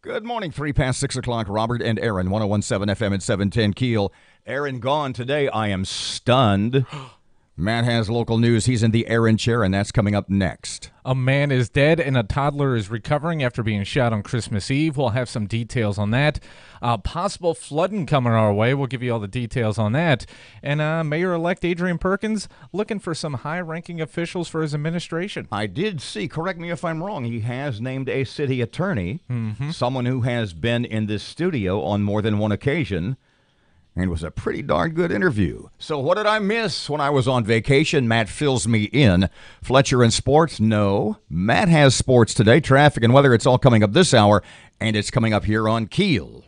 Good morning, 3 past 6 o'clock. Robert and Erin, 1017 FM and 710 Keel. Erin gone today. I am stunned. Matt has local news. He's in the Erin chair, and that's coming up next. A man is dead and a toddler is recovering after being shot on Christmas Eve. We'll have some details on that. Possible flooding coming our way. We'll give you all the details on that. And Mayor-elect Adrian Perkins looking for some high-ranking officials for his administration. I did see, correct me if I'm wrong, he has named a city attorney, someone who has been in this studio on more than one occasion. And it was a pretty darn good interview. So what did I miss when I was on vacation? Matt fills me in. Fletcher and sports? No. Matt has sports today, traffic and weather. It's all coming up this hour, and it's coming up here on Keel.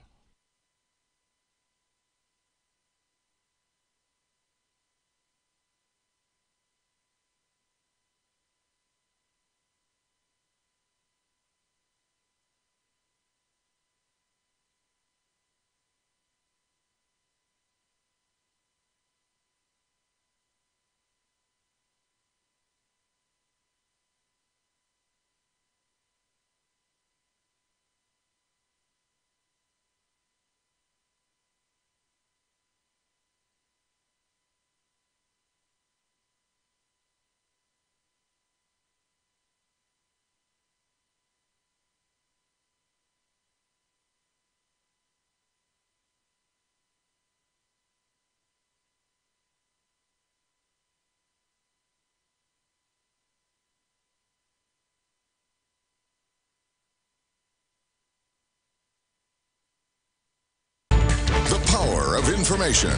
The power of information.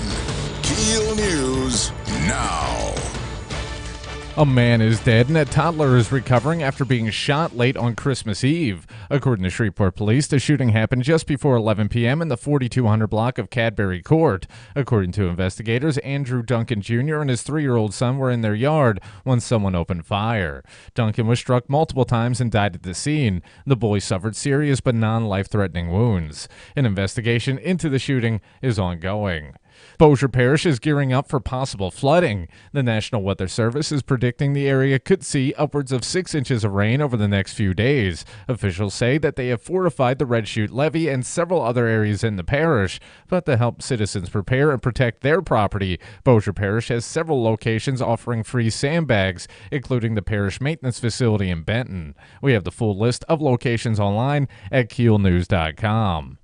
KEEL News now. A man is dead and a toddler is recovering after being shot late on Christmas Eve. According to Shreveport Police, the shooting happened just before 11 p.m. in the 4200 block of Cadbury Court. According to investigators, Andrew Duncan Jr. and his 3-year-old son were in their yard when someone opened fire. Duncan was struck multiple times and died at the scene. The boy suffered serious but non-life-threatening wounds. An investigation into the shooting is ongoing. Bossier Parish is gearing up for possible flooding. The National Weather Service is predicting the area could see upwards of 6 inches of rain over the next few days. Officials say that they have fortified the Red Chute Levee and several other areas in the parish. But to help citizens prepare and protect their property, Bossier Parish has several locations offering free sandbags, including the parish maintenance facility in Benton. We have the full list of locations online at keelnews.com.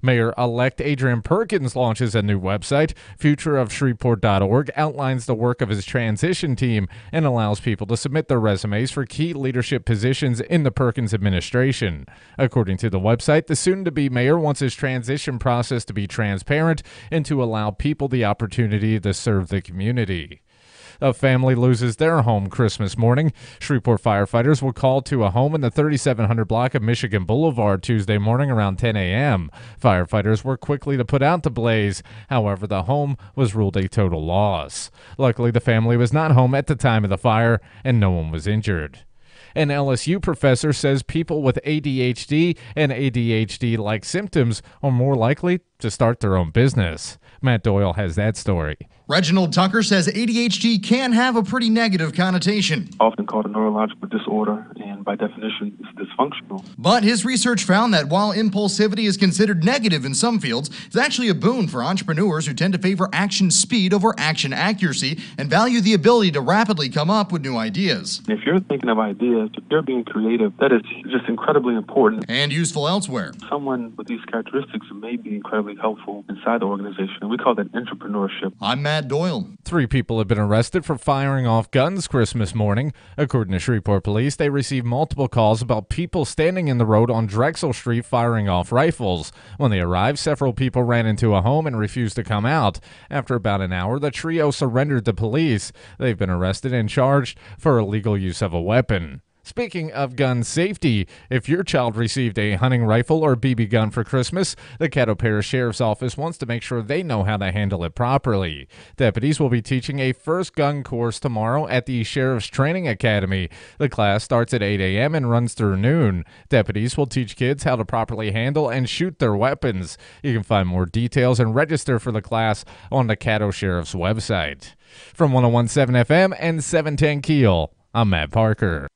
Mayor-elect Adrian Perkins launches a new website. Futureofshreveport.org outlines the work of his transition team and allows people to submit their resumes for key leadership positions in the Perkins administration. According to the website, the soon-to-be mayor wants his transition process to be transparent and to allow people the opportunity to serve the community. A family loses their home Christmas morning. Shreveport firefighters were called to a home in the 3700 block of Michigan Boulevard Tuesday morning around 10 a.m. Firefighters were quickly to put out the blaze. However, the home was ruled a total loss. Luckily, the family was not home at the time of the fire, and no one was injured. An LSU professor says people with ADHD and ADHD-like symptoms are more likely to start their own business. Matt Doyle has that story. Reginald Tucker says ADHD can have a pretty negative connotation. Often called a neurological disorder, and by definition, it's dysfunctional. But his research found that while impulsivity is considered negative in some fields, it's actually a boon for entrepreneurs who tend to favor action speed over action accuracy and value the ability to rapidly come up with new ideas. If you're thinking of ideas, if you're being creative, that is just incredibly important. And useful elsewhere. Someone with these characteristics may be incredibly helpful inside the organization. We call that entrepreneurship. I'm Matt Doyle. 3 people have been arrested for firing off guns Christmas morning. According to Shreveport Police, they received multiple calls about people standing in the road on Drexel Street firing off rifles. When they arrived, several people ran into a home and refused to come out. After about an hour, the trio surrendered to police. They've been arrested and charged for illegal use of a weapon. Speaking of gun safety, if your child received a hunting rifle or BB gun for Christmas, the Caddo Parish Sheriff's Office wants to make sure they know how to handle it properly. Deputies will be teaching a first gun course tomorrow at the Sheriff's Training Academy. The class starts at 8 a.m. and runs through noon. Deputies will teach kids how to properly handle and shoot their weapons. You can find more details and register for the class on the Caddo Sheriff's website. From 1017 FM and 710 Keel, I'm Matt Parker.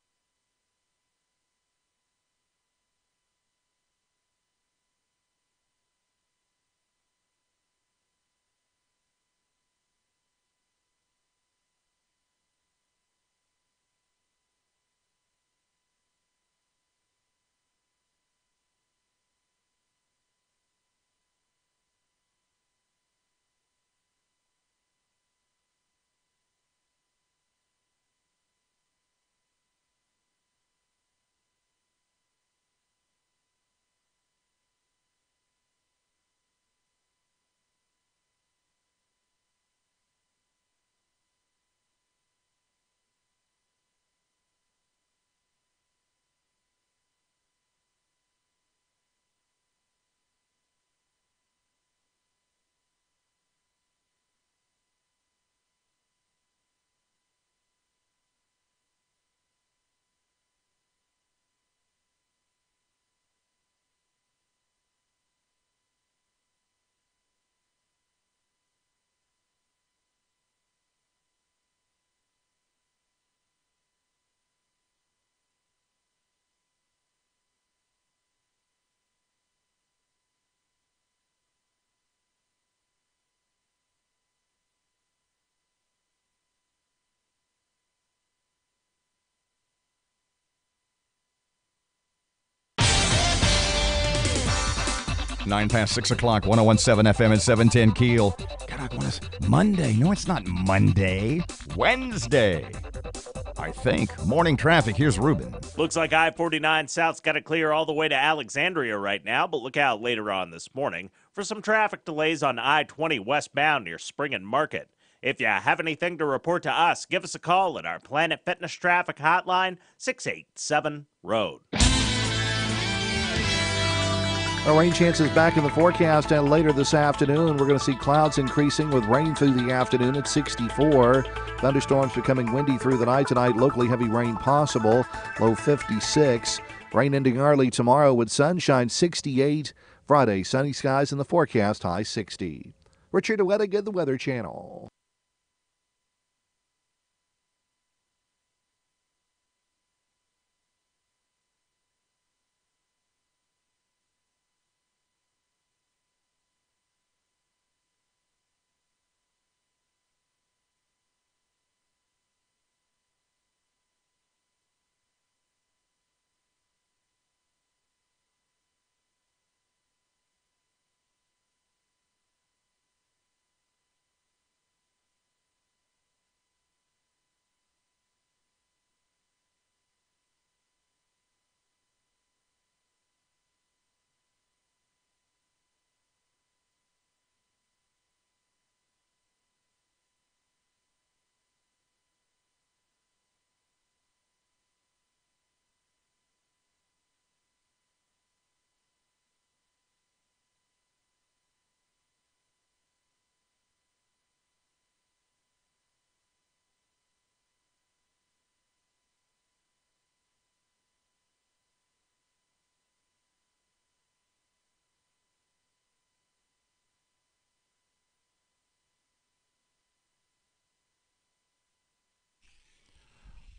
9 past 6 o'clock, 101.7 FM and 710 Keel. God, I want to... Monday. No, it's not Monday. Wednesday, I think. Morning traffic. Here's Ruben. Looks like I-49 South's got it clear all the way to Alexandria right now, but look out later on this morning for some traffic delays on I-20 westbound near Spring and Market. If you have anything to report to us, give us a call at our Planet Fitness Traffic Hotline, 687-ROAD. Rain chances back in the forecast, and later this afternoon we're going to see clouds increasing with rain through the afternoon at 64. Thunderstorms becoming windy through the night tonight. Locally heavy rain possible, low 56. Rain ending early tomorrow with sunshine, 68. Friday, sunny skies in the forecast, high 60. Richard Wettigan, the Weather Channel.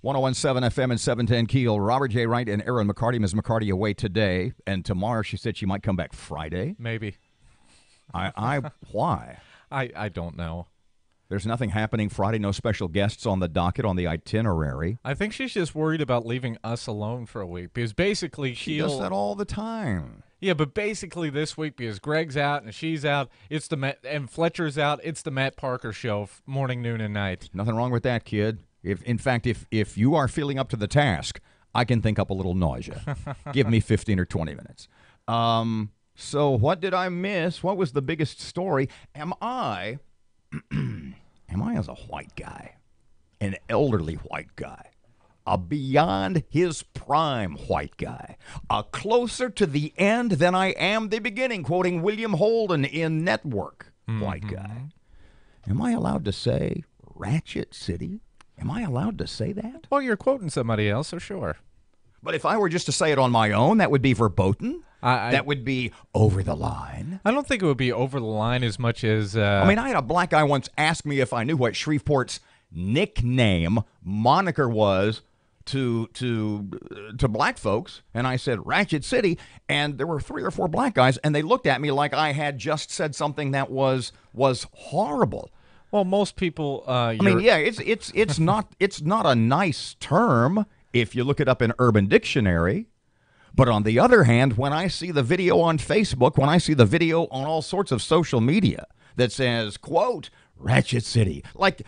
.101.7 FM and 710 Keel. Robert J. Wright and Erin McCarty. Ms. McCarty away today, and tomorrow she said she might come back Friday. Maybe. Why? I don't know. There's nothing happening Friday, no special guests on the docket, on the itinerary. I think she's just worried about leaving us alone for a week, because basically she does that all the time. Yeah, but basically this week, because Greg's out and she's out, and Fletcher's out, it's the Matt Parker show, morning, noon, and night. Nothing wrong with that, kid. In fact, if you are feeling up to the task, I can think up a little nausea. Give me 15 or 20 minutes. So what did I miss? What was the biggest story? Am I as a white guy, an elderly white guy, a beyond his prime white guy, a closer to the end than I am the beginning, quoting William Holden in Network, white guy? Am I allowed to say Ratchet City? Am I allowed to say that? Well, you're quoting somebody else, so sure. But if I were just to say it on my own, that would be verboten? That would be over the line? I don't think it would be over the line as much as... I mean, I had a black guy once ask me if I knew what Shreveport's moniker was to black folks, and I said Ratchet City, and there were 3 or 4 black guys, and they looked at me like I had just said something that was horrible. Well, most people. It's not a nice term if you look it up in Urban Dictionary. But on the other hand, when I see the video on Facebook, when I see the video on all sorts of social media that says, quote, Ratchet City, like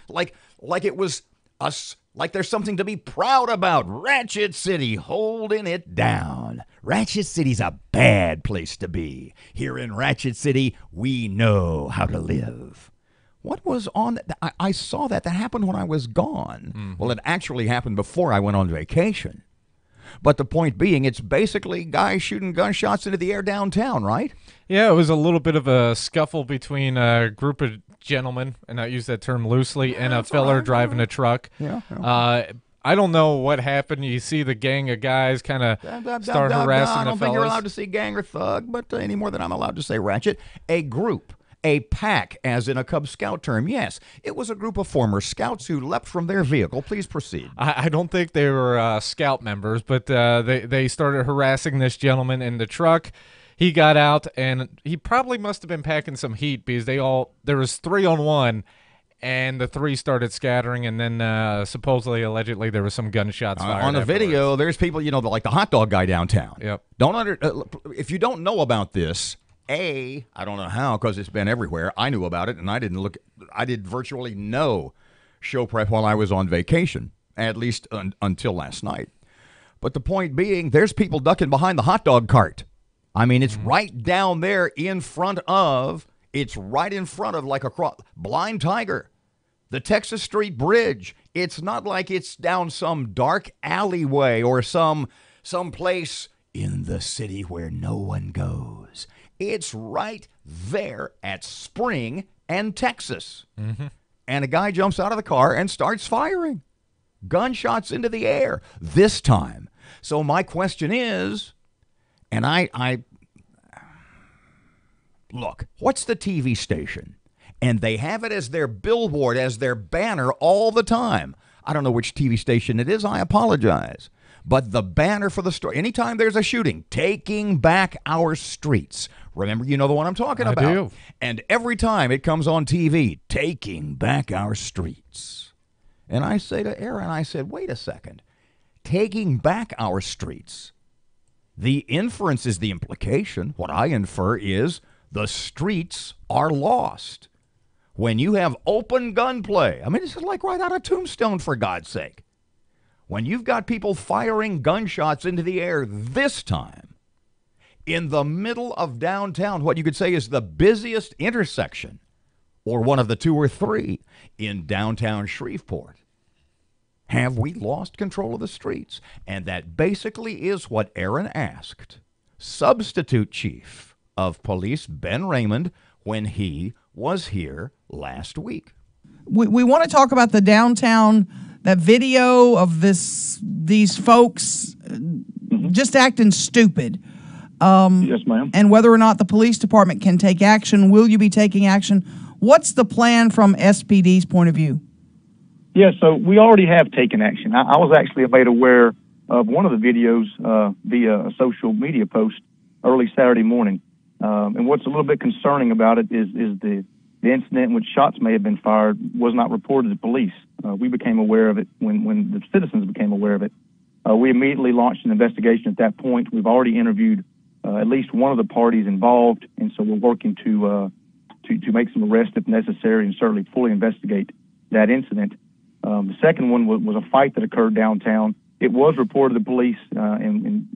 it was us, like there's something to be proud about. Ratchet City, holding it down. Ratchet City's a bad place to be. Here in Ratchet City, we know how to live. What was on that? I saw that happened when I was gone. Mm-hmm. Well, it actually happened before I went on vacation. But the point being, it's basically guys shooting gunshots into the air downtown, right? Yeah, it was a little bit of a scuffle between a group of gentlemen, and I use that term loosely, and a feller driving a truck. Yeah. I don't know what happened. You see the gang of guys kind of start harassing the fellas. I don't think you're allowed to say gang or thug, but any more than I'm allowed to say ratchet. A group. A pack, as in a Cub Scout term. Yes, it was a group of former scouts who leapt from their vehicle. Please proceed. I don't think they were scout members, but they started harassing this gentleman in the truck. He got out, and he probably must have been packing some heat because there was 3 on 1, and the 3 started scattering, and then supposedly, allegedly, there was some gunshots fired. On the video, there's people, like the hot dog guy downtown. Yep. If you don't know about this, I don't know how, because it's been everywhere. I knew about it, and I did virtually no show prep while I was on vacation, at least until last night. But the point being, there's people ducking behind the hot dog cart. I mean, it's right down there in front of like a Blind Tiger, the Texas Street Bridge. It's not like it's down some dark alleyway or some place in the city where no one goes. It's right there at Spring and Texas. Mm-hmm. And a guy jumps out of the car and starts firing gunshots into the air this time. So my question is, and I look, what's the TV station? And they have it as their billboard, as their banner all the time. I don't know which TV station it is. I apologize. But the banner for the story, anytime there's a shooting, taking back our streets. Remember, you know the one I'm talking about. I do. And every time it comes on TV, taking back our streets. And I say to Erin, I said, wait a second. Taking back our streets. The inference is the implication. What I infer is the streets are lost. When you have open gunplay, I mean, this is like right out of Tombstone, for God's sake. When you've got people firing gunshots into the air this time, in the middle of downtown, what you could say is the busiest intersection, or one of the two or three, in downtown Shreveport, have we lost control of the streets? And that basically is what Erin asked Substitute Chief of Police Ben Raymond when he was here last week. We want to talk about the downtown, that video of these folks just acting stupid. Yes, ma'am. And whether or not the police department can take action. Will you be taking action? What's the plan from SPD's point of view? Yeah, so we already have taken action. I was actually made aware of one of the videos via a social media post early Saturday morning. And what's a little bit concerning about it is the incident in which shots may have been fired was not reported to police. We became aware of it when the citizens became aware of it. We immediately launched an investigation at that point. We've already interviewed at least one of the parties involved, and so we're working to make some arrests if necessary and certainly fully investigate that incident. The second one was a fight that occurred downtown. It was reported to police, and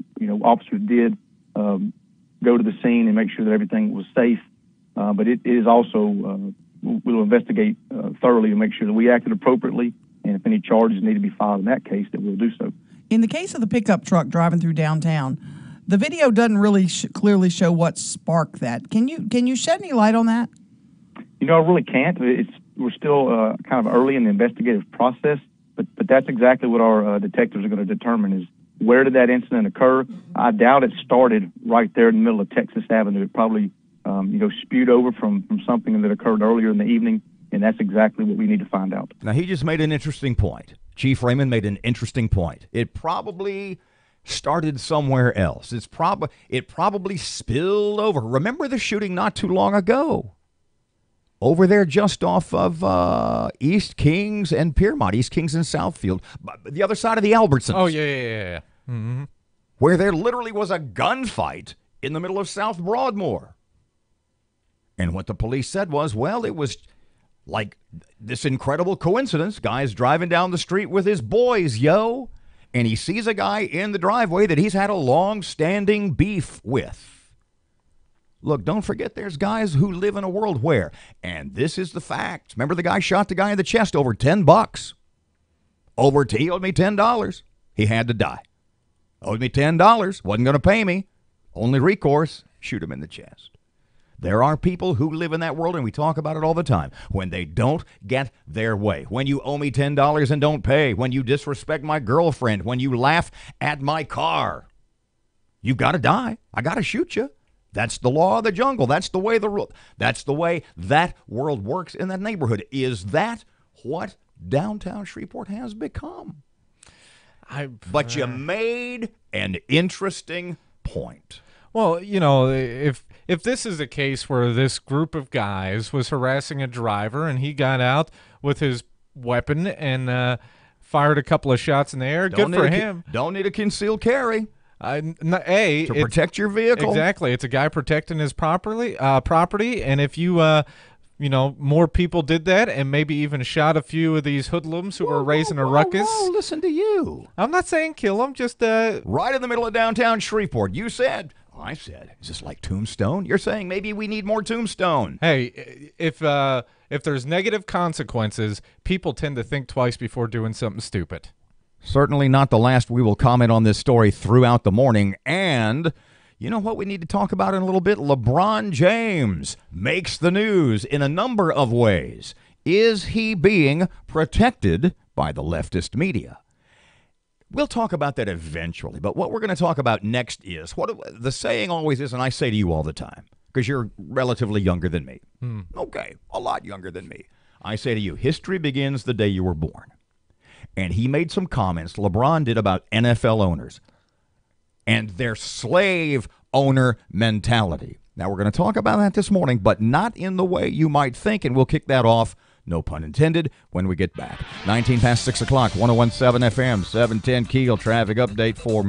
officers did go to the scene and make sure that everything was safe. But it is also, we'll investigate thoroughly to make sure that we acted appropriately, and if any charges need to be filed in that case, that we'll do so. In the case of the pickup truck driving through downtown, the video doesn't really clearly show what sparked that. Can you shed any light on that? I really can't. We're still kind of early in the investigative process, but that's exactly what our detectives are going to determine is where did that incident occur. I doubt it started right there in the middle of Texas Avenue. It probably spewed over from something that occurred earlier in the evening, and that's exactly what we need to find out. Now, he just made an interesting point. Chief Raymond made an interesting point. It probably started somewhere else. It probably spilled over. Remember the shooting not too long ago? Over there just off of East Kings and Piermont, East Kings and Southfield, the other side of the Albertsons. Oh, yeah. Mm-hmm. Where there literally was a gunfight in the middle of South Broadmoor. And what the police said was, well, it was like this incredible coincidence. Guy's driving down the street with his boys, and he sees a guy in the driveway that he's had a long-standing beef with. Look, don't forget there's guys who live in a world where, and this is the fact. Remember the guy shot the guy in the chest over $10. He owed me $10. He had to die. Owed me $10. Wasn't going to pay me. Only recourse, shoot him in the chest. There are people who live in that world, and we talk about it all the time, when they don't get their way. When you owe me $10 and don't pay. When you disrespect my girlfriend. When you laugh at my car. You've got to die. I got to shoot you. That's the law of the jungle. That's the way that's the way that world works in that neighborhood. Is that what downtown Shreveport has become? But you made an interesting point. Well, if this is a case where this group of guys was harassing a driver and he got out with his weapon and fired a couple of shots in the air, good for him. Don't need a concealed carry. To protect your vehicle? Exactly. It's a guy protecting his property, and if you more people did that and maybe even shot a few of these hoodlums who were raising a ruckus. Whoa, listen to you. I'm not saying kill them, just right in the middle of downtown Shreveport. You said, I said, is this like Tombstone? You're saying maybe we need more Tombstone. Hey, if there's negative consequences, people tend to think twice before doing something stupid. Certainly not the last we will comment on this story throughout the morning. And you know what we need to talk about in a little bit? LeBron James makes the news in a number of ways. Is he being protected by the leftist media? We'll talk about that eventually, but what we're going to talk about next is what the saying always is, and I say to you all the time, because you're relatively younger than me. Okay, a lot younger than me. I say to you, history begins the day you were born. And he made some comments, LeBron did, about NFL owners and their slave owner mentality. Now, we're going to talk about that this morning, but not in the way you might think, and we'll kick that off, no pun intended, when we get back. 19 past 6 o'clock, 101.7 FM, 710 KEEL traffic update for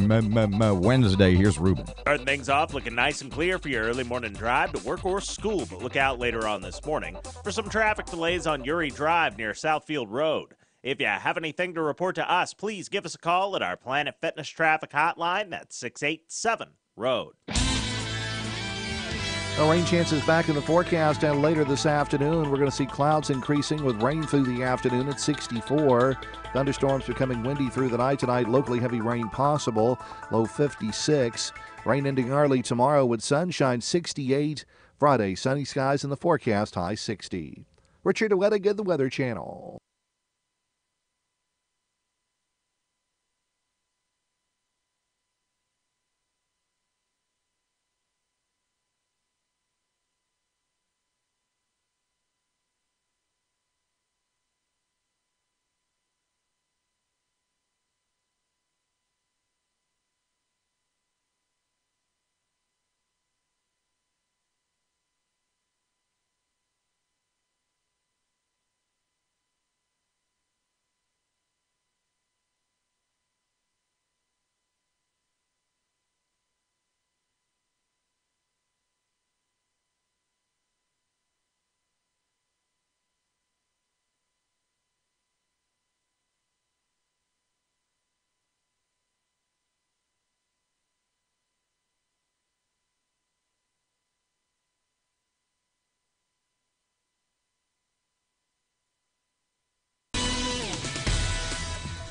Wednesday. Here's Ruben. Starting things off looking nice and clear for your early morning drive to work or school, but look out later on this morning for some traffic delays on Uri Drive near Southfield Road. If you have anything to report to us, please give us a call at our Planet Fitness traffic hotline. That's 687-ROAD. Rain chances back in the forecast, and later this afternoon we're going to see clouds increasing with rain through the afternoon at 64. Thunderstorms becoming windy through the night tonight. Locally heavy rain possible, low 56. Rain ending early tomorrow with sunshine, 68. Friday, sunny skies in the forecast, high 60. Richard Wettigan, the Weather Channel.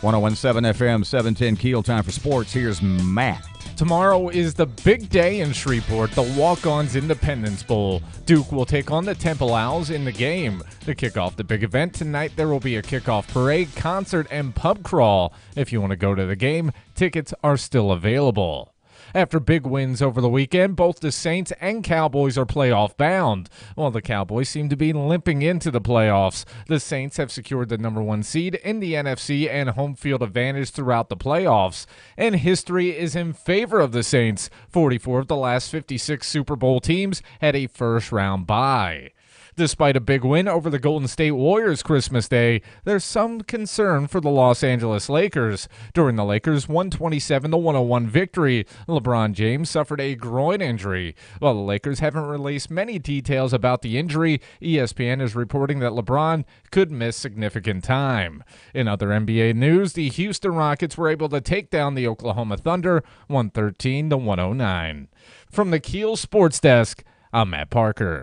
.101.7 FM, 710 KEEL time for sports. Here's Matt. Tomorrow is the big day in Shreveport, the Walk-Ons Independence Bowl. Duke will take on the Temple Owls in the game. To kick off the big event tonight, there will be a kickoff parade, concert, and pub crawl. If you want to go to the game, tickets are still available. After big wins over the weekend, both the Saints and Cowboys are playoff bound. While the Cowboys seem to be limping into the playoffs, the Saints have secured the number 1 seed in the NFC and home field advantage throughout the playoffs. And history is in favor of the Saints. 44 of the last 56 Super Bowl teams had a first-round bye. Despite a big win over the Golden State Warriors Christmas Day, there's some concern for the Los Angeles Lakers. During the Lakers' 127-101 victory, LeBron James suffered a groin injury. While the Lakers haven't released many details about the injury, ESPN is reporting that LeBron could miss significant time. In other NBA news, the Houston Rockets were able to take down the Oklahoma Thunder 113-109. From the KEEL Sports Desk, I'm Matt Parker.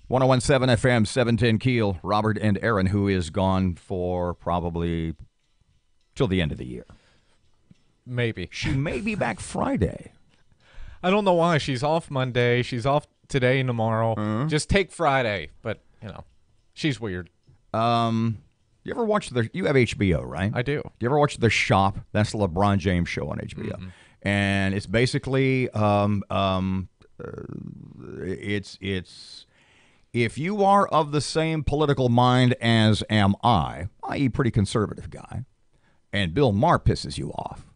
1017 FM, 710 Keel, Robert and Erin, who is gone for probably till the end of the year. Maybe. She may be back Friday. I don't know why. She's off Monday. She's off today and tomorrow. Just take Friday. But, she's weird. You ever watch you have HBO, right? I do. You ever watch The Shop? That's the LeBron James show on HBO. Mm-hmm. And it's basically, it's if you are of the same political mind as am I, i.e. pretty conservative guy, and Bill Maher pisses you off,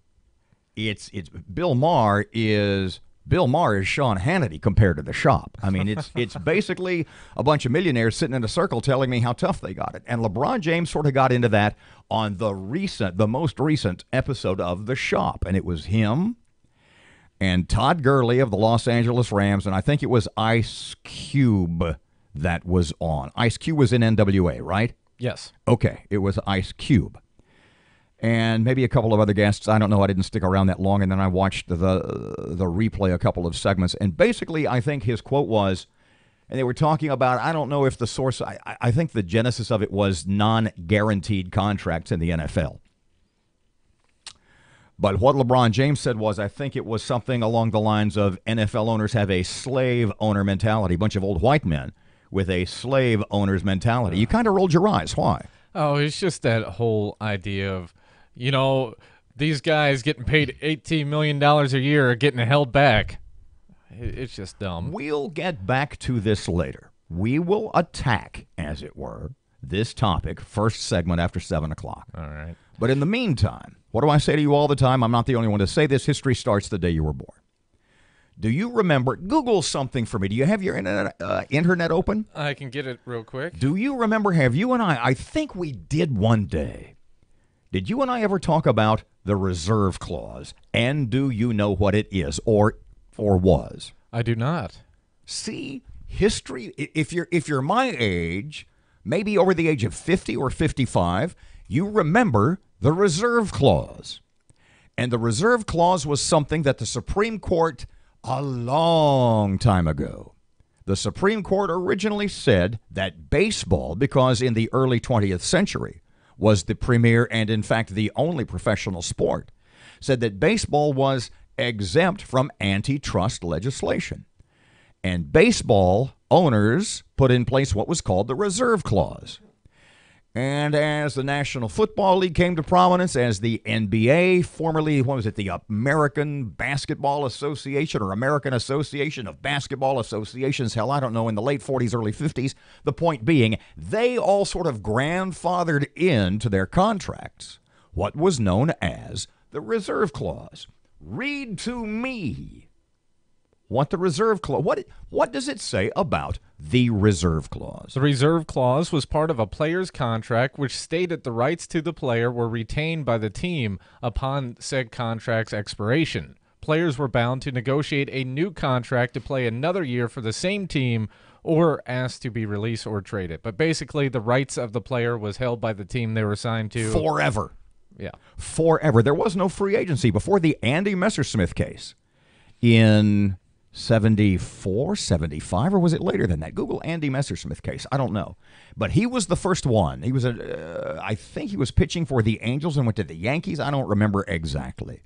it's Bill Maher is Sean Hannity compared to The Shop. I mean, it's basically a bunch of millionaires sitting in a circle telling me how tough they got it. And LeBron James sort of got into that on the most recent episode of The Shop. And it was him and Todd Gurley of the Los Angeles Rams, and I think it was Ice Cube that was on. Ice Cube was in NWA, right? Yes. Okay, it was Ice Cube. And maybe a couple of other guests. I don't know. I didn't stick around that long. And then I watched the replay, a couple of segments. And basically, I think his quote was, and they were talking about, I don't know if the source, I think the genesis of it was non-guaranteed contracts in the NFL. But what LeBron James said was, I think it was something along the lines of NFL owners have a slave owner mentality, a bunch of old white men with a slave owner's mentality. You kind of rolled your eyes. Why? Oh, it's just that whole idea of, these guys getting paid $18 million a year are getting held back. It's just dumb. We'll get back to this later. We will attack, as it were, this topic, first segment after 7 o'clock. All right. But in the meantime, what do I say to you all the time? I'm not the only one to say this. History starts the day you were born. Do you remember? Google something for me. Do you have your internet open? I can get it real quick. Do you remember, have you and I think we did one day, did you and I ever talk about the reserve clause? And do you know what it is or was? I do not. See, history, if you're my age, maybe over the age of 50 or 55, you remember the reserve clause. And the reserve clause was something that the Supreme Court a long time ago. The Supreme Court originally said that baseball, because in the early 20th century was the premier and, in fact, the only professional sport, said that baseball was exempt from antitrust legislation. And baseball owners put in place what was called the reserve clause. And as the National Football League came to prominence, as the NBA, formerly, the American Basketball Association or American Association of Basketball Associations, hell, I don't know, in the late 40s, early 50s, the point being, they all sort of grandfathered into their contracts what was known as the reserve clause. Read to me what the reserve clause, what does it say about the reserve clause? The reserve clause was part of a player's contract which stated the rights to the player were retained by the team upon said contract's expiration. Players were bound to negotiate a new contract to play another year for the same team or asked to be released or traded. But basically, the rights of the player was held by the team they were assigned to. Forever. Yeah. Forever. There was no free agency before the Andy Messersmith case in 74, 75, or was it later than that? Google Andy Messersmith case. I don't know. But he was the first one. He was, I think he was pitching for the Angels and went to the Yankees. I don't remember exactly.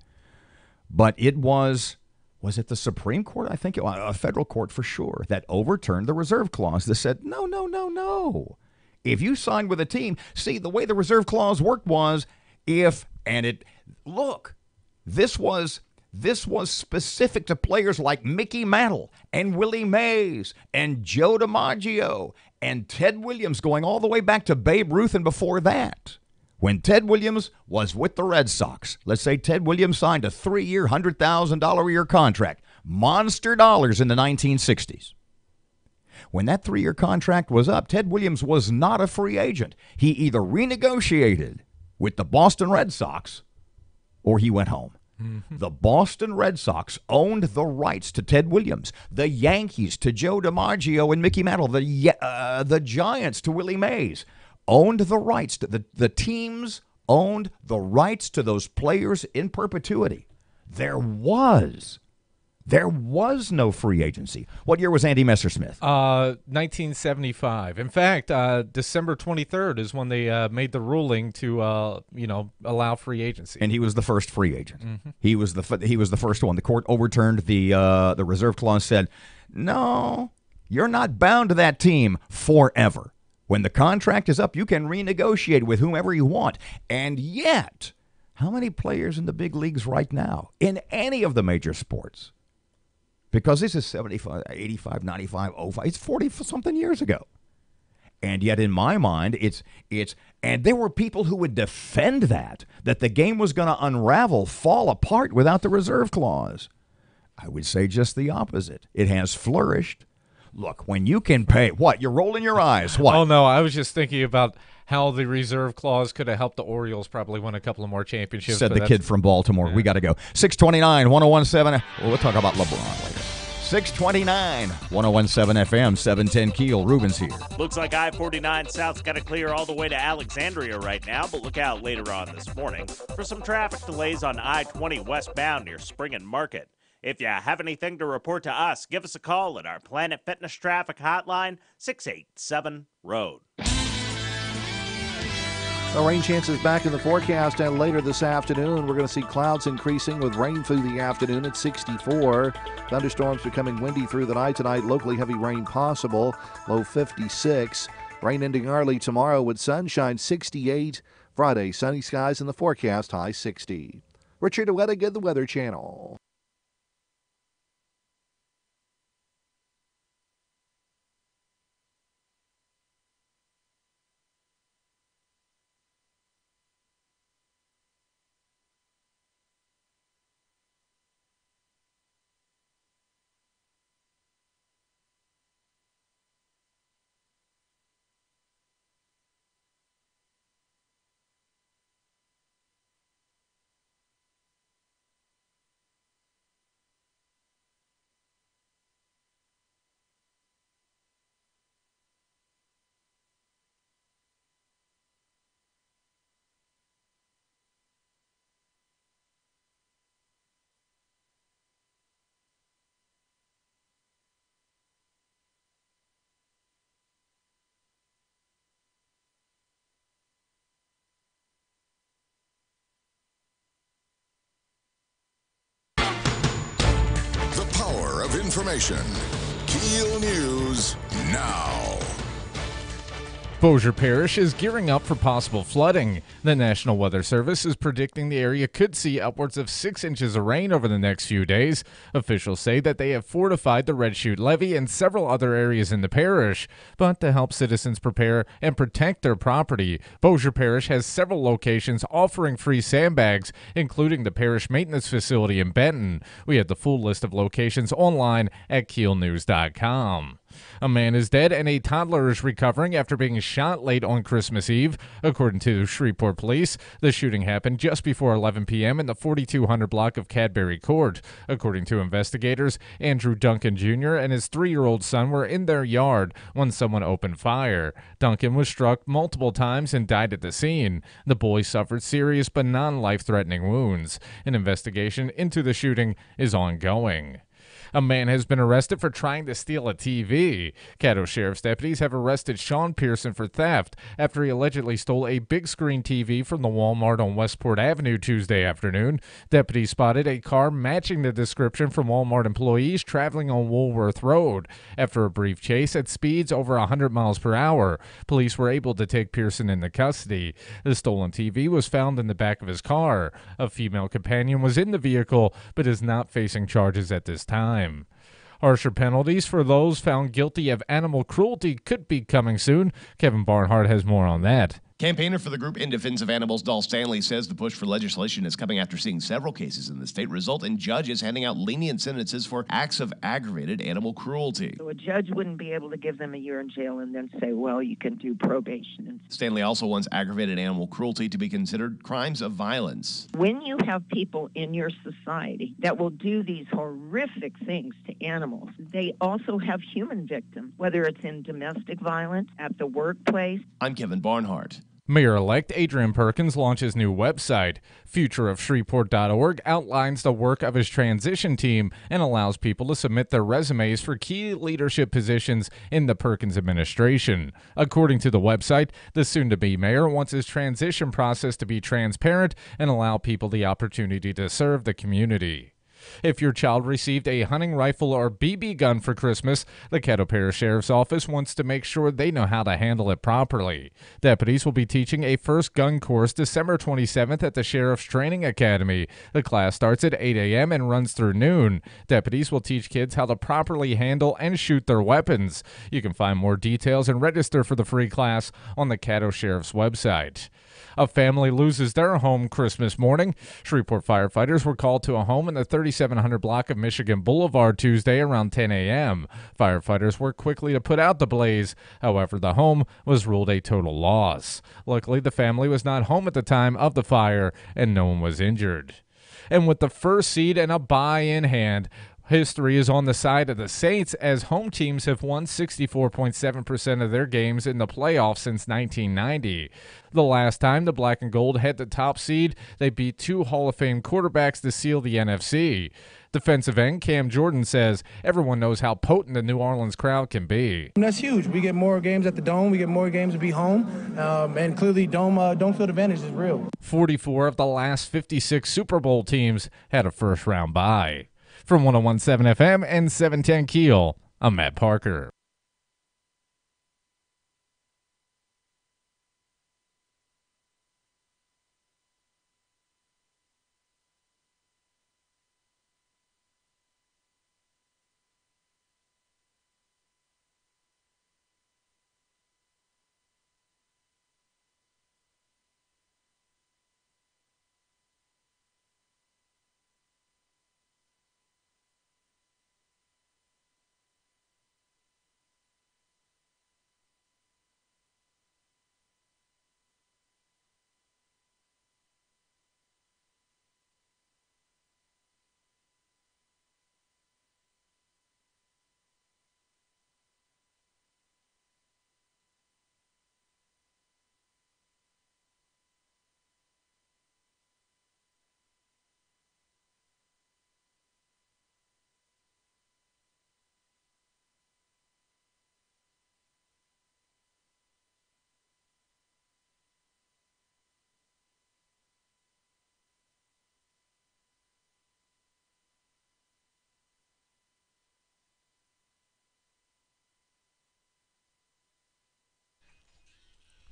But it was it the Supreme Court? I think a federal court for sure that overturned the reserve clause that said, no. If you signed with a team, see, the way the reserve clause worked was this was specific to players like Mickey Mantle and Willie Mays and Joe DiMaggio and Ted Williams, going all the way back to Babe Ruth and before that. When Ted Williams was with the Red Sox, let's say Ted Williams signed a 3-year, $100,000 a year contract, monster dollars in the 1960s. When that 3-year contract was up, Ted Williams was not a free agent. He either renegotiated with the Boston Red Sox or he went home. Mm-hmm. The Boston Red Sox owned the rights to Ted Williams, the Yankees to Joe DiMaggio and Mickey Mantle, the Giants to Willie Mays, owned the rights to the teams owned the rights to those players in perpetuity. There was There was no free agency. What year was Andy Messersmith? 1975. In fact, December 23rd is when they made the ruling to, allow free agency. And he was the first free agent. Mm-hmm. He was the first one. The court overturned the reserve clause, said, no, you're not bound to that team forever. When the contract is up, you can renegotiate with whomever you want. And yet, how many players in the big leagues right now in any of the major sports? Because this is 75, 85, 95, 05. It's 40-something years ago. And yet, in my mind, and there were people who would defend that the game was going to unravel, fall apart without the reserve clause. I would say just the opposite. It has flourished. Look, when you can pay, what? You're rolling your eyes. What? Oh, no, I was just thinking about how the reserve clause could have helped the Orioles probably win a couple of more championships. Said the kid from Baltimore. Yeah. We got to go. 629, 1017. We'll talk about LeBron later. 629, 1017 FM, 710 Keel. Ruben's here. Looks like I-49 South's got to clear all the way to Alexandria right now, but look out later on this morning for some traffic delays on I-20 westbound near Spring and Market. If you have anything to report to us, give us a call at our Planet Fitness Traffic Hotline, 687-ROAD. The rain chances back in the forecast, and later this afternoon, we're going to see clouds increasing with rain through the afternoon at 64. Thunderstorms becoming windy through the night tonight. Locally heavy rain possible, low 56. Rain ending early tomorrow with sunshine, 68. Friday, sunny skies in the forecast, high 60. Richard Wettigan, the Weather Channel. Information. KEEL News now. Bossier Parish is gearing up for possible flooding. The National Weather Service is predicting the area could see upwards of 6 inches of rain over the next few days. Officials say that they have fortified the Red Chute Levee and several other areas in the parish. But to help citizens prepare and protect their property, Bossier Parish has several locations offering free sandbags, including the parish maintenance facility in Benton. We have the full list of locations online at KEELnews.com. A man is dead and a toddler is recovering after being shot late on Christmas Eve. According to Shreveport police, the shooting happened just before 11 p.m. in the 4200 block of Cadbury Court. According to investigators, Andrew Duncan Jr. and his 3-year-old son were in their yard when someone opened fire. Duncan was struck multiple times and died at the scene. The boy suffered serious but non-life-threatening wounds. An investigation into the shooting is ongoing. A man has been arrested for trying to steal a TV. Caddo Sheriff's deputies have arrested Sean Pearson for theft after he allegedly stole a big screen TV from the Walmart on Westport Avenue Tuesday afternoon. Deputies spotted a car matching the description from Walmart employees traveling on Woolworth Road. After a brief chase at speeds over 100 miles per hour, police were able to take Pearson into custody. The stolen TV was found in the back of his car. A female companion was in the vehicle but is not facing charges at this time. Harsher penalties for those found guilty of animal cruelty could be coming soon. Kevin Barnhart has more on that. Campaigner for the group In Defense of Animals, Dahl Stanley, says the push for legislation is coming after seeing several cases in the state result in judges handing out lenient sentences for acts of aggravated animal cruelty. So a judge wouldn't be able to give them a year in jail and then say, well, you can do probation. Stanley also wants aggravated animal cruelty to be considered crimes of violence. When you have people in your society that will do these horrific things to animals, they also have human victims, whether it's in domestic violence, at the workplace. I'm Kevin Barnhart. Mayor-elect Adrian Perkins launches new website. Futureofshreveport.org outlines the work of his transition team and allows people to submit their resumes for key leadership positions in the Perkins administration. According to the website, the soon-to-be mayor wants his transition process to be transparent and allow people the opportunity to serve the community. If your child received a hunting rifle or BB gun for Christmas, the Caddo Parish Sheriff's Office wants to make sure they know how to handle it properly. Deputies will be teaching a first gun course December 27th at the Sheriff's Training Academy. The class starts at 8 a.m. and runs through noon. Deputies will teach kids how to properly handle and shoot their weapons. You can find more details and register for the free class on the Caddo Sheriff's website. A family loses their home Christmas morning. Shreveport firefighters were called to a home in the 3700 block of Michigan Boulevard Tuesday around 10 a.m. Firefighters worked quickly to put out the blaze. However, the home was ruled a total loss. Luckily, the family was not home at the time of the fire, and no one was injured. And with the first seed and a bye in hand, history is on the side of the Saints as home teams have won 64.7% of their games in the playoffs since 1990. The last time the Black and Gold had the top seed, they beat two Hall of Fame quarterbacks to seal the NFC. Defensive end Cam Jordan says everyone knows how potent the New Orleans crowd can be. That's huge. We get more games at the Dome. We get more games to be home. And clearly Dome field advantage is real. 44 of the last 56 Super Bowl teams had a first-round bye. From 101.7 FM and 710 KEEL, I'm Matt Parker.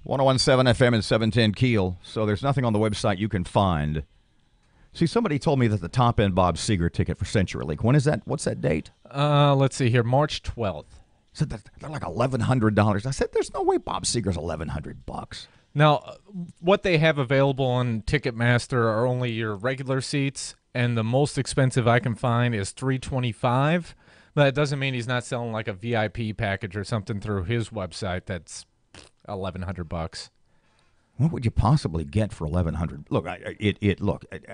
.101.7 FM and 710 KEEL. So there's nothing on the website you can find. See, somebody told me that the top-end Bob Seger ticket for CenturyLink, when is that? What's that date? Let's see here, March 12th. Said that they're like $1,100. I said, there's no way Bob Seger's $1,100. Now, what they have available on Ticketmaster are only your regular seats, and the most expensive I can find is $325. But it doesn't mean he's not selling like a VIP package or something through his website that's $1,100. What would you possibly get for $1,100? Look,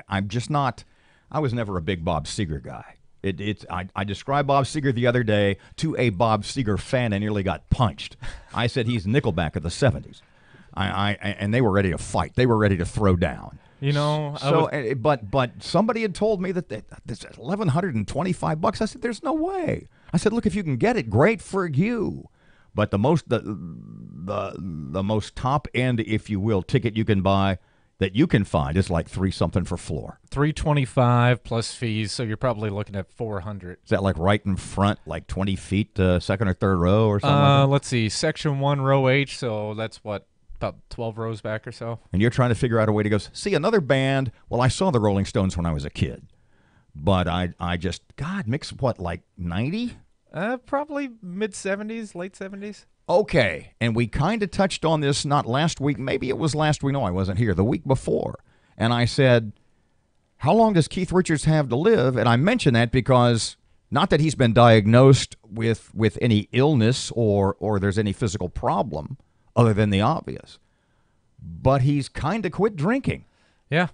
I'm just not. I was never a big Bob Seger guy. I described Bob Seger the other day to a Bob Seger fan and nearly got punched. I said he's Nickelback of the '70s. And they were ready to fight. They were ready to throw down. You know, but somebody had told me that this $1,125. I said, there's no way. I said, look, if you can get it, great for you. But the most top end, if you will, ticket you can buy that you can find is like $3-something for floor. $325 plus fees, so you're probably looking at $400. Is that like right in front, like 20 feet, second or third row or something? Like that? Let's see, section 1, row H. So that's what, about 12 rows back or so. And you're trying to figure out a way to go see another band. Well, I saw the Rolling Stones when I was a kid, but I just mix what, like 90? Probably mid-70s, late 70s. Okay, and we kind of touched on this not last week. Maybe it was last week. No, I wasn't here. The week before. And I said, how long does Keith Richards have to live? And I mention that because not that he's been diagnosed with any illness or there's any physical problem other than the obvious, but he's kind of quit drinking. Yeah.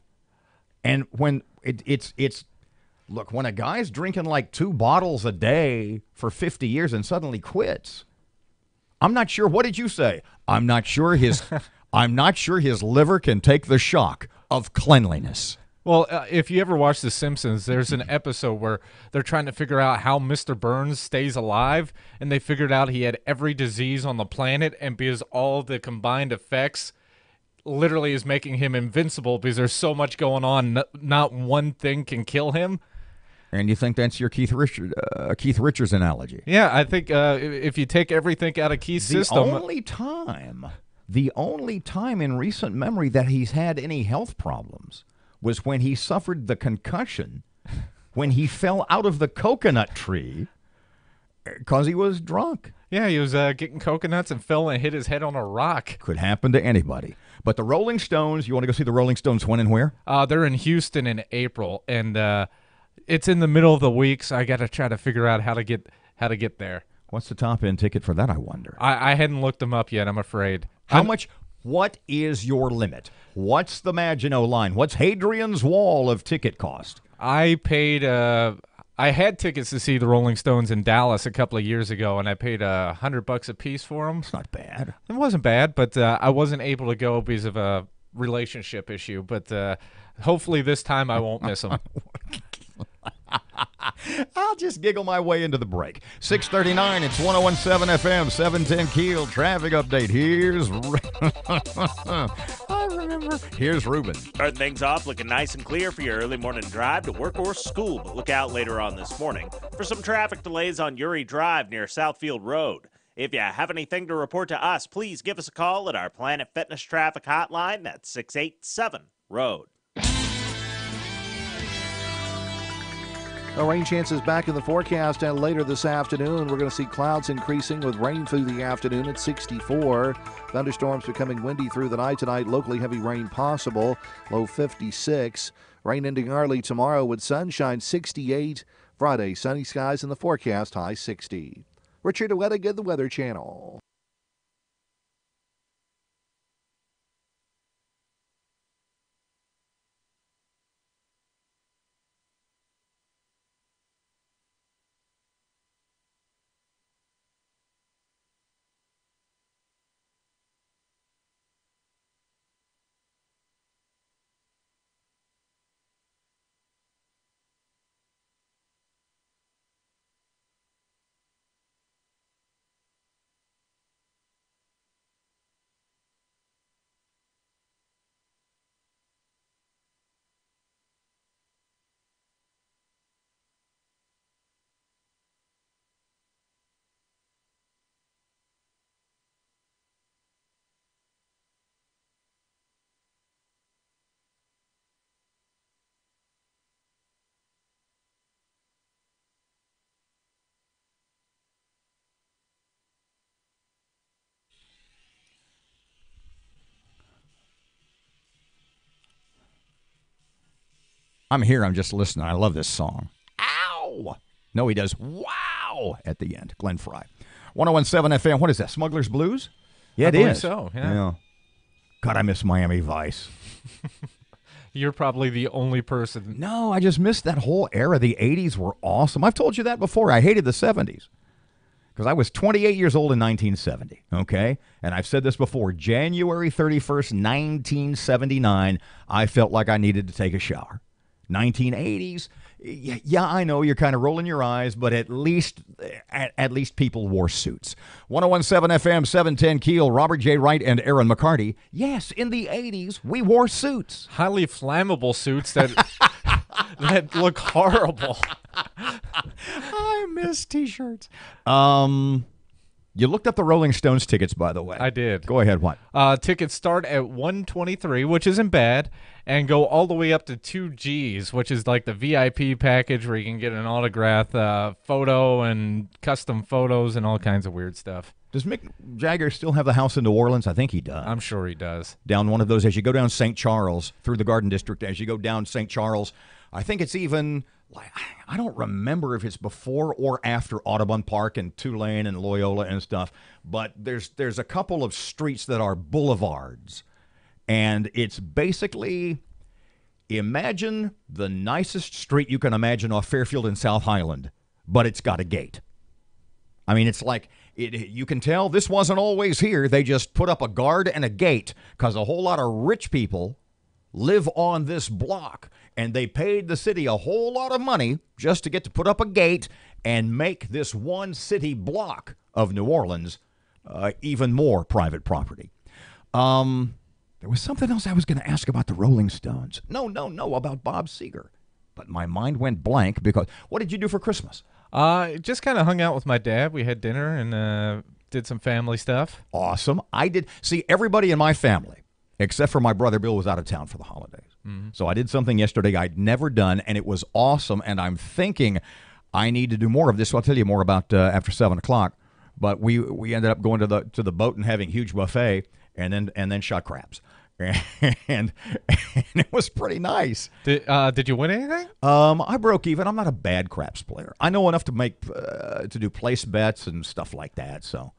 And when it's look, when a guy's drinking like 2 bottles a day for 50 years and suddenly quits, I'm not sure. What did you say? I'm not sure his I'm not sure his liver can take the shock of cleanliness. Well, if you ever watch The Simpsons, there's an episode where they're trying to figure out how Mr. Burns stays alive, and they figured out he had every disease on the planet, and because all the combined effects literally is making him invincible because there's so much going on, not one thing can kill him. And you think that's your Keith Richards analogy? Yeah, I think if you take everything out of Keith's system... The only time in recent memory that he's had any health problems was when he suffered the concussion when he fell out of the coconut tree because he was drunk. Yeah, he was getting coconuts and fell and hit his head on a rock. Could happen to anybody. But the Rolling Stones, you want to go see the Rolling Stones when and where? They're in Houston in April, and it's in the middle of the week, so I got to try to figure out how to get there. What's the top-end ticket for that, I wonder? I hadn't looked them up yet, I'm afraid. How much? What is your limit? What's the Maginot line? What's Hadrian's Wall of ticket cost? I paid. I had tickets to see the Rolling Stones in Dallas a couple of years ago, and I paid $100 a piece for them. It's not bad. It wasn't bad, but I wasn't able to go because of a relationship issue. But hopefully this time I won't miss them. I'll just giggle my way into the break. 6:39, it's 101.7 FM, 710 Keel. Traffic update. Here's Ruben. Starting things off looking nice and clear for your early morning drive to work or school, but look out later on this morning for some traffic delays on Uri Drive near Southfield Road. If you have anything to report to us, please give us a call at our Planet Fitness traffic hotline. That's 687-ROAD. Rain chances back in the forecast, and later this afternoon we're going to see clouds increasing with rain through the afternoon at 64. Thunderstorms becoming windy through the night tonight. Locally heavy rain possible. Low 56. Rain ending early tomorrow with sunshine 68. Friday sunny skies in the forecast, high 60. Richard Wettigan, the Weather Channel. I'm here. I'm just listening. I love this song. Ow! No, he does wow at the end. Glenn Fry. 101.7 FM. What is that? Smuggler's Blues? Yeah, I it believe is. So, yeah. God, I miss Miami Vice. You're probably the only person. No, I just missed that whole era. The 80s were awesome. I've told you that before. I hated the 70s because I was 28 years old in 1970, okay? And I've said this before. January 31st, 1979, I felt like I needed to take a shower. 1980s, yeah, I know you're kind of rolling your eyes, but at least people wore suits. 101.7 FM, 710 Keel, Robert J. Wright and Erin McCarty. Yes, in the 80s, we wore suits. Highly flammable suits that that look horrible. I miss T-shirts. You looked up the Rolling Stones tickets, by the way. I did. Go ahead, what? Tickets start at $123, which isn't bad, and go all the way up to $2Gs, which is like the VIP package where you can get an autograph photo and custom photos and all kinds of weird stuff. Does Mick Jagger still have the house in New Orleans? I think he does. I'm sure he does. Down one of those, as you go down St. Charles, through the Garden District, as you go down St. Charles, I think it's even... I don't remember if it's before or after Audubon Park and Tulane and Loyola and stuff, but there's a couple of streets that are boulevards, and it's basically, imagine the nicest street you can imagine off Fairfield and South Highland, but it's got a gate. I mean, it's like You can tell this wasn't always here. They just put up a guard and a gate because a whole lot of rich people live on this block, and they paid the city a whole lot of money just to get to put up a gate and make this one city block of New Orleans even more private property. There was something else I was going to ask about the Rolling Stones. No, about Bob Seger. But my mind went blank because what did you do for Christmas? Just kind of hung out with my dad. We had dinner and did some family stuff. Awesome. I did. See, everybody in my family, except for my brother Bill, was out of town for the holidays. Mm-hmm. So I did something yesterday I'd never done, and it was awesome. And I'm thinking I need to do more of this. So I'll tell you more about after 7 o'clock. But we ended up going to the boat and having a huge buffet, and then shot crabs. And it was pretty nice. Did you win anything? I broke even. I'm not a bad craps player. I know enough to make to do place bets and stuff like that. So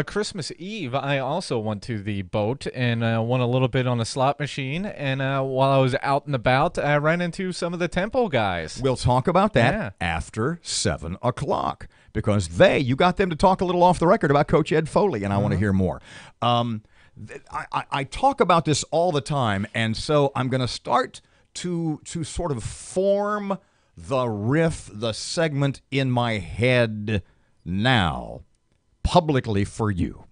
Christmas Eve, I also went to the boat and won a little bit on a slot machine. And while I was out and about, I ran into some of the Temple guys. We'll talk about that after 7 o'clock because you got them to talk a little off the record about Coach Ed Foley, and I want to hear more. I talk about this all the time, and so I'm going to start to sort of form the riff, the segment in my head now, publicly for you.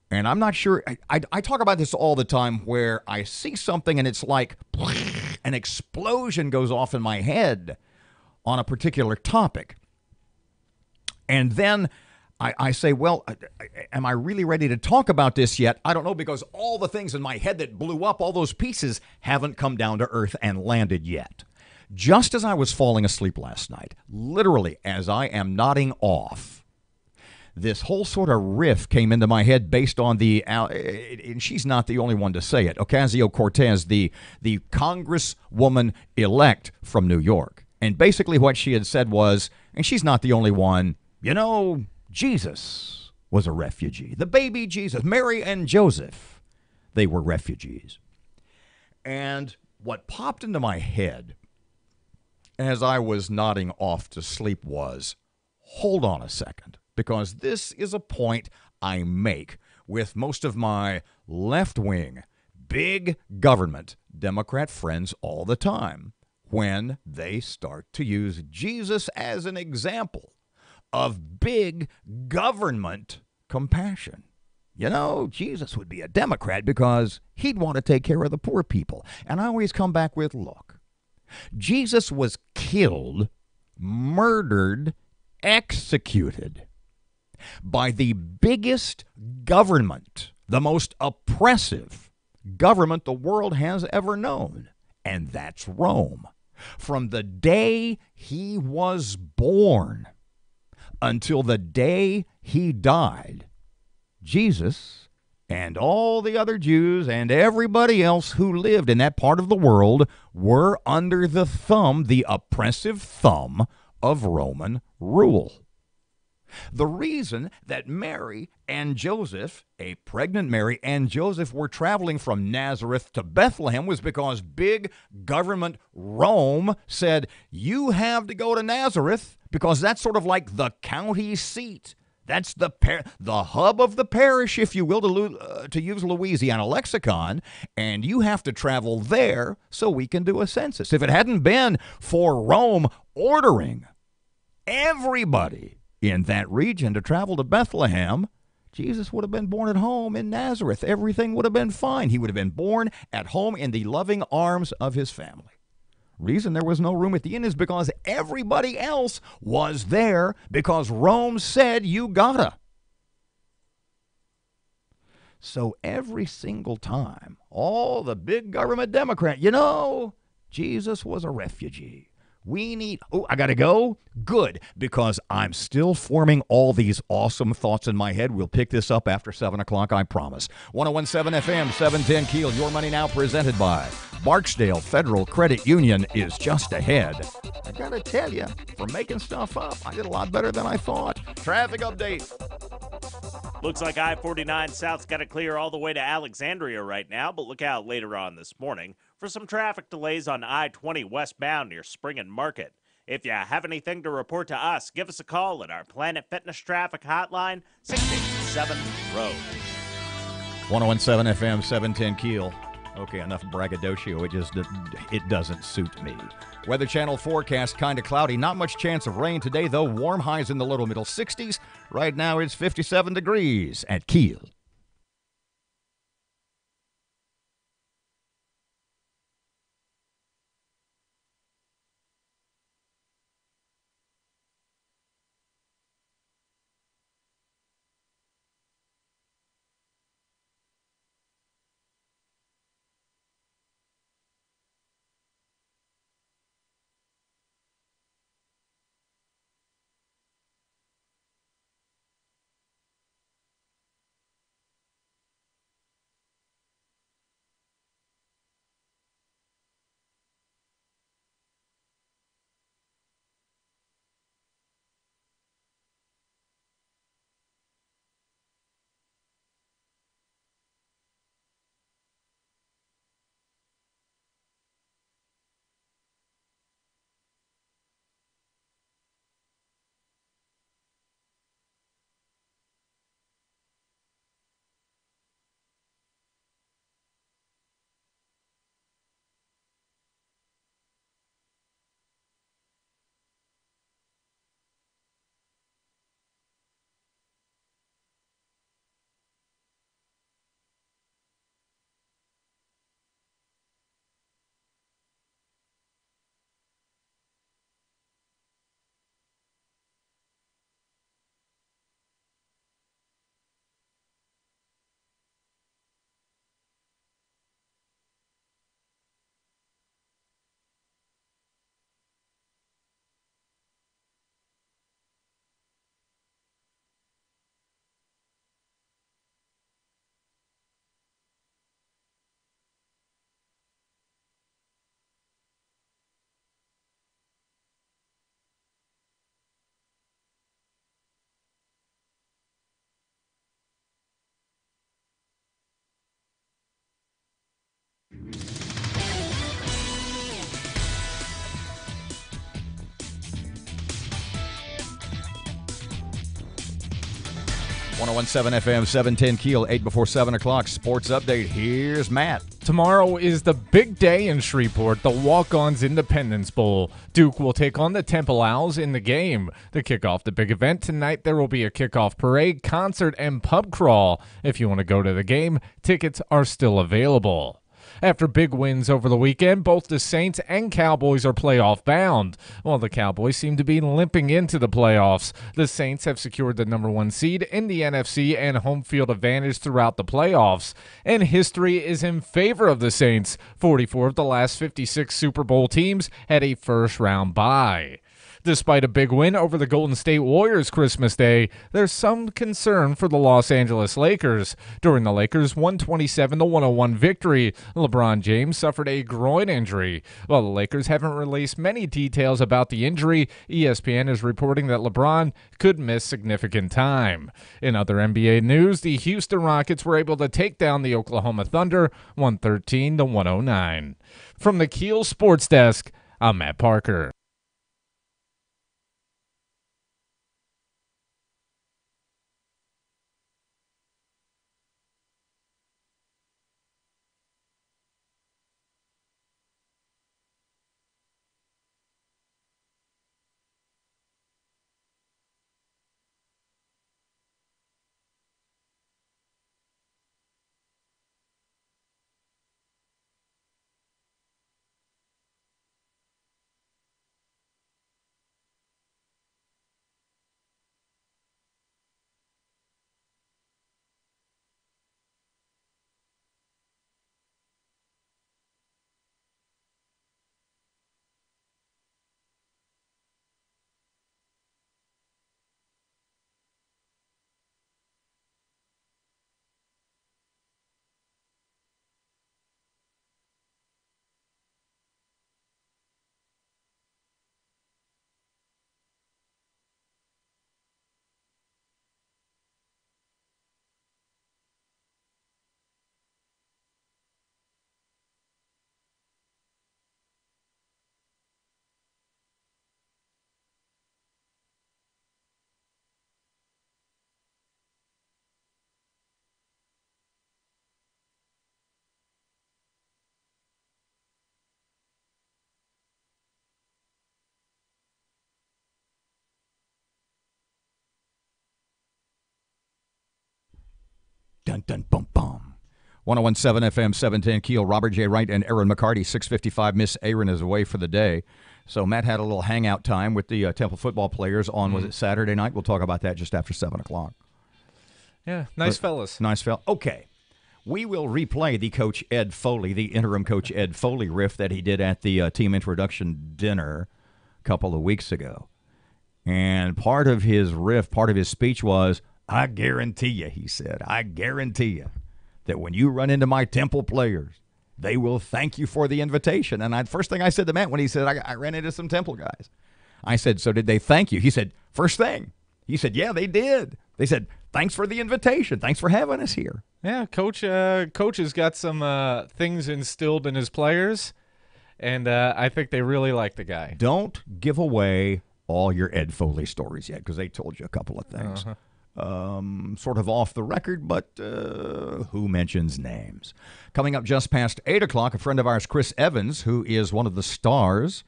And I'm not sure, I talk about this all the time where I see something and it's like an explosion goes off in my head on a particular topic. And then I say, well, am I really ready to talk about this yet? I don't know, because all the things in my head that blew up, all those pieces haven't come down to earth and landed yet. Just as I was falling asleep last night, literally as I am nodding off, this whole sort of riff came into my head based on and she's not the only one to say it, Ocasio-Cortez, the congresswoman-elect from New York. And basically what she had said was, and she's not the only one, Jesus was a refugee. The baby Jesus, Mary and Joseph, they were refugees. And what popped into my head as I was nodding off to sleep was, hold on a second, because this is a point I make with most of my left-wing, big government Democrat friends all the time when they start to use Jesus as an example of big government compassion. Jesus would be a Democrat because he'd want to take care of the poor people. And I always come back with, look, Jesus was killed, murdered, executed by the biggest government, the most oppressive government the world has ever known, and that's Rome. From the day he was born until the day he died, Jesus and all the other Jews and everybody else who lived in that part of the world were under the thumb, the oppressive thumb of Roman rule. The reason that Mary and Joseph, a pregnant Mary and Joseph, were traveling from Nazareth to Bethlehem was because big government Rome said, you have to go to Nazareth because that's sort of like the county seat. That's the hub of the parish, if you will, to use Louisiana lexicon, and you have to travel there so we can do a census. If it hadn't been for Rome ordering everybody in that region to travel to Bethlehem, Jesus would have been born at home in Nazareth. Everything would have been fine. He would have been born at home in the loving arms of his family. Reason there was no room at the inn is because everybody else was there because Rome said you gotta. So every single time, all the big government Democrat, Jesus was a refugee. I got to go? Good, because I'm still forming all these awesome thoughts in my head. We'll pick this up after 7 o'clock, I promise. 101.7 FM, 710 KEEL. Your Money Now presented by Barksdale Federal Credit Union is just ahead. I got to tell you, for making stuff up, I did a lot better than I thought. Traffic update. Looks like I-49 South's got it clear all the way to Alexandria right now, but look out later on this morning for some traffic delays on I-20 westbound near Spring and Market. If you have anything to report to us, give us a call at our Planet Fitness Traffic Hotline, 687-ROAD. 1017 FM, 710 Keel. Okay, enough braggadocio. It doesn't suit me. Weather Channel forecast, kind of cloudy. Not much chance of rain today, though. Warm highs in the low to middle 60s. Right now it's 57 degrees at Keel. .17 FM, 710 Keel, 8 before 7 o'clock. Sports update. Here's Matt. Tomorrow is the big day in Shreveport, the Walk-Ons Independence Bowl. Duke will take on the Temple Owls in the game. To kick off the big event tonight, there will be a kickoff parade, concert, and pub crawl. If you want to go to the game, tickets are still available. After big wins over the weekend, both the Saints and Cowboys are playoff bound. While the Cowboys seem to be limping into the playoffs, the Saints have secured the number 1 seed in the NFC and home field advantage throughout the playoffs. And history is in favor of the Saints. 44 of the last 56 Super Bowl teams had a first-round bye. Despite a big win over the Golden State Warriors Christmas Day, there's some concern for the Los Angeles Lakers. During the Lakers' 127-101 victory, LeBron James suffered a groin injury. While the Lakers haven't released many details about the injury, ESPN is reporting that LeBron could miss significant time. In other NBA news, the Houston Rockets were able to take down the Oklahoma Thunder 113-109. From the KEEL Sports Desk, I'm Matt Parker. Dun-dun-bum-bum. 101.7 FM, 710 Keel. Robert J. Wright and Erin McCarty. 6:55. Miss Erin is away for the day. So Matt had a little hangout time with the Temple football players on, was it Saturday night? We'll talk about that just after 7 o'clock. Yeah, nice fellas. Nice fella. Okay. We will replay the Coach Ed Foley, the interim Coach Ed Foley riff that he did at the team introduction dinner a couple of weeks ago. And part of his riff, part of his speech was, I guarantee you, he said, I guarantee you that when you run into my Temple players, they will thank you for the invitation. And first thing I said to Matt when he said, I ran into some Temple guys. I said, so did they thank you? He said, first thing. He said, yeah, they did. They said, thanks for the invitation. Thanks for having us here. Yeah, Coach has got some things instilled in his players, and I think they really like the guy. Don't give away all your Ed Foley stories yet, because they told you a couple of things. Sort of off the record, but who mentions names? Coming up just past 8 o'clock, a friend of ours, Chris Evans, who is one of the stars,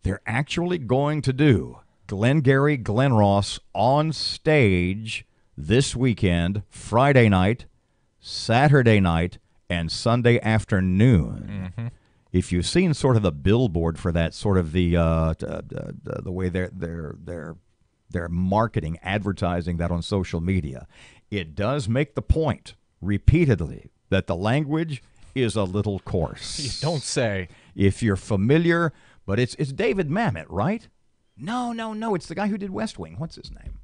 they're actually going to do Glengarry Glen Ross on stage this weekend, Friday night, Saturday night, and Sunday afternoon. If you've seen sort of the billboard for that, sort of the way they're marketing, advertising that on social media, it does make the point repeatedly that the language is a little coarse. You don't say. If you're familiar, but it's David Mamet, right? No, it's the guy who did West Wing. What's his name?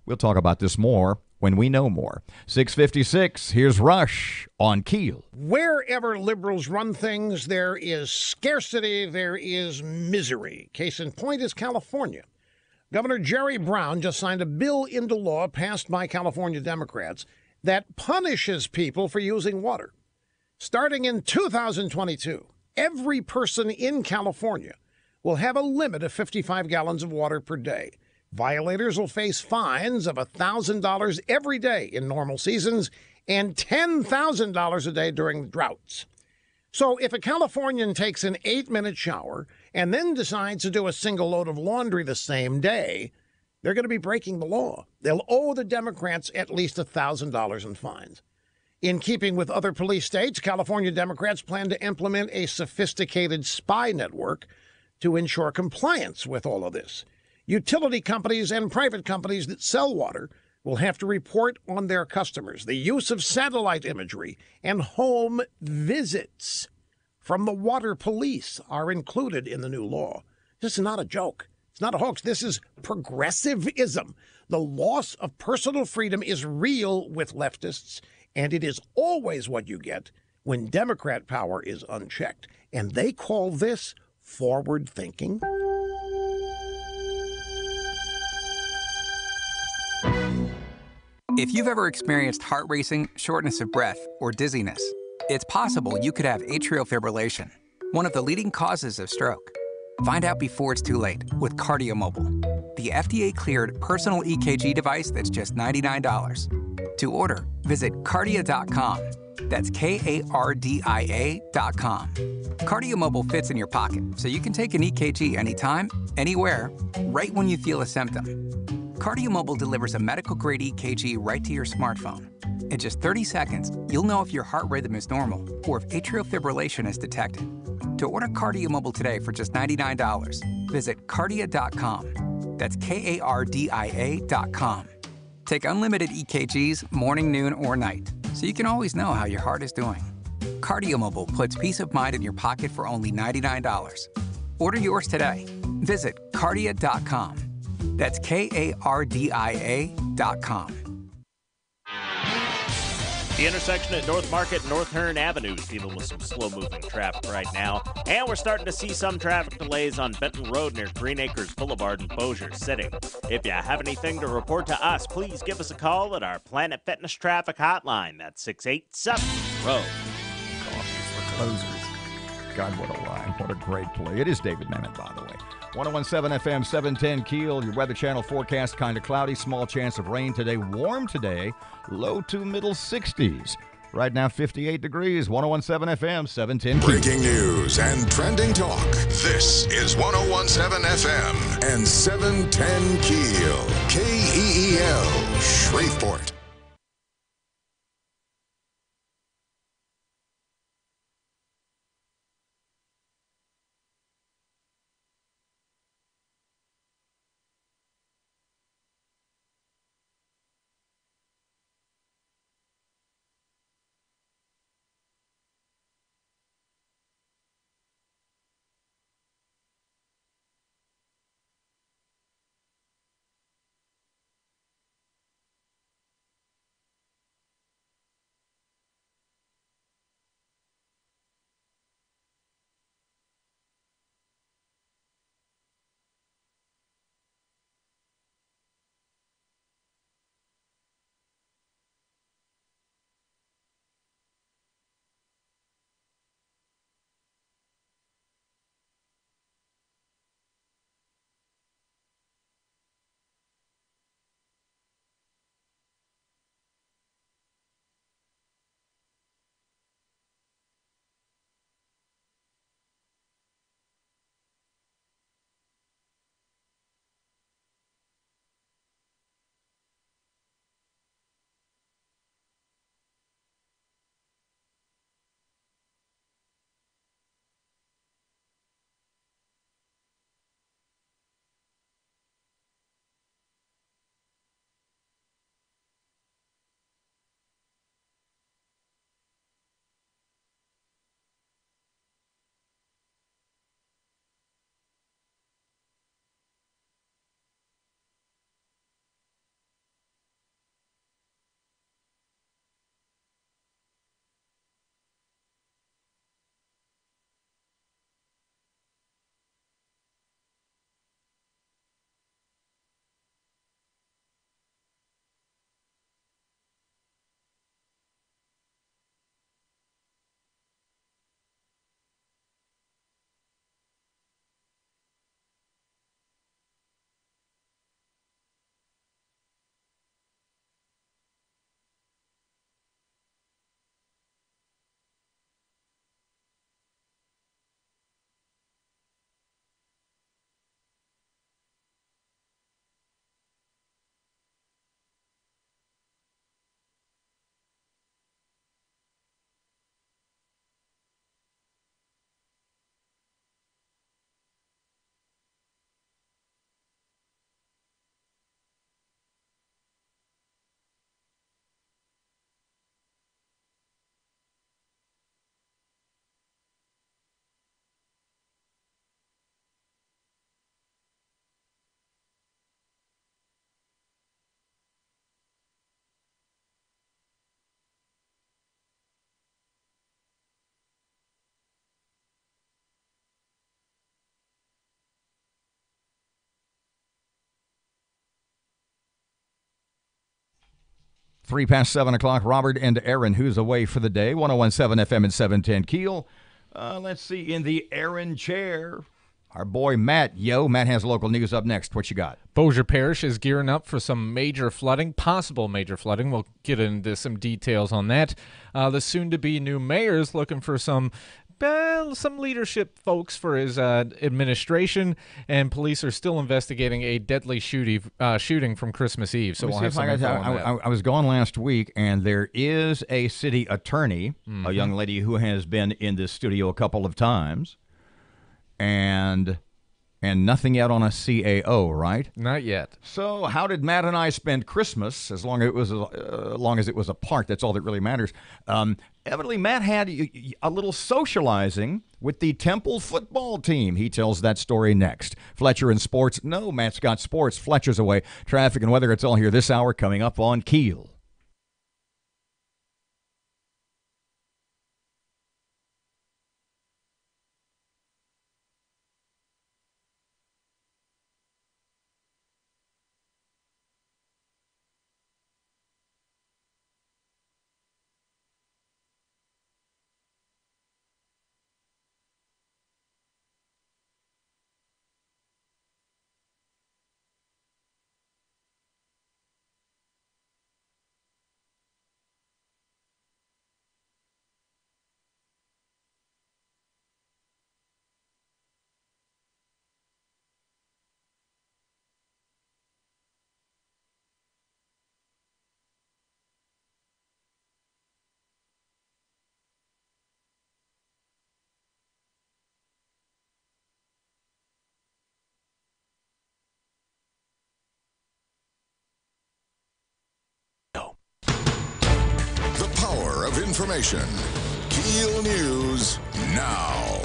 We'll talk about this more when we know more. 6:56, here's Rush on Keel. Wherever liberals run things, there is scarcity, there is misery. Case in point is California. Governor Jerry Brown just signed a bill into law passed by California Democrats that punishes people for using water. Starting in 2022, every person in California will have a limit of 55 gallons of water per day. Violators will face fines of $1,000 every day in normal seasons and $10,000 a day during droughts. So if a Californian takes an 8-minute shower and then decides to do a single load of laundry the same day, they're going to be breaking the law. They'll owe the Democrats at least $1,000 in fines. In keeping with other police states, California Democrats plan to implement a sophisticated spy network to ensure compliance with all of this. Utility companies and private companies that sell water will have to report on their customers. The use of satellite imagery and home visits from the water police are included in the new law. This is not a joke. It's not a hoax. This is progressivism. The loss of personal freedom is real with leftists, and it is always what you get when Democrat power is unchecked. And they call this forward thinking. If you've ever experienced heart racing, shortness of breath, or dizziness, it's possible you could have atrial fibrillation, one of the leading causes of stroke. Find out before it's too late with KardioMobile, the FDA-cleared personal EKG device that's just $99. To order, visit Kardia.com. That's KARDIA.com. KardioMobile fits in your pocket, so you can take an EKG anytime, anywhere, right when you feel a symptom. KardioMobile delivers a medical-grade EKG right to your smartphone. In just 30 seconds, you'll know if your heart rhythm is normal or if atrial fibrillation is detected. To order KardioMobile today for just $99, visit Kardia.com. That's KARDIA.com. Take unlimited EKGs morning, noon, or night, so you can always know how your heart is doing. KardioMobile puts peace of mind in your pocket for only $99. Order yours today. Visit Kardia.com. That's KARDIA.com. The intersection at North Market and North Hearn Avenue is dealing with some slow-moving traffic right now. And we're starting to see some traffic delays on Benton Road near Green Acres Boulevard and Bossier City. If you have anything to report to us, please give us a call at our Planet Fitness Traffic Hotline. That's 687-ROAD. Coffees for closers. God, what a line. What a great play. It is David Mamet, by the way. 101.7 FM, 710 Keel. Your Weather Channel forecast, kind of cloudy, small chance of rain today. Warm today, low to middle 60s. Right now, 58 degrees. 101.7 FM, 710 Keel. Breaking news and trending talk. This is 101.7 FM and 710 Keel. KEEL, Shreveport. 3 past 7 o'clock. Robert and Erin, who's away for the day. 101.7 FM and 710 KEEL. Let's see, in the Erin chair, our boy Matt. Matt has local news up next. What you got? Bossier Parish is gearing up for some major flooding, possible major flooding. We'll get into some details on that. The soon-to-be new mayor is looking for some leadership folks for his administration, and police are still investigating a deadly shooting from Christmas Eve. So we'll have some info on that. I was gone last week, and there is a city attorney, a young lady who has been in this studio a couple of times, and nothing yet on a CAO, right? Not yet. So how did Matt and I spend Christmas? As long as it was apart, that's all that really matters. Evidently, Matt had a little socializing with the Temple football team. He tells that story next. Fletcher and sports. No, Matt's got sports. Fletcher's away. Traffic and weather. It's all here this hour coming up on KEEL. Information. KEEL News now.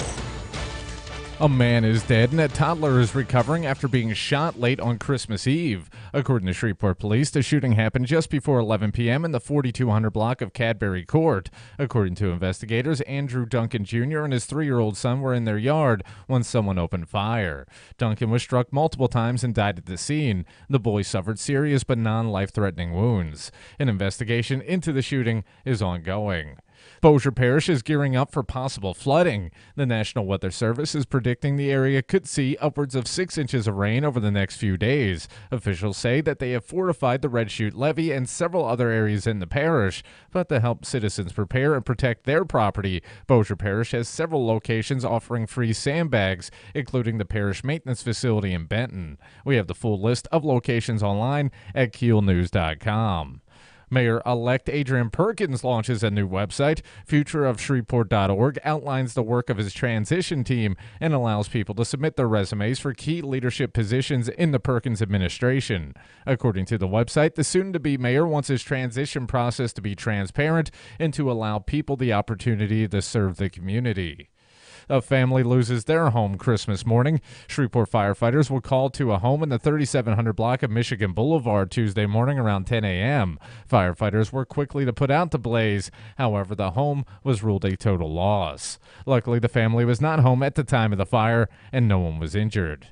A man is dead and a toddler is recovering after being shot late on Christmas Eve. According to Shreveport Police, the shooting happened just before 11 p.m. in the 4200 block of Cadbury Court. According to investigators, Andrew Duncan Jr. and his 3-year-old son were in their yard when someone opened fire. Duncan was struck multiple times and died at the scene. The boy suffered serious but non-life-threatening wounds. An investigation into the shooting is ongoing. Bossier Parish is gearing up for possible flooding. The National Weather Service is predicting the area could see upwards of 6 inches of rain over the next few days. Officials say that they have fortified the Red Chute Levee and several other areas in the parish. But to help citizens prepare and protect their property, Bossier Parish has several locations offering free sandbags, including the parish maintenance facility in Benton. We have the full list of locations online at KeelNews.com. Mayor-elect Adrian Perkins launches a new website. Futureofshreveport.org outlines the work of his transition team and allows people to submit their resumes for key leadership positions in the Perkins administration. According to the website, the soon-to-be mayor wants his transition process to be transparent and to allow people the opportunity to serve the community. A family loses their home Christmas morning. Shreveport firefighters were called to a home in the 3700 block of Michigan Boulevard Tuesday morning around 10 a.m. Firefighters were quickly to put out the blaze. However, the home was ruled a total loss. Luckily, the family was not home at the time of the fire, and no one was injured.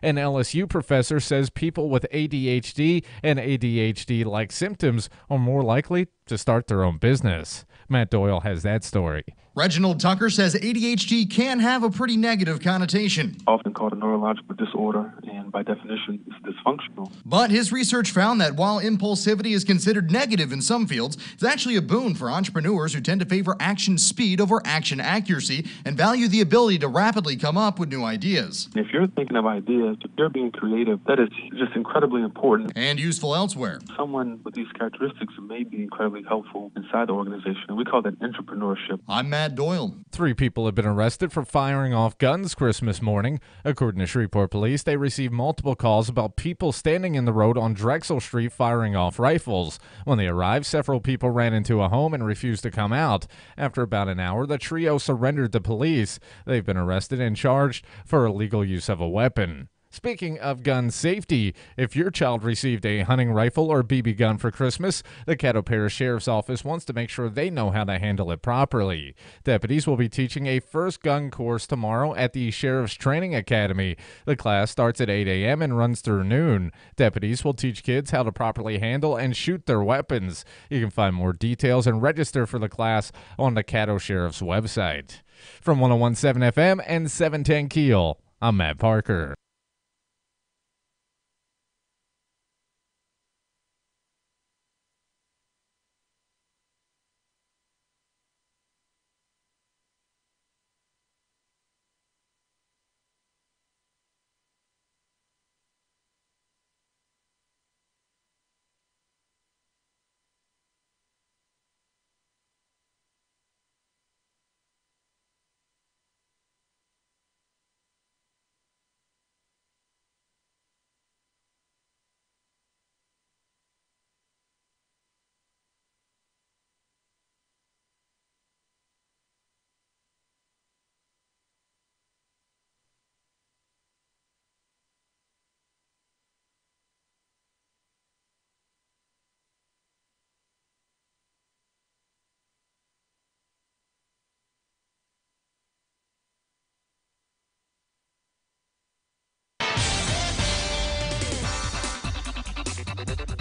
An LSU professor says people with ADHD and ADHD-like symptoms are more likely to start their own business. Matt Doyle has that story. Reginald Tucker says ADHD can have a pretty negative connotation. Often called a neurological disorder, and by definition, it's dysfunctional. But his research found that while impulsivity is considered negative in some fields, it's actually a boon for entrepreneurs who tend to favor action speed over action accuracy and value the ability to rapidly come up with new ideas. If you're thinking of ideas, if you're being creative, that is just incredibly important. And useful elsewhere. Someone with these characteristics may be incredibly helpful inside the organization, and we call that entrepreneurship. I'm Matt Doyle. 3 people have been arrested for firing off guns Christmas morning. According to Shreveport Police, they received multiple calls about people standing in the road on Drexel Street firing off rifles. When they arrived, several people ran into a home and refused to come out. After about an hour, the trio surrendered to police. They've been arrested and charged for illegal use of a weapon. Speaking of gun safety, if your child received a hunting rifle or BB gun for Christmas, the Caddo Parish Sheriff's Office wants to make sure they know how to handle it properly. Deputies will be teaching a first gun course tomorrow at the Sheriff's Training Academy. The class starts at 8 a.m. and runs through noon. Deputies will teach kids how to properly handle and shoot their weapons. You can find more details and register for the class on the Caddo Sheriff's website. From 101.7 FM and 710 KEEL, I'm Matt Parker.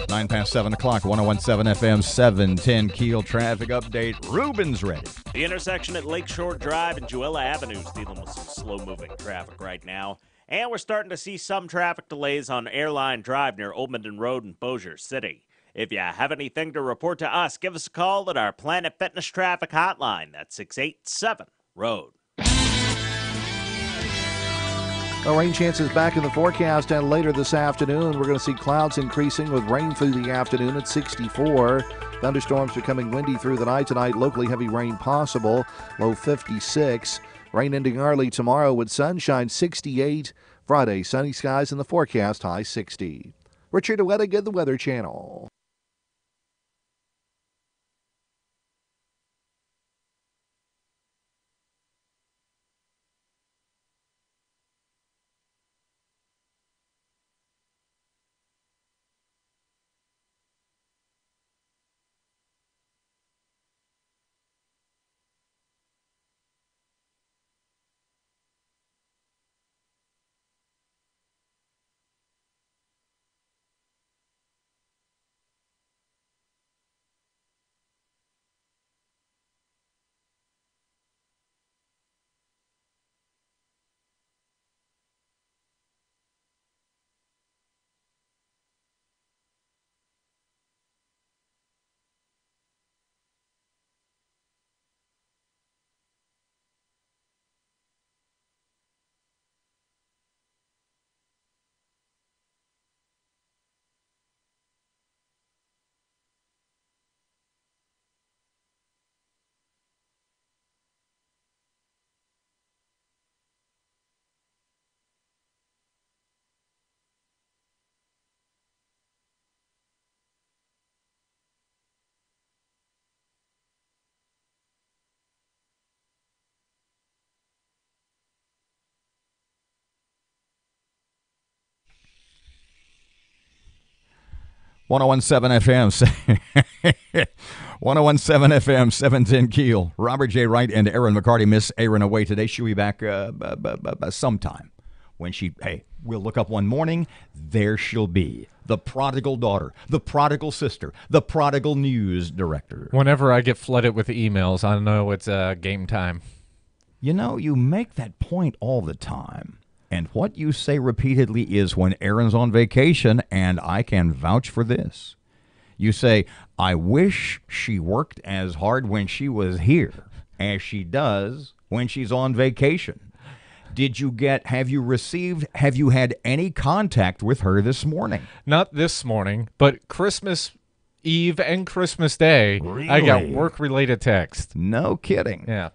Nine past 7 o'clock, 101.7 FM, 710 KEEL traffic update. Ruben's ready. The intersection at Lakeshore Drive and Jewella Avenue is dealing with some slow-moving traffic right now. And we're starting to see some traffic delays on Airline Drive near Old Minden Road in Bossier City. If you have anything to report to us, give us a call at our Planet Fitness traffic hotline. That's 687-ROAD. Rain chances back in the forecast, and later this afternoon we're going to see clouds increasing with rain through the afternoon at 64. Thunderstorms becoming windy through the night tonight. Locally heavy rain possible, low 56. Rain ending early tomorrow with sunshine, 68. Friday, sunny skies in the forecast, high 60. Richard Wettig, the Weather Channel. FM, 101.7 FM, 710 KEEL. Robert J. Wright and Erin McCarty. Miss Erin away today. She'll be back sometime. When we'll look up one morning, there she'll be. The prodigal daughter, the prodigal sister, the prodigal news director. Whenever I get flooded with emails, I know it's game time. You know, you make that point all the time. And what you say repeatedly is when Erin's on vacation, and I can vouch for this. You say, I wish she worked as hard when she was here as she does when she's on vacation. Have you had any contact with her this morning? Not this morning, but Christmas Eve and Christmas Day, really? I got work-related text. No kidding. Yeah.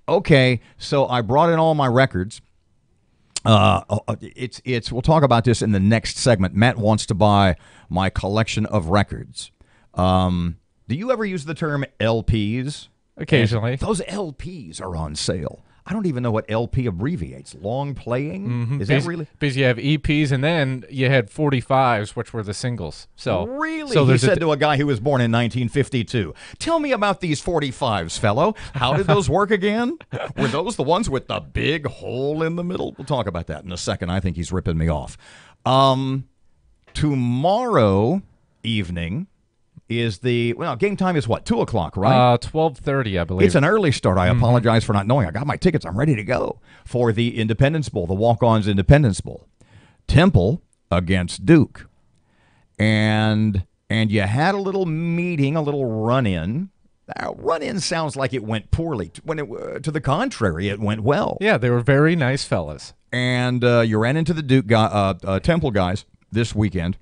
Okay, so I brought in all my records. We'll talk about this in the next segment. Matt wants to buy my collection of records. Do you ever use the term LPs? Occasionally. And those LPs are on sale. I don't even know what LP abbreviates. Long playing? Mm-hmm. Is that really? Because you have EPs, and then you had 45s, which were the singles. So really? So he said to a guy who was born in 1952, tell me about these 45s, fellow. How did those work again? Were those the ones with the big hole in the middle? We'll talk about that in a second. I think he's ripping me off. Tomorrow evening is game time is what, 2 o'clock, right? 12:30, I believe. It's an early start. I apologize for not knowing. I got my tickets. I'm ready to go for the Independence Bowl, the Walk-Ons Independence Bowl. Temple against Duke. And you had a little meeting, a little run-in. Run-in sounds like it went poorly. To the contrary, it went well. Yeah, they were very nice fellas. And you ran into the Duke Temple guys this weekend,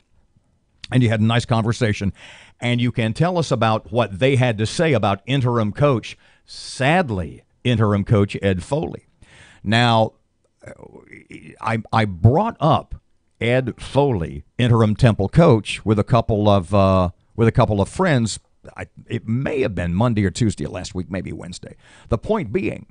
and you had a nice conversation. And you can tell us about what they had to say about interim coach, sadly, interim coach Ed Foley. Now, I brought up Ed Foley, interim Temple coach, with a couple of friends. It may have been Monday or Tuesday of last week, maybe Wednesday. The point being,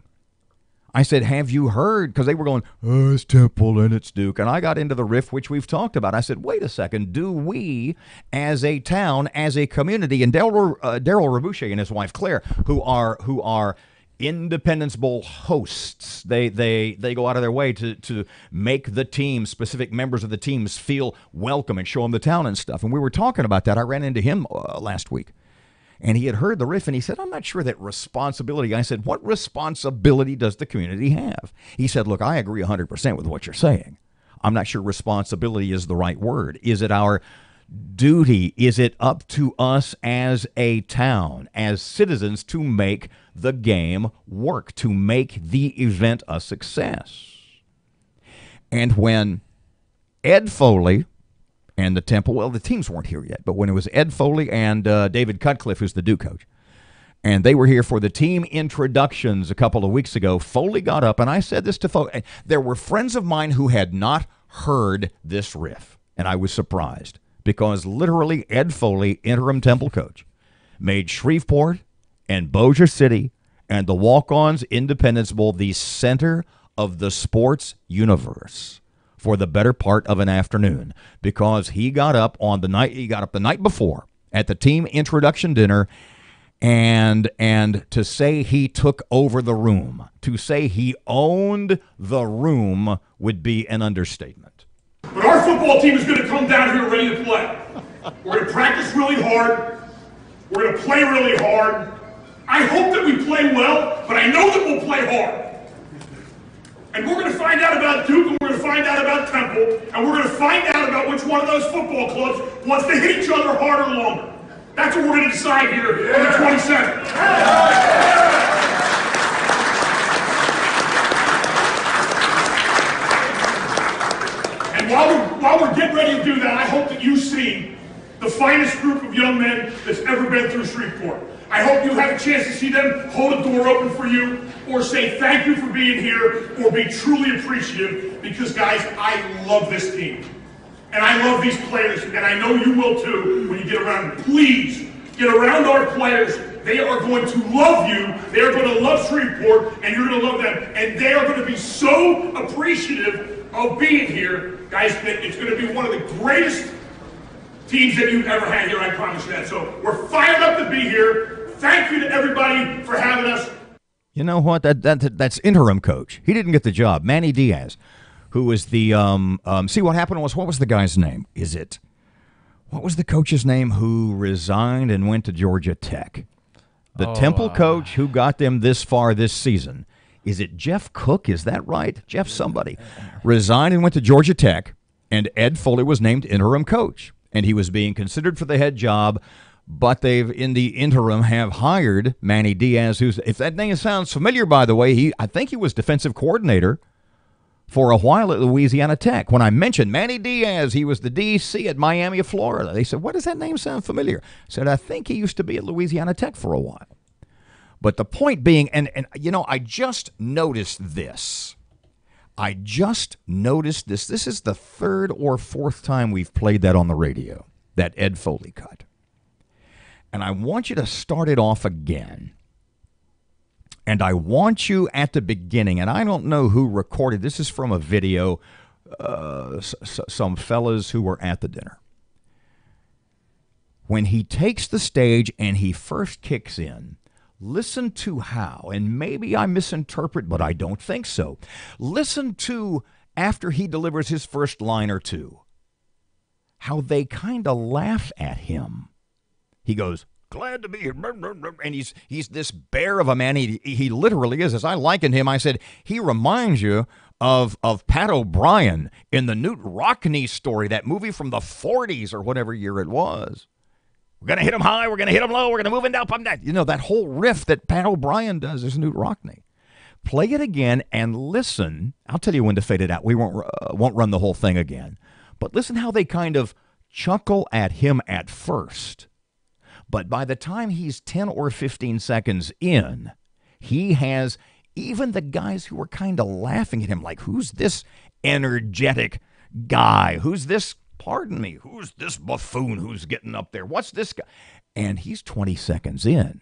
I said, have you heard? Because they were going, oh, it's Temple and it's Duke. And I got into the riff, which we've talked about. I said, wait a second. Do we, as a town, as a community, and Daryl Rabouche and his wife Claire, who are Independence Bowl hosts, they go out of their way to make the team, specific members of the teams, feel welcome and show them the town and stuff. And we were talking about that. I ran into him last week. And he had heard the riff, and he said, I'm not sure that responsibility. I said, what responsibility does the community have? He said, look, I agree 100% with what you're saying. I'm not sure responsibility is the right word. Is it our duty? Is it up to us as a town, as citizens, to make the game work, to make the event a success? And when Ed Foley and the Temple, well, the teams weren't here yet, but when it was Ed Foley and David Cutcliffe, who's the Duke coach, and they were here for the team introductions a couple of weeks ago, Foley got up, and I said this to Foley. There were friends of mine who had not heard this riff, and I was surprised, because literally Ed Foley, interim Temple coach, made Shreveport and Bossier City and the Walk-Ons Independence Bowl the center of the sports universe for the better part of an afternoon, because he got up the night before at the team introduction dinner, and to say he took over the room, to say he owned the room, would be an understatement. But our football team is going to come down here ready to play. We're going to practice really hard. We're going to play really hard. I hope that we play well, but I know that we'll play hard. And we're going to find out about Duke, and we're going to find out about Temple, and we're going to find out about which one of those football clubs wants to hit each other harder or longer. That's what we're going to decide here on the 27th. And while we're getting ready to do that, I hope that you see the finest group of young men that's ever been through Shreveport. I hope you have a chance to see them hold a door open for you, or say thank you for being here, or be truly appreciative, because, guys, I love this team. And I love these players, and I know you will too when you get around them. Please, get around our players. They are going to love you. They are going to love Shreveport, and you're going to love them. And they are going to be so appreciative of being here, guys, that it's going to be one of the greatest teams that you've ever had here, I promise you that. So we're fired up to be here. Thank you to everybody for having us. You know what? That's interim coach. He didn't get the job. Manny Diaz, who was the see, what happened was, what was the guy's name? What was the coach's name who resigned and went to Georgia Tech? The Temple coach who got them this far this season. Is it Jeff Cook? Is that right? Jeff somebody. Resigned and went to Georgia Tech, and Ed Foley was named interim coach. And he was being considered for the head job, but they've, in the interim, have hired Manny Diaz, who's, if that name sounds familiar, by the way, I think he was defensive coordinator for a while at Louisiana Tech. When I mentioned Manny Diaz, he was the DC at Miami of Florida. They said, what does that name sound familiar? I said, I think he used to be at Louisiana Tech for a while. But the point being, and you know, I just noticed this. This is the third or fourth time we've played that on the radio, that Ed Foley cut. And I want you to start it off again. And I want you at the beginning, and I don't know who recorded. This is from a video, some fellas who were at the dinner. When he takes the stage and he first kicks in, listen to how, and maybe I misinterpret, but I don't think so. Listen to, after he delivers his first line or two, how they kind of laugh at him. He goes, glad to be here. And he's this bear of a man. He literally is. As I likened him, I said, he reminds you of Pat O'Brien in the Newt Rockney story, that movie from the 40s or whatever year it was. We're going to hit him high, we're going to hit him low, we're going to move him down, pump down. You know, that whole riff that Pat O'Brien does is Newt Rockney. Play it again and listen. I'll tell you when to fade it out. We won't run the whole thing again. But listen how they kind of chuckle at him at first. But by the time he's 10 or 15 seconds in, he has even the guys who were kind of laughing at him, like, who's this energetic guy? Who's this, pardon me, who's this buffoon who's getting up there? What's this guy? And he's 20 seconds in,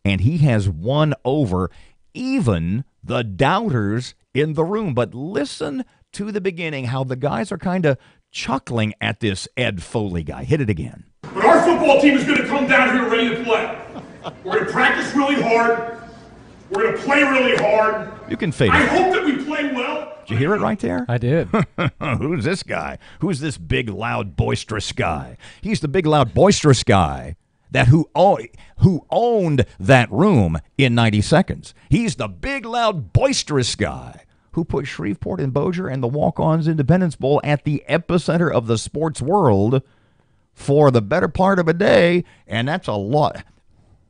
and he has won over even the doubters in the room. But listen to the beginning, how the guys are kind of chuckling at this Ed Foley guy. Hit it again. But our football team is going to come down here ready to play. We're going to practice really hard. We're going to play really hard. You can fade it. I hope that we play well. Did you hear it right there? I did. Who's this guy? Who's this big, loud, boisterous guy? He's the big, loud, boisterous guy that who owned that room in 90 seconds. He's the big, loud, boisterous guy who put Shreveport and Bossier and the Walk-Ons Independence Bowl at the epicenter of the sports world for the better part of a day, and that's a lot.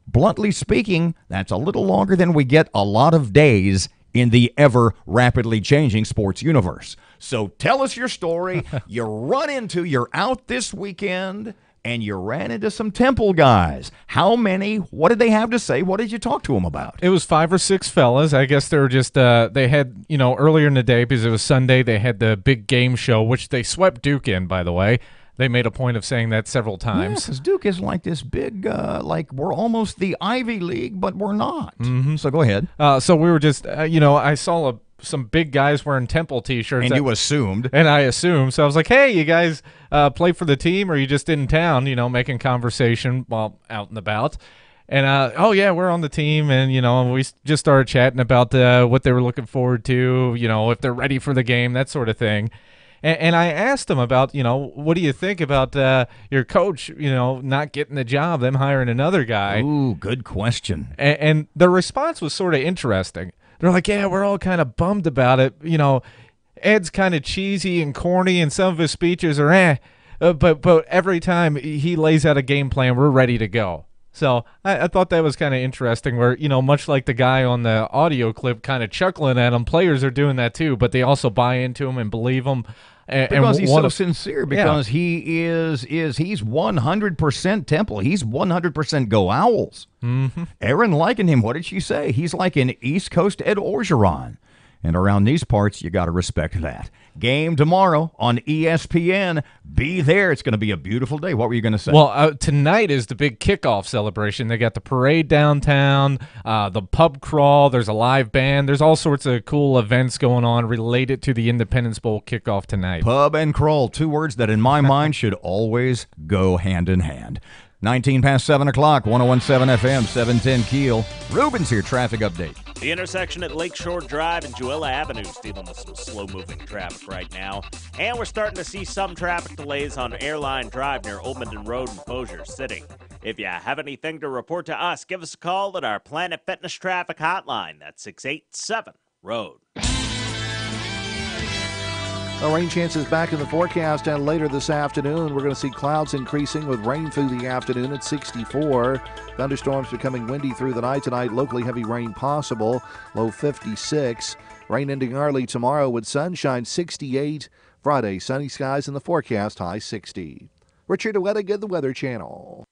Bluntly speaking, that's a little longer than we get a lot of days in the ever rapidly changing sports universe. So tell us your story. You're out this weekend, and you ran into some Temple guys. How many? What did they have to say? What did you talk to them about? It was 5 or 6 fellas. I guess they were just, they had, earlier in the day, because it was Sunday, they had the big game show, which they swept Duke in, by the way. They made a point of saying that several times. Yeah, because Duke is like this big, like we're almost the Ivy League, but we're not. Mm-hmm. So go ahead. So we were just, I saw some big guys wearing Temple T-shirts. And you assumed. And I assumed. So I was like, hey, you guys play for the team, or are you just in town, making conversation while out and about? And, oh, yeah, we're on the team. And, we just started chatting about what they were looking forward to, if they're ready for the game, that sort of thing. And I asked them about, what do you think about your coach, not getting the job, them hiring another guy? Ooh, good question. And the response was sort of interesting. They're like, yeah, we're all kind of bummed about it. Ed's kind of cheesy and corny, and some of his speeches are but every time he lays out a game plan, we're ready to go. So I thought that was kind of interesting where, much like the guy on the audio clip kind of chuckling at him, players are doing that too, but they also buy into him and believe him. Because he's so sincere, because he's 100% Temple. He's 100% Go Owls. Mm-hmm. Erin likened him. What did she say? He's like an East Coast Ed Orgeron. And around these parts, you got to respect that. Game tomorrow on ESPN. Be there. It's going to be a beautiful day. What were you going to say? Well, tonight is the big kickoff celebration. They got the parade downtown, the pub crawl. There's a live band. There's all sorts of cool events going on related to the Independence Bowl kickoff tonight. Pub and crawl, 2 words that in my mind should always go hand in hand. 19 past 7 o'clock, 101.7 FM, 710 Keel. Ruben's here, traffic update. The intersection at Lakeshore Drive and Jewella Avenue is dealing with some slow-moving traffic right now. And we're starting to see some traffic delays on Airline Drive near Old Minden Road and Bossier City. If you have anything to report to us, give us a call at our Planet Fitness Traffic Hotline. That's 687-ROAD. Rain chances back in the forecast, and later this afternoon we're going to see clouds increasing with rain through the afternoon at 64. Thunderstorms becoming windy through the night tonight. Locally heavy rain possible. Low 56. Rain ending early tomorrow with sunshine 68. Friday sunny skies in the forecast, high 60. Richard Wettigan, the Weather Channel.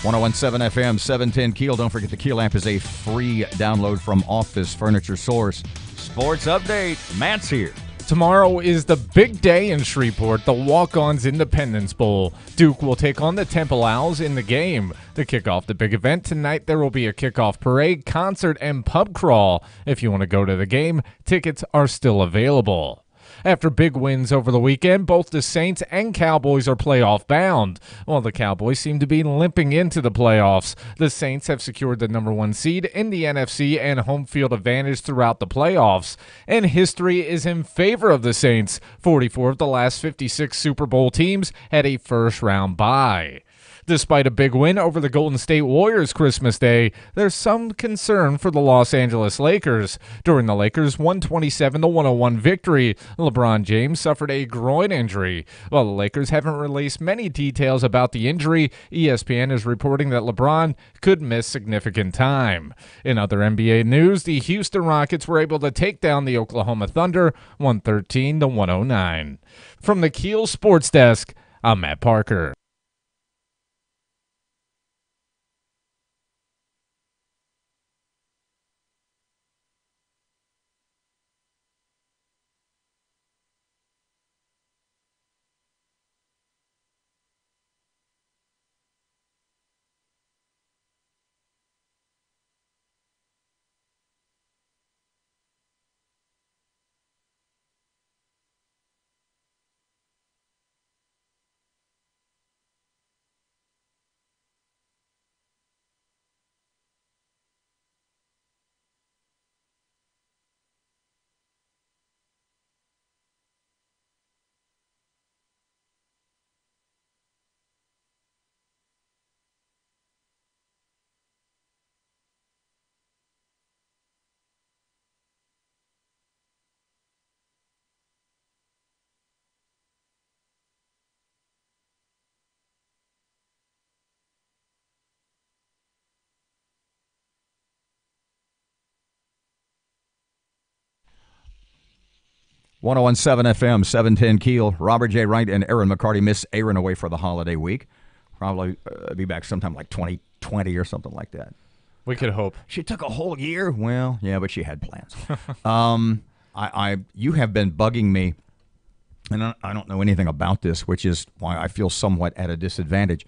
1017 FM, 710 Keel. Don't forget the Keel app is a free download from Office Furniture Source. Sports update. Matt's here. Tomorrow is the big day in Shreveport, the Walk-Ons Independence Bowl. Duke will take on the Temple Owls in the game. To kick off the big event tonight, there will be a kickoff parade, concert, and pub crawl. If you want to go to the game, tickets are still available. After big wins over the weekend, both the Saints and Cowboys are playoff bound. While the Cowboys seem to be limping into the playoffs, the Saints have secured the number 1 seed in the NFC and home field advantage throughout the playoffs. And history is in favor of the Saints. 44 of the last 56 Super Bowl teams had a first-round bye. Despite a big win over the Golden State Warriors Christmas Day, there's some concern for the Los Angeles Lakers. During the Lakers' 127-101 victory, LeBron James suffered a groin injury. While the Lakers haven't released many details about the injury, ESPN is reporting that LeBron could miss significant time. In other NBA news, the Houston Rockets were able to take down the Oklahoma Thunder 113-109. From the Keel Sports Desk, I'm Matt Parker. .117 FM, 710 Keel. Robert J. Wright and Erin McCarty miss Erin away for the holiday week. Probably be back sometime like 2020 or something like that. We could hope. She took a whole year. Well, yeah, but she had plans. You have been bugging me, and I don't know anything about this, which is why I feel somewhat at a disadvantage.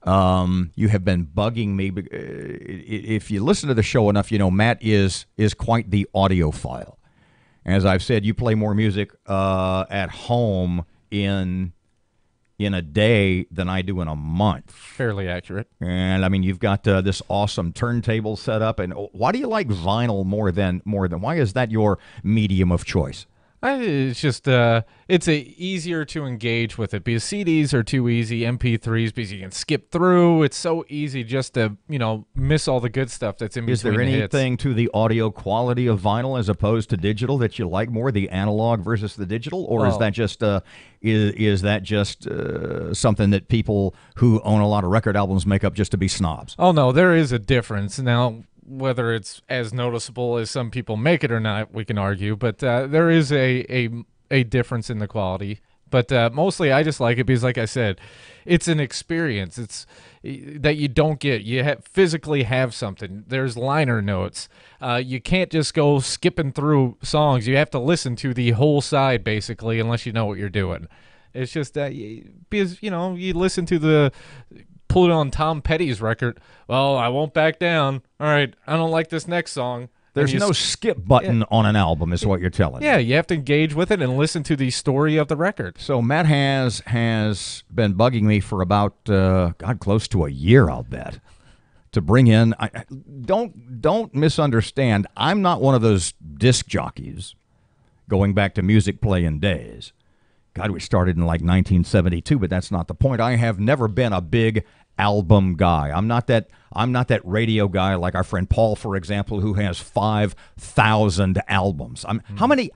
You have been bugging me. If you listen to the show enough, you know Matt is quite the audiophile. As I've said, you play more music at home in a day than I do in a month. Fairly accurate. And I mean, you've got this awesome turntable set up. And why do you like vinyl more than? Why is that your medium of choice? It's just it's easier to engage with it because CDs are too easy, MP3s because you can skip through. It's so easy just to miss all the good stuff that's in between. Is there anything to the audio quality of vinyl as opposed to digital that you like more, the analog versus the digital, or is that just something that people who own a lot of record albums make up just to be snobs? Oh no, there is a difference now. Whether it's as noticeable as some people make it or not, we can argue. But there is a difference in the quality. But mostly I just like it because, like I said, it's an experience. It's that you don't get. You physically have something. There's liner notes. You can't just go skipping through songs. You have to listen to the whole side, basically, unless you know what you're doing. It's just that because, you listen to the... Pull it on Tom Petty's record. Well, I won't back down. All right, I don't like this next song. There's no skip button on an album, is what you're telling me. Yeah, you have to engage with it and listen to the story of the record. So Matt has been bugging me for about close to a year, I'll bet, to bring in. Don't misunderstand. I'm not one of those disc jockeys going back to music playing days. God, we started in like 1972, but that's not the point. I have never been a big album guy. I'm not that radio guy like our friend Paul, for example, who has 5,000 albums. How many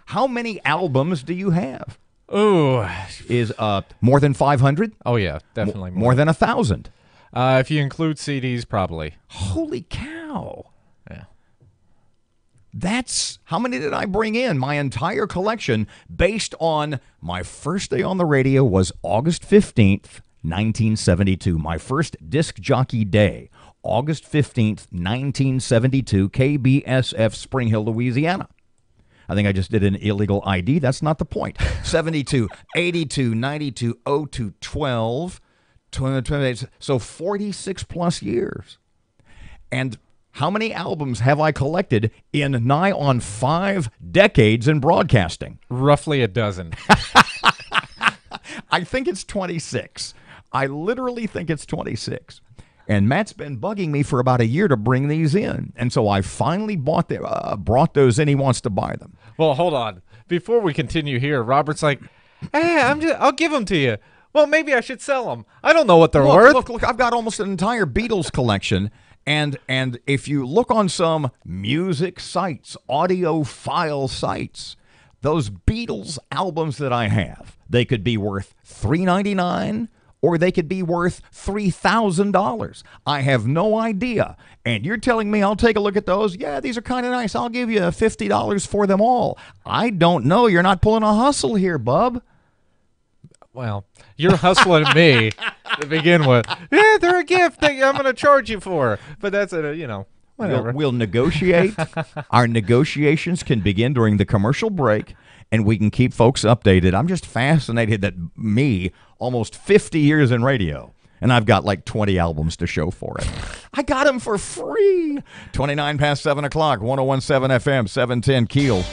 albums do you have? Ooh, is more than 500? Oh yeah, definitely more than 1,000. If you include CDs, probably. Holy cow! Yeah. That's how many did I bring in? My entire collection, based on my first day on the radio, was August 15th, 1972. My first disc jockey day, August 15th, 1972, KBSF, Spring Hill, Louisiana. I think I just did an illegal ID. That's not the point. 72, 82, 92, 02, 12, 28, so 46 plus years. And how many albums have I collected in nigh on 5 decades in broadcasting? Roughly a dozen. I think it's 26. I literally think it's 26. And Matt's been bugging me for about a year to bring these in. And so I finally brought those in. He wants to buy them. Well, hold on. Before we continue here, Robert's like, hey, I'll give them to you. Well, maybe I should sell them. I don't know what they're worth. Look, I've got almost an entire Beatles collection. And if you look on some music sites, audiophile sites, those Beatles albums that I have, they could be worth $3.99 or they could be worth $3,000. I have no idea. And you're telling me I'll take a look at those? Yeah, these are kind of nice. I'll give you $50 for them all. I don't know. You're not pulling a hustle here, bub. Well, you're hustling me to begin with. Yeah, they're a gift that I'm going to charge you for. But that's whatever. We'll negotiate. Our negotiations can begin during the commercial break, and we can keep folks updated. I'm just fascinated that me, almost 50 years in radio, and I've got like 20 albums to show for it. I got them for free. 29 past 7 o'clock, 101.7 FM, 710 KEEL.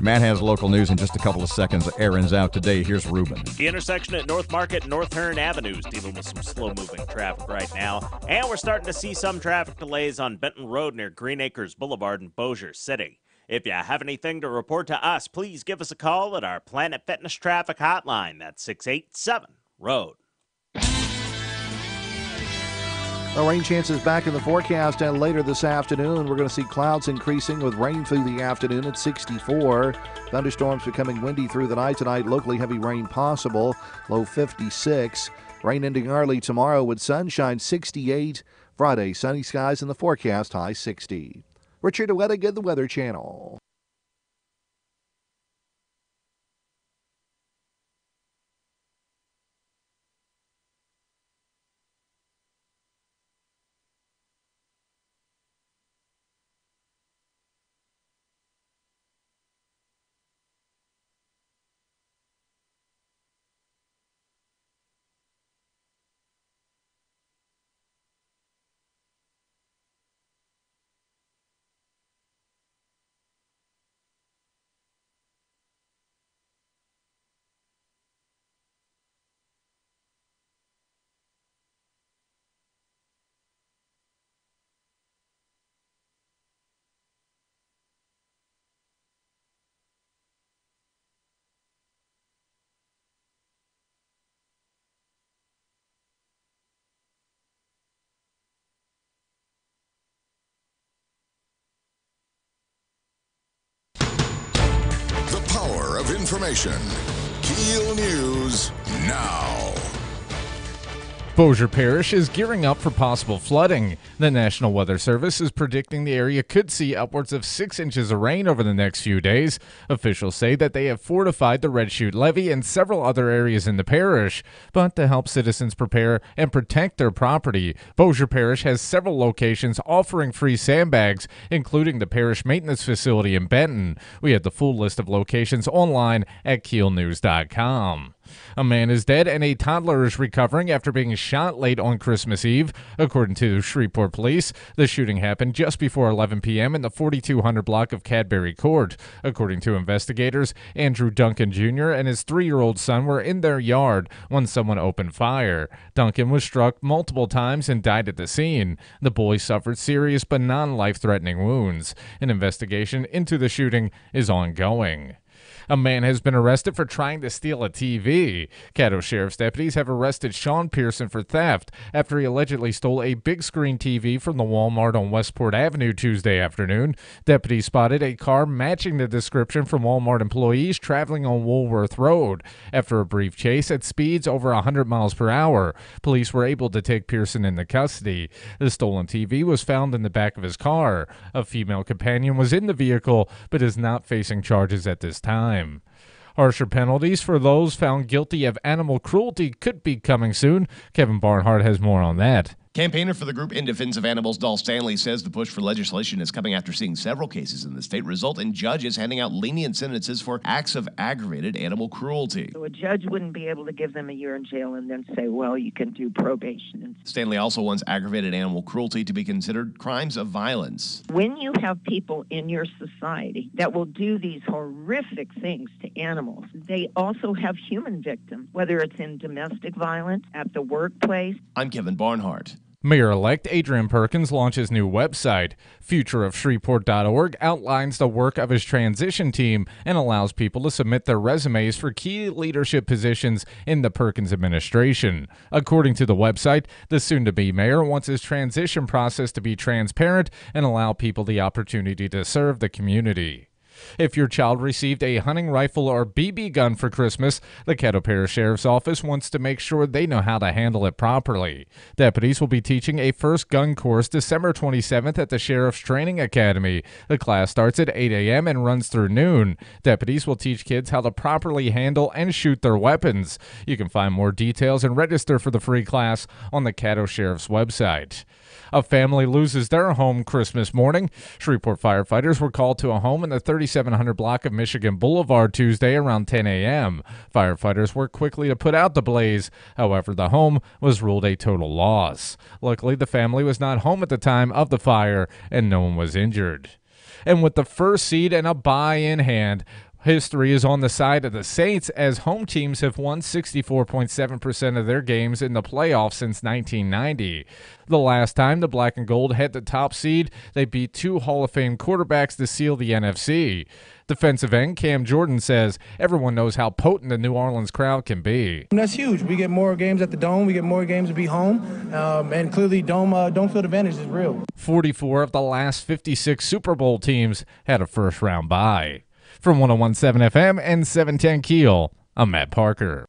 Matt has local news in just a couple of seconds. Erin's out today. Here's Ruben. The intersection at North Market and North Hearn Avenues dealing with some slow-moving traffic right now. And we're starting to see some traffic delays on Benton Road near Green Acres Boulevard in Bossier City. If you have anything to report to us, please give us a call at our Planet Fitness Traffic Hotline. That's 687-ROAD. Well, rain chances back in the forecast, and later this afternoon we're going to see clouds increasing with rain through the afternoon at 64. Thunderstorms becoming windy through the night tonight. Locally heavy rain possible. Low 56. Rain ending early tomorrow with sunshine 68. Friday sunny skies in the forecast, high 60. Richard Wettigan, the Weather Channel. Of information. KEEL News now. Bossier Parish is gearing up for possible flooding. The National Weather Service is predicting the area could see upwards of 6 inches of rain over the next few days. Officials say that they have fortified the Red Chute Levee and several other areas in the parish. But to help citizens prepare and protect their property, Bossier Parish has several locations offering free sandbags, including the parish maintenance facility in Benton. We have the full list of locations online at KEELnews.com. A man is dead and a toddler is recovering after being shot late on Christmas Eve. According to Shreveport Police, the shooting happened just before 11 p.m. in the 4200 block of Cadbury Court. According to investigators, Andrew Duncan Jr. and his 3-year-old son were in their yard when someone opened fire. Duncan was struck multiple times and died at the scene. The boy suffered serious but non-life-threatening wounds. An investigation into the shooting is ongoing. A man has been arrested for trying to steal a TV. Caddo Sheriff's deputies have arrested Sean Pearson for theft after he allegedly stole a big screen TV from the Walmart on Westport Avenue Tuesday afternoon. Deputies spotted a car matching the description from Walmart employees traveling on Woolworth Road. After a brief chase at speeds over 100 miles per hour, police were able to take Pearson into custody. The stolen TV was found in the back of his car. A female companion was in the vehicle but is not facing charges at this time. Harsher penalties for those found guilty of animal cruelty could be coming soon. Kevin Barnhart has more on that. Campaigner for the group In Defense of Animals, Dal Stanley, says the push for legislation is coming after seeing several cases in the state result in judges handing out lenient sentences for acts of aggravated animal cruelty. So a judge wouldn't be able to give them a year in jail and then say, well, you can do probation. Stanley also wants aggravated animal cruelty to be considered crimes of violence. When you have people in your society that will do these horrific things to animals, they also have human victims, whether it's in domestic violence, at the workplace. I'm Kevin Barnhart. Mayor-elect Adrian Perkins launches new website. Futureofshreveport.org outlines the work of his transition team and allows people to submit their resumes for key leadership positions in the Perkins administration. According to the website, the soon-to-be mayor wants his transition process to be transparent and allow people the opportunity to serve the community. If your child received a hunting rifle or BB gun for Christmas, the Caddo Parish Sheriff's Office wants to make sure they know how to handle it properly. Deputies will be teaching a first gun course December 27th at the Sheriff's Training Academy. The class starts at 8 a.m. and runs through noon. Deputies will teach kids how to properly handle and shoot their weapons. You can find more details and register for the free class on the Caddo Sheriff's website. A family loses their home Christmas morning. Shreveport firefighters were called to a home in the 3700 block of Michigan Boulevard Tuesday around 10 a.m. Firefighters worked quickly to put out the blaze. However, the home was ruled a total loss. Luckily, the family was not home at the time of the fire, and no one was injured. And with the first seed and a bye in hand, history is on the side of the Saints as home teams have won 64.7% of their games in the playoffs since 1990. The last time the Black and Gold had the top seed, they beat two Hall of Fame quarterbacks to seal the NFC. Defensive end Cam Jordan says everyone knows how potent the New Orleans crowd can be. That's huge. We get more games at the Dome. We get more games to be home. And clearly, Dome field advantage is real. 44 of the last 56 Super Bowl teams had a first-round bye. From 101.7 FM and 710 KEEL, I'm Matt Parker.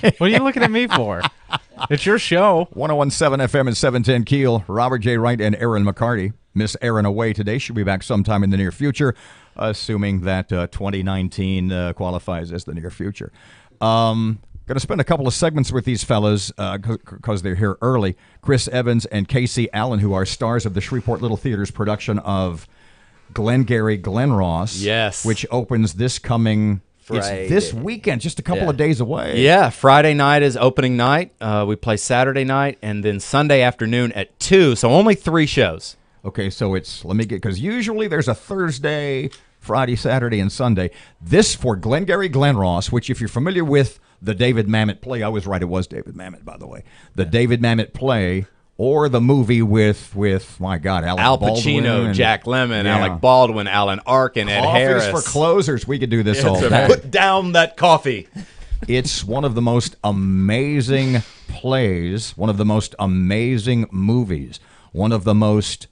What are you looking at me for? It's your show. 101.7 FM and 710 KEEL. Robert J. Wright and Erin McCarty. Miss Erin away today. She'll be back sometime in the near future, assuming that 2019 qualifies as the near future. Going to spend a couple of segments with these fellas because they're here early. Chris Evans and Casey Allen, who are stars of the Shreveport Little Theater's production of Glengarry Glen Ross. Yes. Which opens this coming... Friday. It's this weekend, just a couple of days away. Yeah, Friday night is opening night. We play Saturday night and then Sunday afternoon at 2, so only 3 shows. Okay, so it's, let me get, because usually there's a Thursday, Friday, Saturday, and Sunday. This for Glengarry Glen Ross, which if you're familiar with the David Mamet play, I was right, it was David Mamet, by the way. The David Mamet play, or the movie with my God, Al Pacino, and, Jack Lemmon, Alec Baldwin, Alan Arkin, Ed Harris. Coffees for closers. We could do this all day. Put down that coffee. It's one of the most amazing plays, one of the most amazing movies, one of the most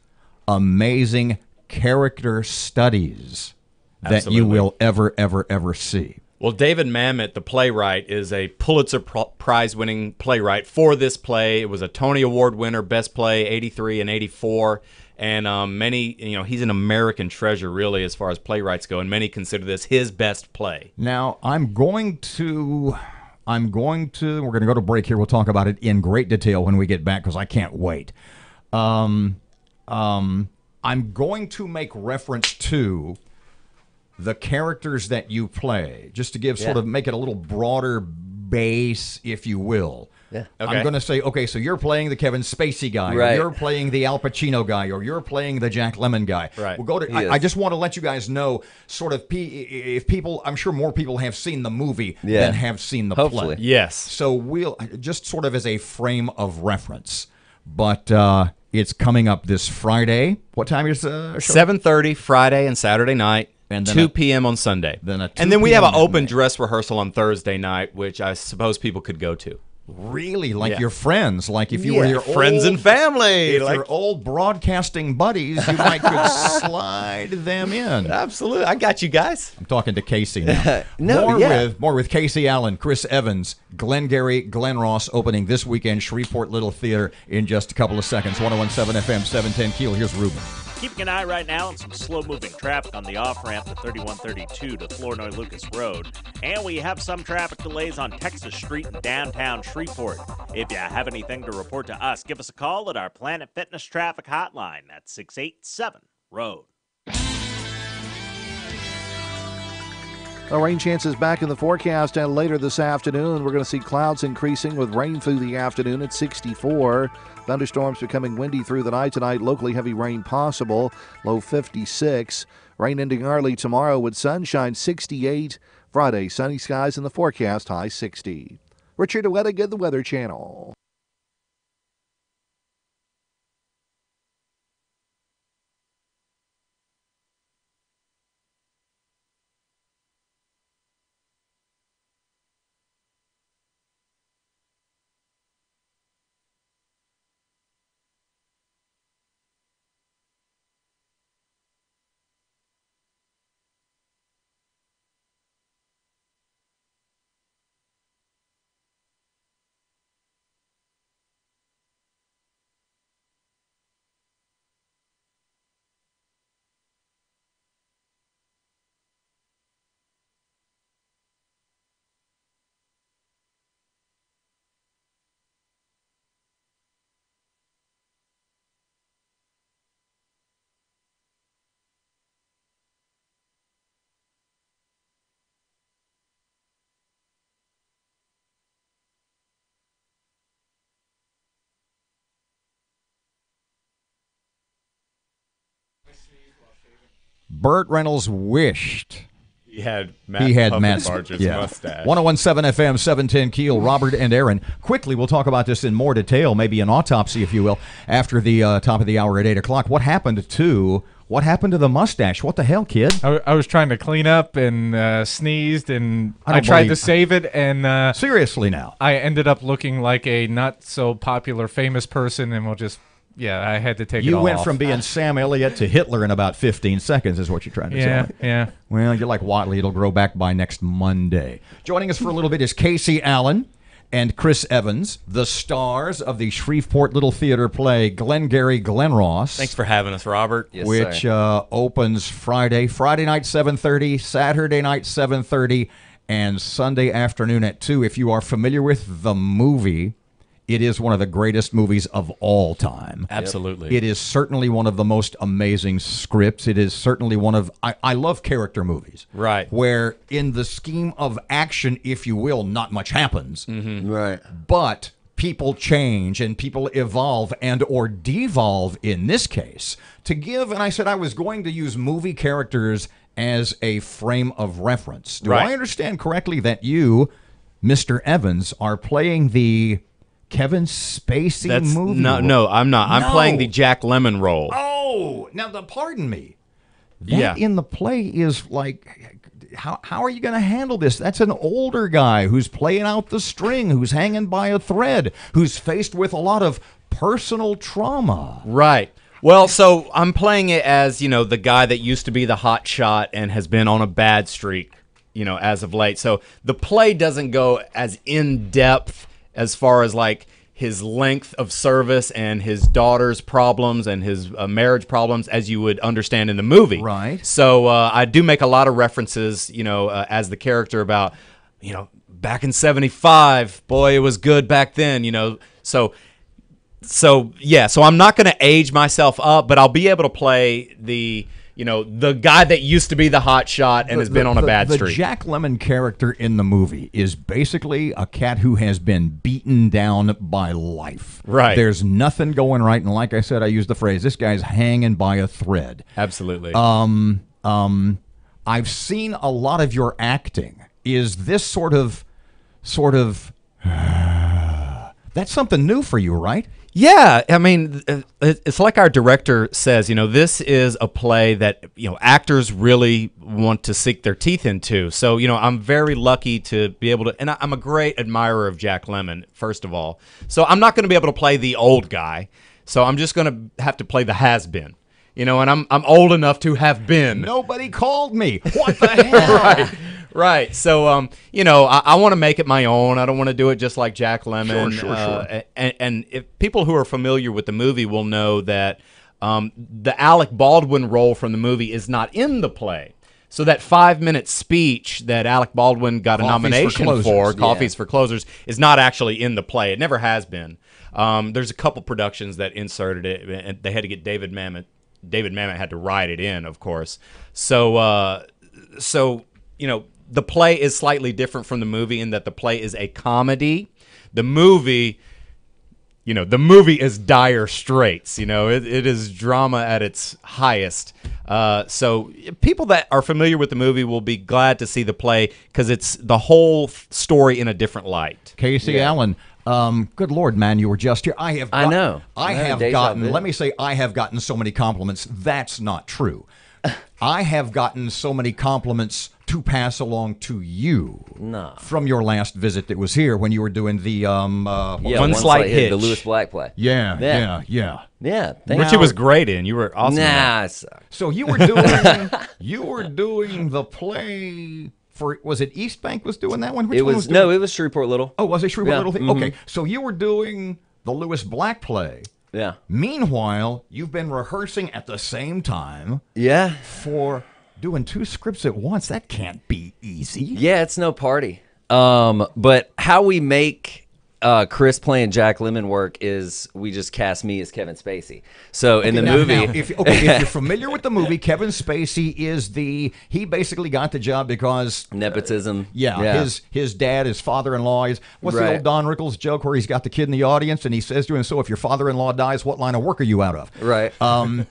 amazing character studies that you will ever see. Well, David Mamet, the playwright, is a Pulitzer Prize-winning playwright for this play. It was a Tony Award winner, Best Play, 83 and 84. And he's an American treasure, really, as far as playwrights go, and many consider this his best play. Now, we're going to go to break here. We'll talk about it in great detail when we get back, because I can't wait. I'm going to make reference to the characters that you play, just to give make it a little broader base, if you will. Yeah. Okay. I'm going to say, okay, so you're playing the Kevin Spacey guy, or you're playing the Al Pacino guy, or you're playing the Jack Lemmon guy. Right. We'll go to. I just want to let you guys know, sort of, if people, I'm sure more people have seen the movie than have seen the play. Yes. So we'll just sort of as a frame of reference, but it's coming up this Friday. What time is 7:30 Friday and Saturday night. And then 2 p.m. on Sunday. And then we have an open dress rehearsal on Thursday night, which I suppose people could go to. Really? Like your friends? Like if you were your friends and family. If your old broadcasting buddies, you might could slide them in. Absolutely. I got you guys. I'm talking to Casey now. More with Casey Allen, Chris Evans, Glengarry, Glen Ross, opening this weekend, Shreveport Little Theater, in just a couple of seconds. 101.7 FM, 710 KEEL. Here's Ruben. Keeping an eye right now on some slow-moving traffic on the off-ramp to 3132 to Flournoy Lucas Road. And we have some traffic delays on Texas Street in downtown Shreveport. If you have anything to report to us, give us a call at our Planet Fitness traffic hotline at 687-ROAD. A rain chances back in the forecast, and later this afternoon we're going to see clouds increasing with rain through the afternoon at 64. Thunderstorms becoming windy through the night tonight. Locally heavy rain possible. Low 56. Rain ending early tomorrow with sunshine 68. Friday sunny skies in the forecast, high 60. Richard Wettigan, the Weather Channel. Burt Reynolds wished he had Matt Barger's mustache. 101.7 FM, 710 KEEL. Robert and Erin. Quickly, we'll talk about this in more detail, maybe an autopsy, if you will, after the top of the hour at 8 o'clock. What happened to the mustache? What the hell, kid? I was trying to clean up and sneezed, and I tried to save it. And seriously now, I ended up looking like a not so popular famous person, and I had to take it all off. You went from being Sam Elliott to Hitler in about 15 seconds, is what you're trying to say. Yeah. Well, you're like Watley. It'll grow back by next Monday. Joining us for a little bit is Casey Allen and Chris Evans, the stars of the Shreveport Little Theater play Glengarry Glen Ross. Thanks for having us, Robert. Yes, which opens Friday night 7:30, Saturday night 7:30, and Sunday afternoon at 2. If you are familiar with the movie, it is one of the greatest movies of all time. Absolutely. It is certainly one of the most amazing scripts. It is certainly one of... I love character movies. Right. Where in the scheme of action, if you will, not much happens. Mm-hmm. Right. But people change and people evolve and or devolve in this case to give... And I said I was going to use movie characters as a frame of reference. Do I understand correctly that you, Mr. Evans, are playing the... Kevin Spacey movie? No, I'm not. I'm playing the Jack Lemmon role. Oh, now pardon me. That in the play is like, how are you going to handle this? That's an older guy who's playing out the string, who's hanging by a thread, who's faced with a lot of personal trauma. Right. Well, so I'm playing it as, the guy that used to be the hot shot and has been on a bad streak, as of late. So the play doesn't go as in-depth as far as, like, his length of service and his daughter's problems and his marriage problems as you would understand in the movie. Right. So I do make a lot of references, as the character about, back in 75, boy, it was good back then, So I'm not going to age myself up, but I'll be able to play the guy that used to be the hot shot and has been on a bad streak. The Jack Lemmon character in the movie is basically a cat who has been beaten down by life. Right. There's nothing going right, and like I said, I use the phrase, this guy's hanging by a thread. Absolutely. I've seen a lot of your acting. Is this sort of that's something new for you, right? Yeah, I mean, it's like our director says, this is a play that, actors really want to sink their teeth into. So, I'm very lucky to be able to, and I'm a great admirer of Jack Lemmon, first of all. So I'm not going to be able to play the old guy. So I'm just going to have to play the has-been. And I'm old enough to have been. Nobody called me. What the hell? Right. So, I want to make it my own. I don't want to do it just like Jack Lemmon. Sure. And if people who are familiar with the movie will know that the Alec Baldwin role from the movie is not in the play. So that 5-minute speech that Alec Baldwin got a nomination for, Coffees for Closers, is not actually in the play. It never has been. There's a couple productions that inserted it, and they had to get David Mamet. David Mamet had to write it in, of course. So the play is slightly different from the movie in that the play is a comedy. The movie is dire straits. It is drama at its highest. So people that are familiar with the movie will be glad to see the play because it's the whole story in a different light. Casey Allen. Good Lord, man, you were just here. I have gotten, let me say, I have gotten so many compliments. That's not true. I have gotten so many compliments to pass along to you from your last visit that was here when you were doing the One Slight Hitch, the Lewis Black play. Yeah. Which it was great in. You were awesome. Nah, so you were doing the play. Was it East Bank was doing that one? It was Shreveport Little. Oh, was it Shreveport Little? Mm-hmm. Okay, so you were doing the Lewis Black play. Yeah. Meanwhile, you've been rehearsing at the same time. Yeah. For doing 2 scripts at once. That can't be easy. Yeah, it's no party. But how we make Chris playing Jack Lemmon work is we just cast me as Kevin Spacey. So in the movie, if you're familiar with the movie, Kevin Spacey is he basically got the job because nepotism. His dad, his father-in-law what's the old Don Rickles joke where he's got the kid in the audience and he says to him, "So if your father-in-law dies, what line of work are you out of?" Right.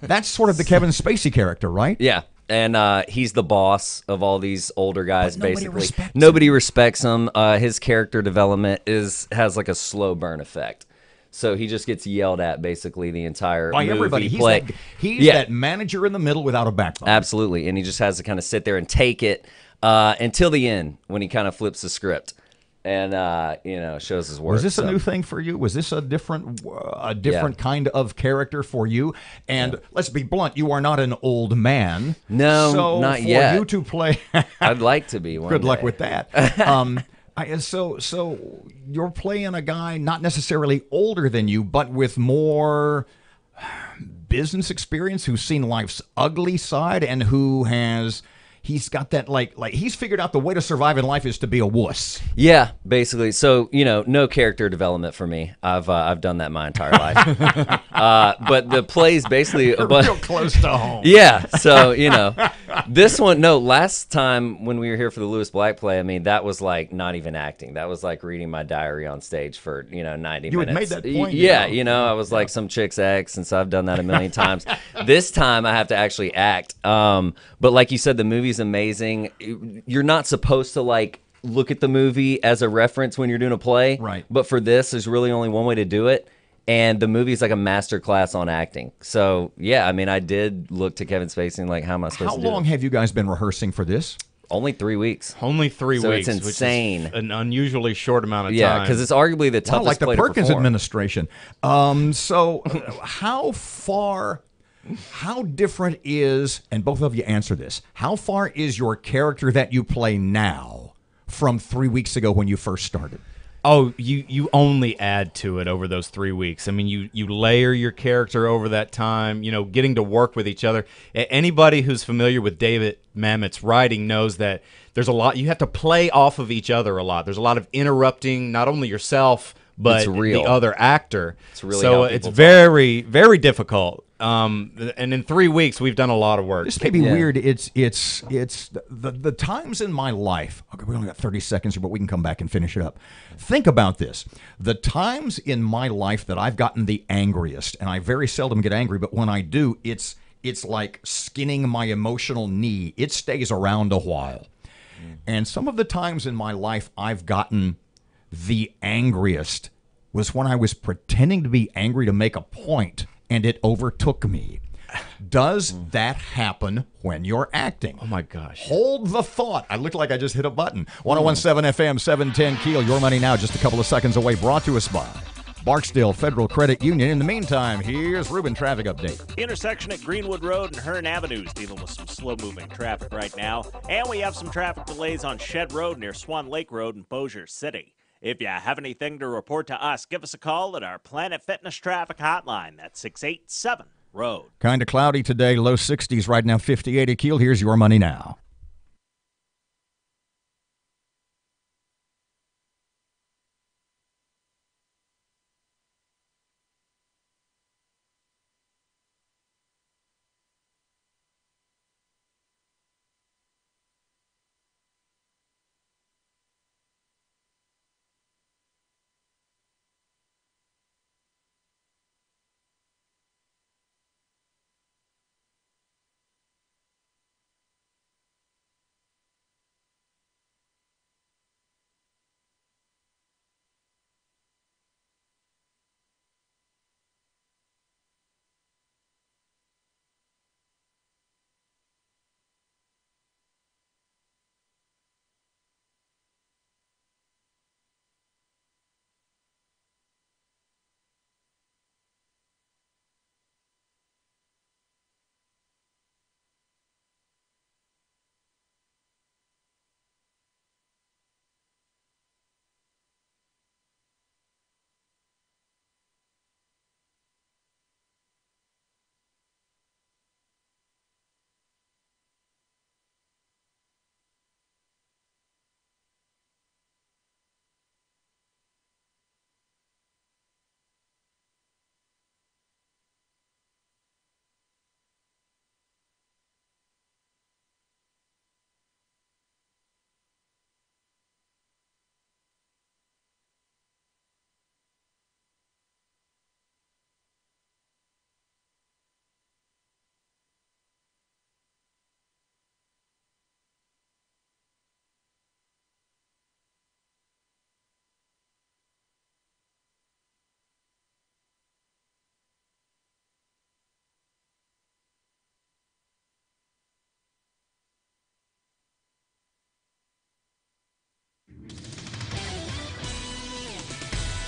That's sort of the Kevin Spacey character, right? Yeah. And he's the boss of all these older guys, basically. Nobody respects him. His character development has like a slow burn effect. So he just gets yelled at basically the entire by movie. Everybody. He's that manager in the middle without a backbone. Absolutely. And he just has to kind of sit there and take it until the end when he kind of flips the script. And shows his work. Was this a new thing for you? Was this a different kind of character for you? And let's be blunt, you are not an old man. No, not yet. For you to play, I'd like to be. Good luck with that. So you're playing a guy not necessarily older than you, but with more business experience, who's seen life's ugly side, and he's got that like he's figured out the way to survive in life is to be a wuss. Yeah, basically. So no character development for me. I've done that my entire life. But the play's basically real close to home. Yeah. So this one. No, last time when we were here for the Lewis Black play, I mean that was like not even acting. That was like reading my diary on stage for 90 minutes. You had made that point. Yeah. I was like some chick's ex, and so I've done that a million times. This time I have to actually act. But like you said, the movie's amazing. You're not supposed to like look at the movie as a reference when you're doing a play, right? But for this, there's really only one way to do it, and the movie's like a master class on acting. So yeah, I mean, I did look to Kevin Spacey and like, how am I supposed to do it? How long have you guys been rehearsing for this? Only 3 weeks. Only 3 so weeks. It's insane. Which is an unusually short amount of time. Yeah, because it's arguably the toughest like the play Perkins to perform. administration. So how different is, and both of you answer this, how far is your character that you play now from 3 weeks ago when you first started? Oh, you only add to it over those 3 weeks. I mean, you layer your character over that time, getting to work with each other. Anybody who's familiar with David Mamet's writing knows that there's a lot. You have to play off of each other a lot. There's a lot of interrupting, not only yourself, but the other actor. It's really so how it's people very, very difficult. And in 3 weeks, we've done a lot of work. This may be weird. It's the times in my life. Okay, we only got 30 seconds here, but we can come back and finish it up. Think about this. The times in my life that I've gotten the angriest, and I very seldom get angry, but when I do, it's like skinning my emotional knee. It stays around a while. And some of the times in my life I've gotten the angriest was when I was pretending to be angry to make a point, and it overtook me. Does that happen when you're acting? Oh, my gosh. Hold the thought. I look like I just hit a button. 101.7 FM, 710 KEEL. Your money now, just a couple of seconds away. Brought to us by Barksdale Federal Credit Union. In the meantime, here's Ruben Traffic Update. The intersection at Greenwood Road and Hearn Avenue is dealing with some slow-moving traffic right now. And we have some traffic delays on Shed Road near Swan Lake Road in Bossier City. If you have anything to report to us, give us a call at our Planet Fitness Traffic Hotline. That's 687-ROAD. Kind of cloudy today, low 60s right now, 58 at KEEL. Here's your money now.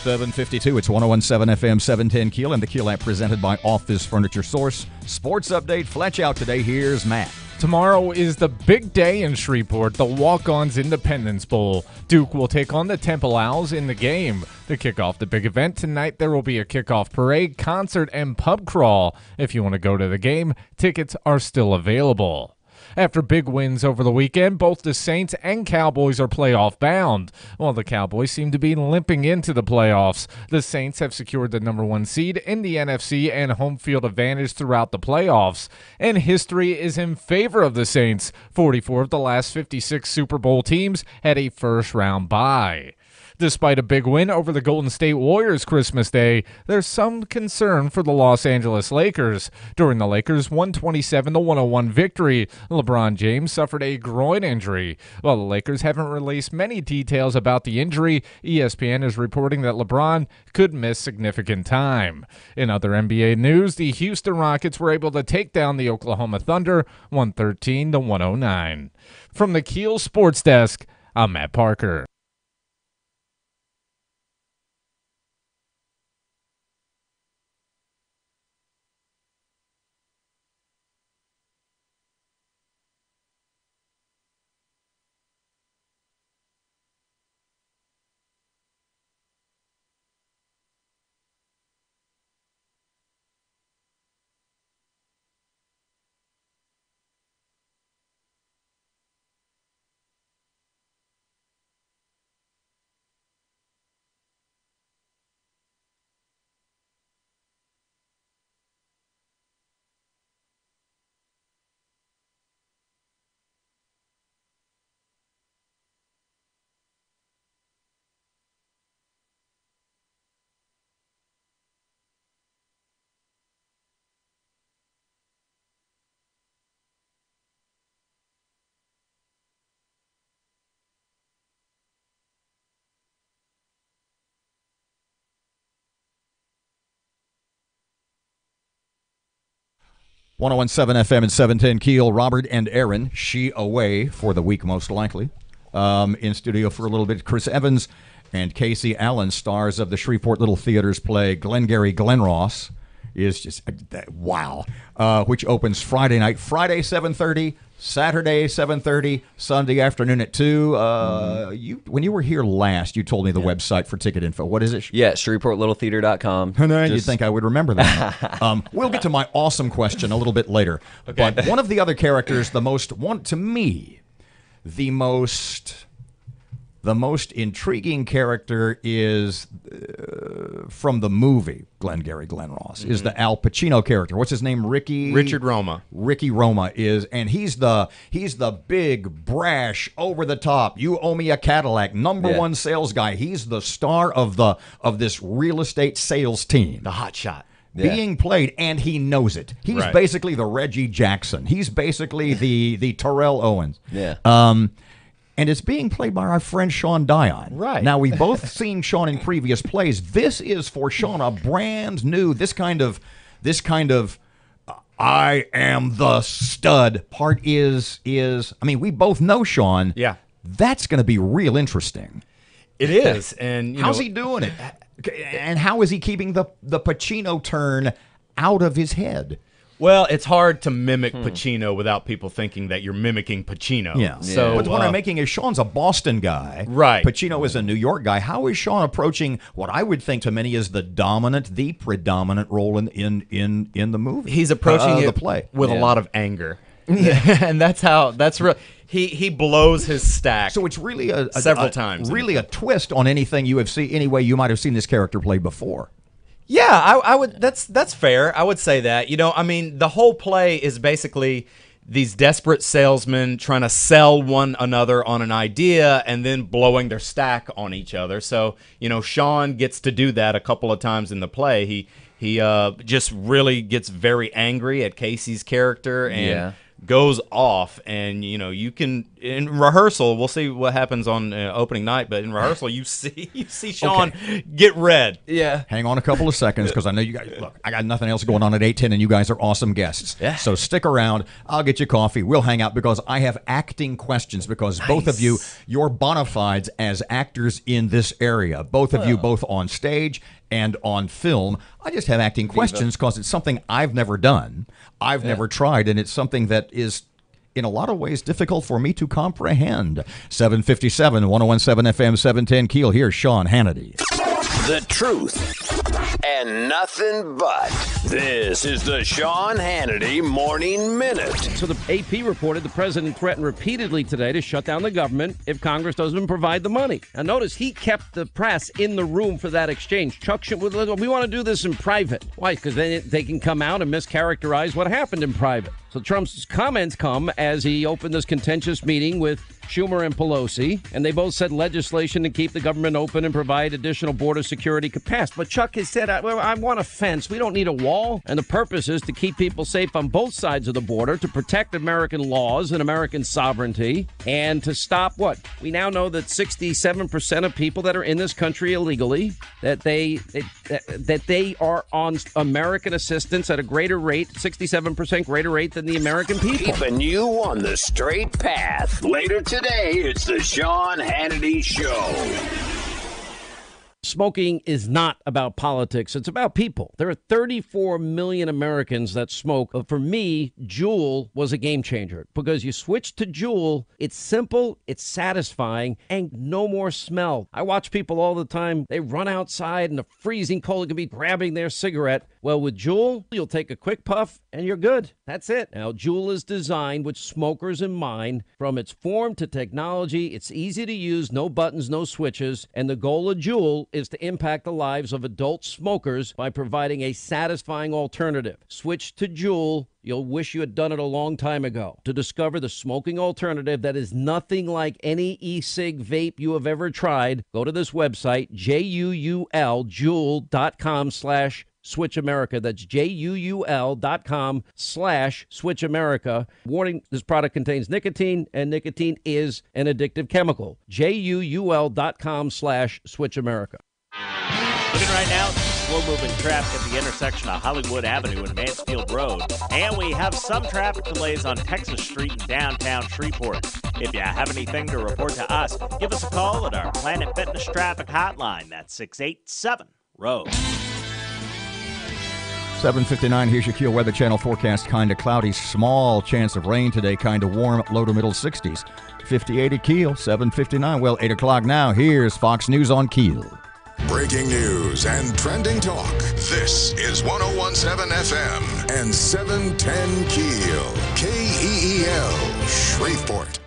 $7:52. It's 101.7 FM, 710 KEEL, and the KEEL app presented by Office Furniture Source. Sports update, Fletch out today. Here's Matt. Tomorrow is the big day in Shreveport, the Walk-Ons Independence Bowl. Duke will take on the Temple Owls in the game. To kick off the big event tonight, there will be a kickoff parade, concert, and pub crawl. If you want to go to the game, tickets are still available. After big wins over the weekend, both the Saints and Cowboys are playoff bound. While the Cowboys seem to be limping into the playoffs, the Saints have secured the number 1 seed in the NFC and home field advantage throughout the playoffs. And history is in favor of the Saints. 44 of the last 56 Super Bowl teams had a first-round bye. Despite a big win over the Golden State Warriors Christmas Day, there's some concern for the Los Angeles Lakers. During the Lakers' 127-101 victory, LeBron James suffered a groin injury. While the Lakers haven't released many details about the injury, ESPN is reporting that LeBron could miss significant time. In other NBA news, the Houston Rockets were able to take down the Oklahoma Thunder 113-109. From the KEEL Sports Desk, I'm Matt Parker. .101.7 FM and 710 KEEL. Robert and Erin, she away for the week most likely. In studio for a little bit, Chris Evans and Casey Allen, stars of the Shreveport Little Theater's play Glengarry Glen Ross, is just wow. Which opens Friday night, Friday 7:30, Saturday 7:30, Sunday afternoon at 2. When you were here last, you told me the website for ticket info. What is it? Yeah, ShreveportLittleTheater.com. You'd think I would remember that. We'll get to my awesome question a little bit later. Okay. But one of the other characters, the most intriguing character is from the movie Glengarry Glen Ross is the Al Pacino character. What's his name? Richard Roma. Ricky Roma and he's the big, brash, over the top, you owe me a Cadillac, number one sales guy. He's the star of this real estate sales team. The hot shot. Being played, and he knows it. He's basically the Reggie Jackson. He's basically the Terrell Owens. Yeah. And it's being played by our friend Sean Dion. Right. Now, we've both seen Sean in previous plays. This is for Sean a brand new, this kind of I am the stud part is I mean, we both know Sean. Yeah. That's going to be real interesting. It is. And how's he doing it? And how is he keeping the Pacino turn out of his head? Well, it's hard to mimic Pacino without people thinking that you're mimicking Pacino. Yeah. So, but the point I'm making is Sean's a Boston guy. Right. Pacino is a New York guy. How is Sean approaching what I would think to many is the predominant role in the movie? He's approaching the play with a lot of anger. And that's real. He blows his stack. So it's really several times. Really a twist on anything you have seen, any way you might have seen this character play before. Yeah, I would. That's fair. I would say that. I mean, the whole play is basically these desperate salesmen trying to sell one another on an idea and then blowing their stack on each other. So, Sean gets to do that a couple of times in the play. He just really gets very angry at Casey's character and goes off. And you can, in rehearsal, we'll see what happens on opening night, but in rehearsal you see Sean get red. Yeah. Hang on a couple of seconds, because I know you guys, look, I got nothing else going on at 8:10 and you guys are awesome guests. Yeah. So stick around. I'll get you coffee. We'll hang out because I have acting questions, because both of you, you're bona fides as actors in this area. Both of you, both on stage and on film. I just have acting questions because it's something I've never done. I've never tried, and it's something that is, in a lot of ways, difficult for me to comprehend. 757, 101.7 FM, 710 KEEL. Here's Sean Hannity. The truth and nothing but. This is the Sean Hannity Morning Minute. So the AP reported the president threatened repeatedly today to shut down the government if Congress doesn't provide the money. Now notice he kept the press in the room for that exchange. Chuck, we want to do this in private. Why? Because then they can come out and mischaracterize what happened in private. So Trump's comments come as he opened this contentious meeting with Schumer and Pelosi, and they both said legislation to keep the government open and provide additional border security could pass. But Chuck has said, I want a fence. We don't need a wall. And the purpose is to keep people safe on both sides of the border, to protect American laws and American sovereignty, and to stop what? We now know that 67% of people that are in this country illegally, that they are on American assistance at a greater rate, 67% greater rate than the American people. Keeping you on the straight path. Later today, it's the Sean Hannity Show. Smoking is not about politics. It's about people. There are 34 million Americans that smoke. For me, Juul was a game changer because you switch to Juul. It's simple, it's satisfying, and no more smell. I watch people all the time. They run outside in the freezing cold, could be grabbing their cigarette. Well, with Juul, you'll take a quick puff and you're good. That's it. Now, Juul is designed with smokers in mind. From its form to technology, it's easy to use, no buttons, no switches. And the goal of Juul is to impact the lives of adult smokers by providing a satisfying alternative. Switch to Juul. You'll wish you had done it a long time ago. To discover the smoking alternative that is nothing like any e-cig vape you have ever tried, go to this website, Juul.com/Switch America. That's Juul.com/Switch America. Warning, this product contains nicotine, and nicotine is an addictive chemical. Juul.com/Switch America. Looking right now, slow-moving traffic at the intersection of Hollywood Avenue and Mansfield Road. And we have some traffic delays on Texas Street in downtown Shreveport. If you have anything to report to us, give us a call at our Planet Fitness Traffic Hotline. That's 687-ROAD. 7:59, here's your KEEL Weather Channel forecast. Kind of cloudy, small chance of rain today, kind of warm, low to middle 60s. 58 at KEEL, 7:59. Well, 8 o'clock now. Here's Fox News on KEEL. Breaking news and trending talk. This is 101.7 FM and 710 KEEL. KEEL, Shreveport.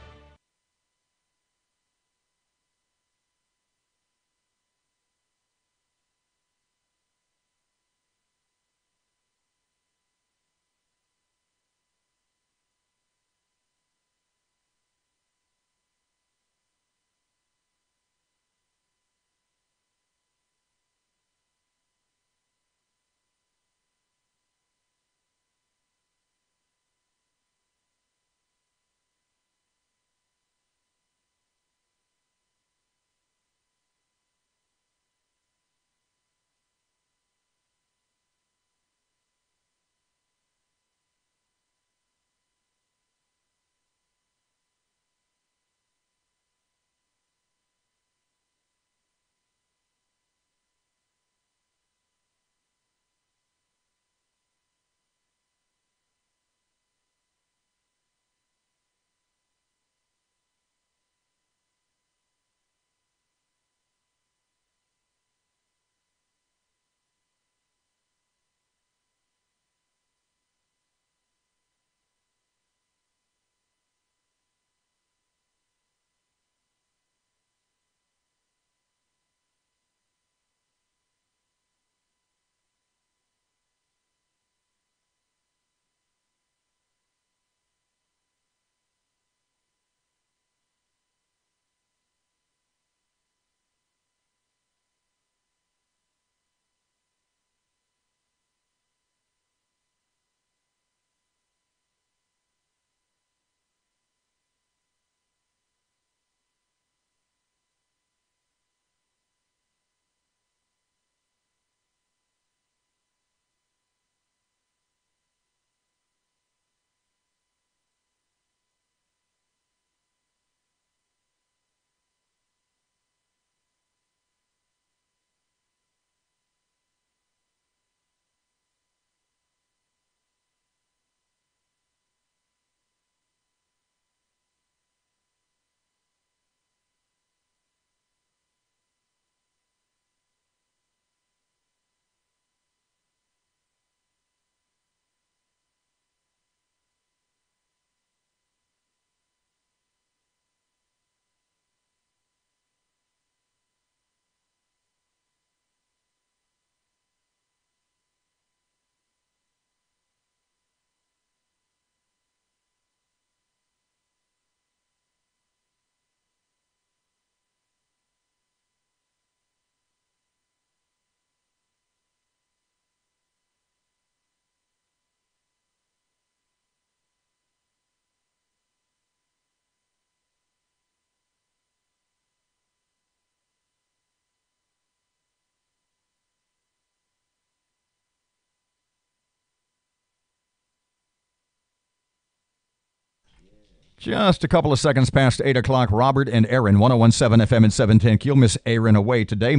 Just a couple of seconds past 8 o'clock. Robert and Erin, 101.7 FM and 710 KEEL. Miss Erin away today.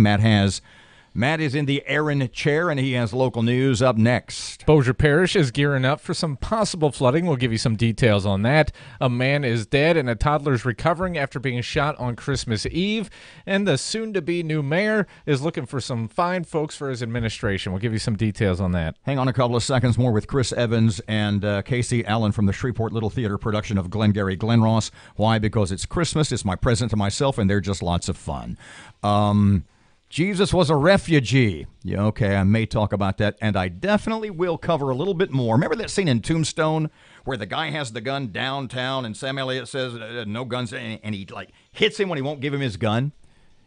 Matt is in the Erin chair, and he has local news up next. Bossier Parish is gearing up for some possible flooding. We'll give you some details on that. A man is dead, and a toddler is recovering after being shot on Christmas Eve. And the soon-to-be new mayor is looking for some fine folks for his administration. We'll give you some details on that. Hang on a couple of seconds more with Chris Evans and Casey Allen from the Shreveport Little Theater production of Glengarry Glen Ross. Why? Because it's Christmas. It's my present to myself, and they're just lots of fun. Jesus was a refugee. Yeah, okay, I may talk about that, and I definitely will cover a little bit more. Remember that scene in Tombstone where the guy has the gun downtown and Sam Elliott says, no guns, and he hits him when he won't give him his gun?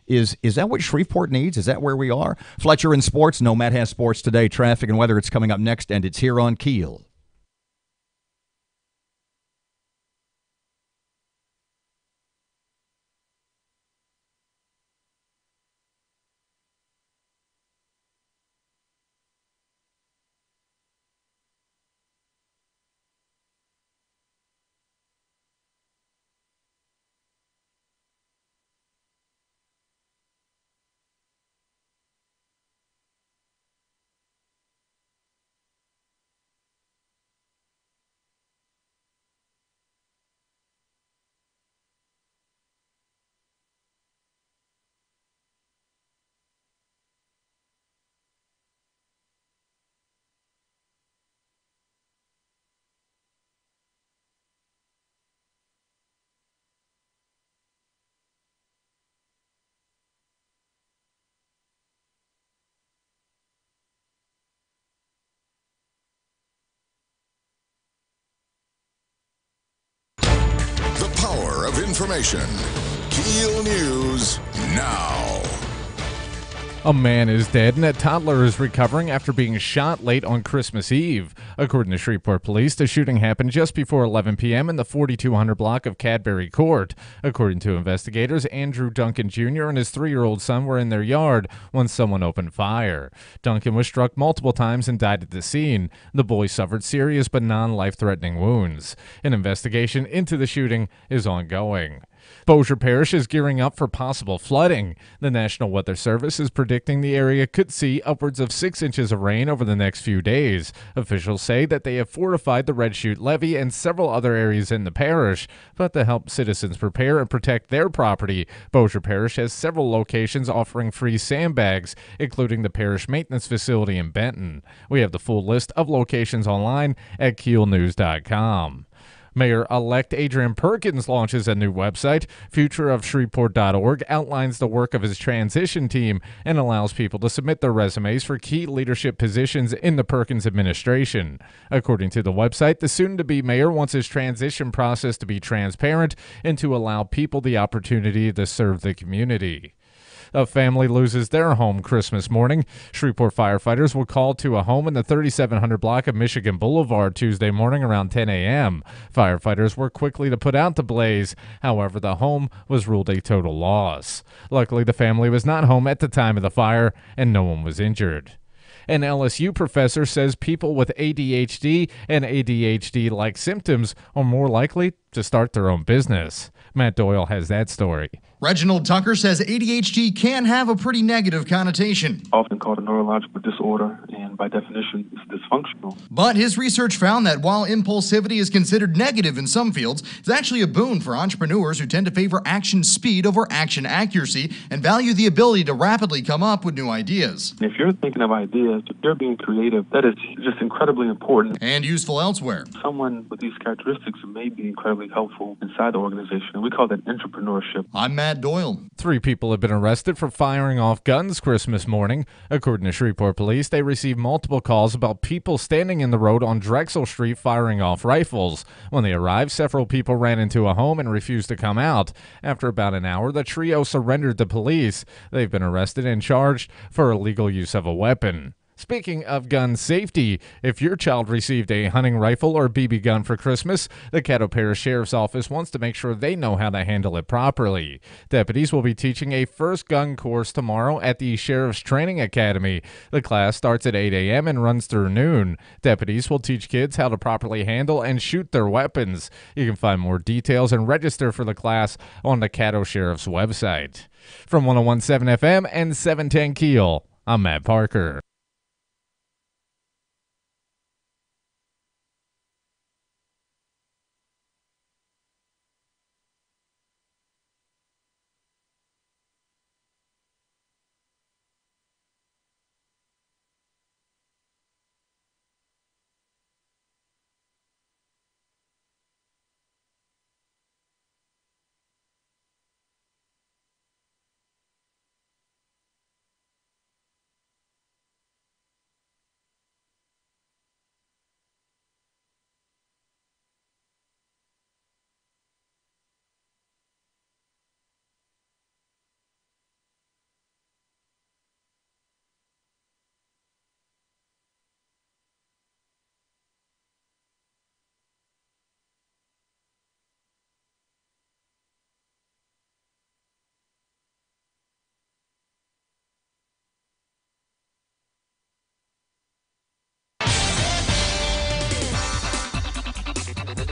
Is that what Shreveport needs? Is that where we are? Fletcher in sports. No, Matt has sports today. Traffic and weather, it's coming up next, and it's here on KEEL. The power of information. KEEL News now. A man is dead and a toddler is recovering after being shot late on Christmas Eve. According to Shreveport police, the shooting happened just before 11 p.m. in the 4200 block of Cadbury Court. According to investigators, Andrew Duncan Jr. and his 3-year-old son were in their yard when someone opened fire. Duncan was struck multiple times and died at the scene. The boy suffered serious but non-life-threatening wounds. An investigation into the shooting is ongoing. Bossier Parish is gearing up for possible flooding. The National Weather Service is predicting the area could see upwards of 6 inches of rain over the next few days. Officials say that they have fortified the Red Chute Levee and several other areas in the parish. But to help citizens prepare and protect their property, Bossier Parish has several locations offering free sandbags, including the parish maintenance facility in Benton. We have the full list of locations online at KeelNews.com. Mayor-elect Adrian Perkins launches a new website. Futureofshreveport.org outlines the work of his transition team and allows people to submit their resumes for key leadership positions in the Perkins administration. According to the website, the soon-to-be mayor wants his transition process to be transparent and to allow people the opportunity to serve the community. A family loses their home Christmas morning. Shreveport firefighters were called to a home in the 3700 block of Michigan Boulevard Tuesday morning around 10 a.m. Firefighters were quickly to put out the blaze. However, the home was ruled a total loss. Luckily, the family was not home at the time of the fire, and no one was injured. An LSU professor says people with ADHD and ADHD-like symptoms are more likely to start their own business. Matt Doyle has that story. Reginald Tucker says ADHD can have a pretty negative connotation. Often called a neurological disorder, and by definition, it's dysfunctional. But his research found that while impulsivity is considered negative in some fields, it's actually a boon for entrepreneurs who tend to favor action speed over action accuracy and value the ability to rapidly come up with new ideas. If you're thinking of ideas, if you're being creative, that is just incredibly important. And useful elsewhere. Someone with these characteristics may be incredibly helpful inside the organization. We call that entrepreneurship. I'm Matt Doyle. 3 people have been arrested for firing off guns Christmas morning. According to Shreveport police, they received multiple calls about people standing in the road on Drexel Street firing off rifles. When they arrived, several people ran into a home and refused to come out. After about an hour, the trio surrendered to police. They've been arrested and charged for illegal use of a weapon. Speaking of gun safety, if your child received a hunting rifle or BB gun for Christmas, the Caddo Parish Sheriff's Office wants to make sure they know how to handle it properly. Deputies will be teaching a first gun course tomorrow at the Sheriff's Training Academy. The class starts at 8 a.m. and runs through noon. Deputies will teach kids how to properly handle and shoot their weapons. You can find more details and register for the class on the Caddo Sheriff's website. From 101.7 FM and 710 KEEL, I'm Matt Parker.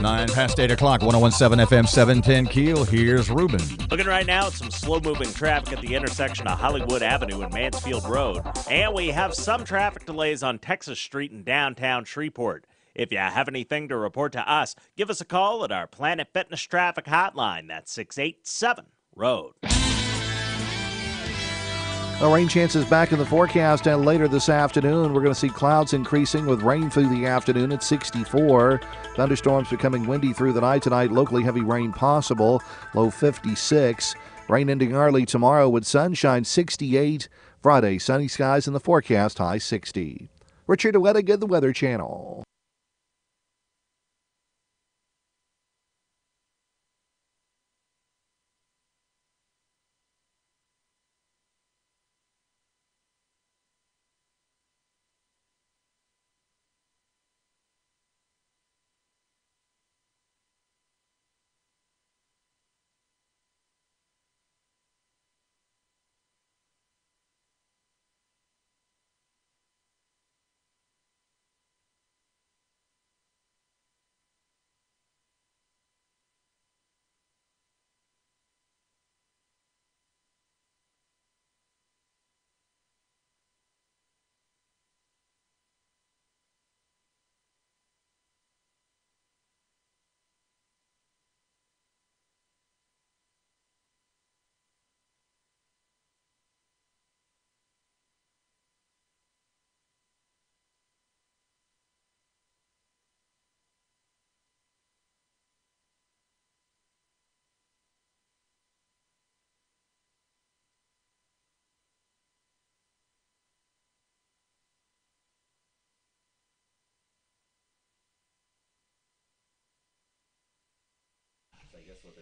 Nine past 8 o'clock, 101.7 FM, 710 KEEL. Here's Ruben. Looking right now at some slow-moving traffic at the intersection of Hollywood Avenue and Mansfield Road. And we have some traffic delays on Texas Street in downtown Shreveport. If you have anything to report to us, give us a call at our Planet Fitness Traffic Hotline. That's 687-ROAD. The rain chances back in the forecast, and later this afternoon we're going to see clouds increasing with rain through the afternoon at 64. Thunderstorms becoming windy through the night tonight. Locally heavy rain possible, low 56. Rain ending early tomorrow with sunshine, 68. Friday, sunny skies in the forecast, high 60. Richard Wettigan, the Weather Channel.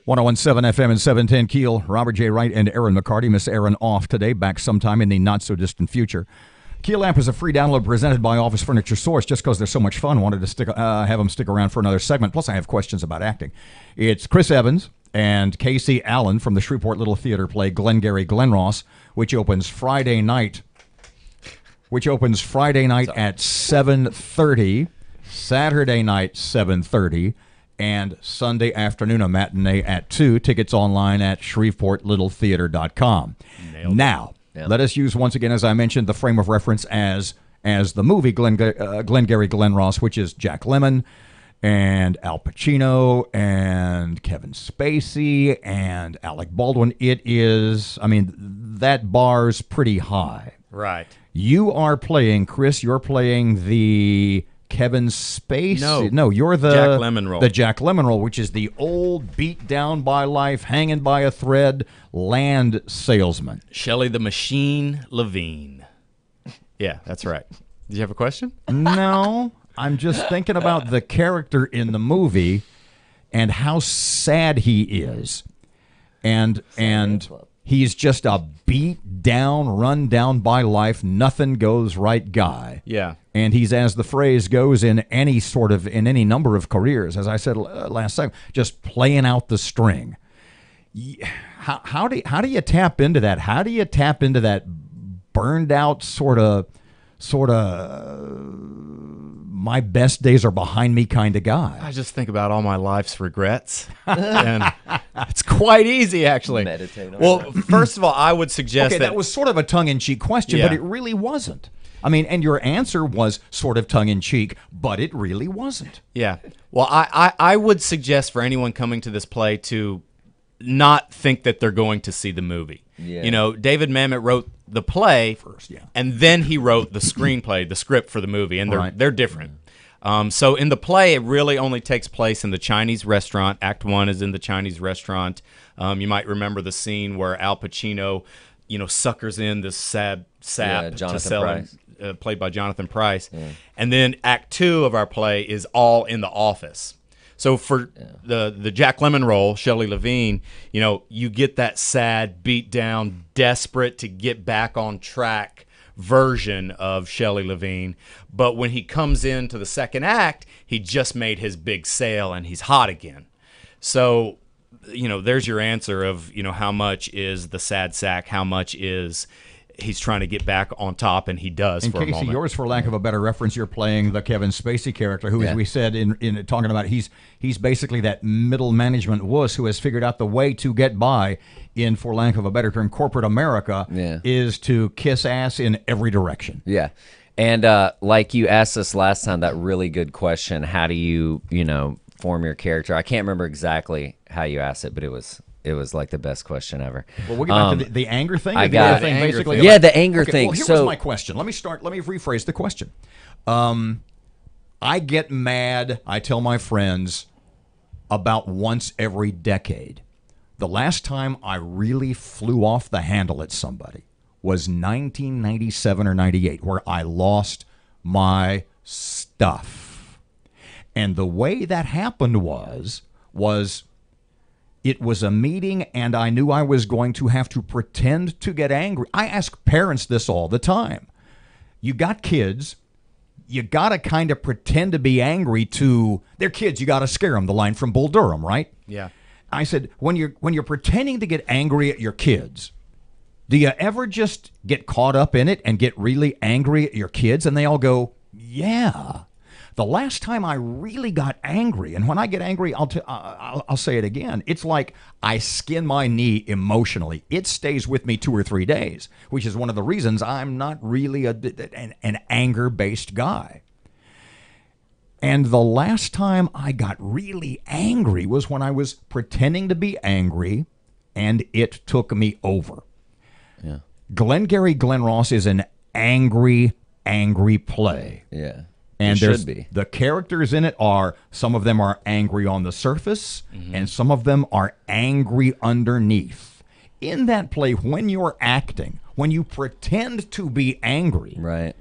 One 101.7 FM and 710 KEEL. Robert J. Wright and Erin McCarty. Miss Erin off today, back sometime in the not-so-distant future. KEEL app is a free download presented by Office Furniture Source. Just because they're so much fun, wanted to have them stick around for another segment. Plus, I have questions about acting. It's Chris Evans and Casey Allen from the Shreveport Little Theater play Glengarry Glen Ross, which opens Friday night at 7:30, Saturday night 7:30, and Sunday afternoon a matinee at 2. Tickets online at shreveportlittletheater.com. Now, let us use once again, as I mentioned, the frame of reference as the movie Glengarry Glen Ross, which is Jack Lemmon and Al Pacino and Kevin Spacey and Alec Baldwin. It is, I mean, that bar's pretty high. Right. You are playing, Chris, you're playing the Kevin Spacey. No, you're the Jack Lemmon role. The Jack Lemmon role, which is the old, beat down by life, hanging by a thread land salesman. Shelley the Machine Levine. Yeah, that's right. Did you have a question? No, I'm just thinking about the character in the movie and how sad he is. And He's just a beat down, run down by life, nothing goes right guy. Yeah. And he's, as the phrase goes, in any number of careers, as I said last time, just playing out the string. How do you tap into that? How do you tap into that burned out sort of my best days are behind me kind of guy? I just think about all my life's regrets, and it's quite easy, actually. Meditate on well, that. first of all, I would suggest that was sort of a tongue-in-cheek question, Yeah. but it really wasn't. I mean, and your answer was sort of tongue-in-cheek, but it really wasn't. Yeah. Well, I would suggest for anyone coming to this play to not think that they're going to see the movie. Yeah. You know, David Mamet wrote the play first, and then he wrote the screenplay, the script for the movie, and Right. they're different. So in the play, it really only takes place in the Chinese restaurant. Act 1 is in the Chinese restaurant. You might remember the scene where Al Pacino, suckers in this sap to Jonathan sell Pryce. him, played by Jonathan Pryce. Yeah. And then Act 2 of our play is all in the office. So for the Jack Lemmon role, Shelley Levine, you get that sad, beat down, desperate to get back on track version of Shelley Levine. But when he comes into the second act, he just made his big sale and he's hot again. So, there's your answer of, how much is the sad sack, how much is he's trying to get back on top, and he does for a Casey, moment. yours, for lack of a better reference, you're playing the Kevin Spacey character, who, as we said in talking about, he's basically that middle management wuss who has figured out the way to get by in, for lack of a better term, corporate America, is to kiss ass in every direction. Yeah. And like you asked us last time, that really good question, how do you, form your character? I can't remember exactly how you asked it, but it was like the best question ever. Well, we'll get back to the anger thing. I got the anger basically. thing. Yeah, the anger thing. Well, here was my question. Let me rephrase the question. I get mad, I tell my friends, about once every decade. The last time I really flew off the handle at somebody was 1997 or 98, where I lost my stuff. And the way that happened was it was a meeting, and I knew I was going to have to pretend to get angry. I ask parents this all the time. You got kids, you got to kind of pretend to be angry to their kids. You got to scare them, the line from Bull Durham, right? Yeah. I said, when you're pretending to get angry at your kids, do you ever just get caught up in it and get really angry at your kids? And they all go, yeah. The last time I really got angry, and when I get angry, I'll say it again, it's like I skin my knee emotionally. It stays with me 2 or 3 days, which is one of the reasons I'm not really an anger-based guy. And the last time I got really angry was when I was pretending to be angry, and it took me over. Yeah. Glengarry Glen Ross is an angry play. Yeah. And It should be. The characters in it some of them are angry on the surface, and some of them are angry underneath. In that play, when you're acting, when you pretend to be angry, right,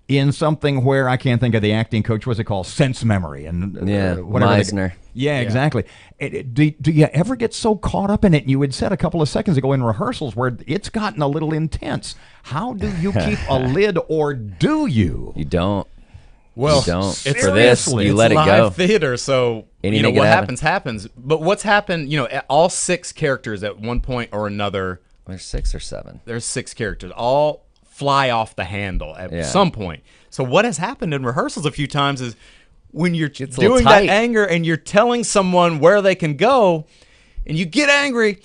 in something where I can't think of the acting coach, what's it called? Sense memory. And whatever Meisner. Yeah, exactly. Do you ever get so caught up in it? You had said a couple of seconds ago in rehearsals where it's gotten a little intense. How do you keep a lid, or do you? You don't. Well, you don't. It's For this, you let it go. live theater, so Anything what could happens. But what's happened? All 6 characters at one point or another. There's 6 or 7. There's 6 characters. All fly off the handle at Yeah. some point. So what has happened in rehearsals a few times is when you're a little doing tight. that anger and you're telling someone where they can go, and you get angry.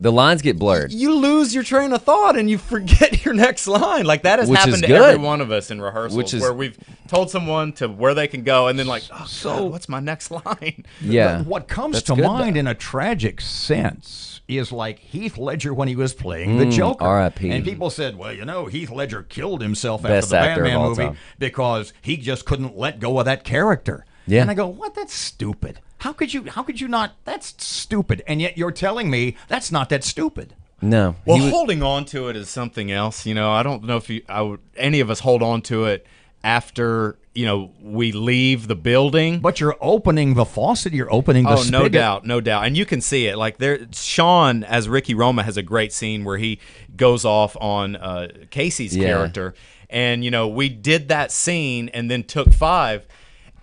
The lines get blurred. You lose your train of thought and you forget your next line. Like that has Which happened is to good. every one of us in rehearsals, where we've told someone to where they can go, and then like, oh, God, what's my next line? Yeah. What comes That's to good, mind though. in a tragic sense is like Heath Ledger when he was playing the Joker. R.I.P. And people said, well, Heath Ledger killed himself Best after the actor of Batman all movie time. because he just couldn't let go of that character. Yeah. And I go, what? That's stupid. How could you not? That's stupid. And yet you're telling me that's not that stupid. No. Well, holding on to it is something else. I don't know if any of us hold on to it after we leave the building. But you're opening the faucet. You're opening the spigot. No doubt. And you can see it. Like Sean, as Ricky Roma, has a great scene where he goes off on Casey's character. And, we did that scene and then took 5.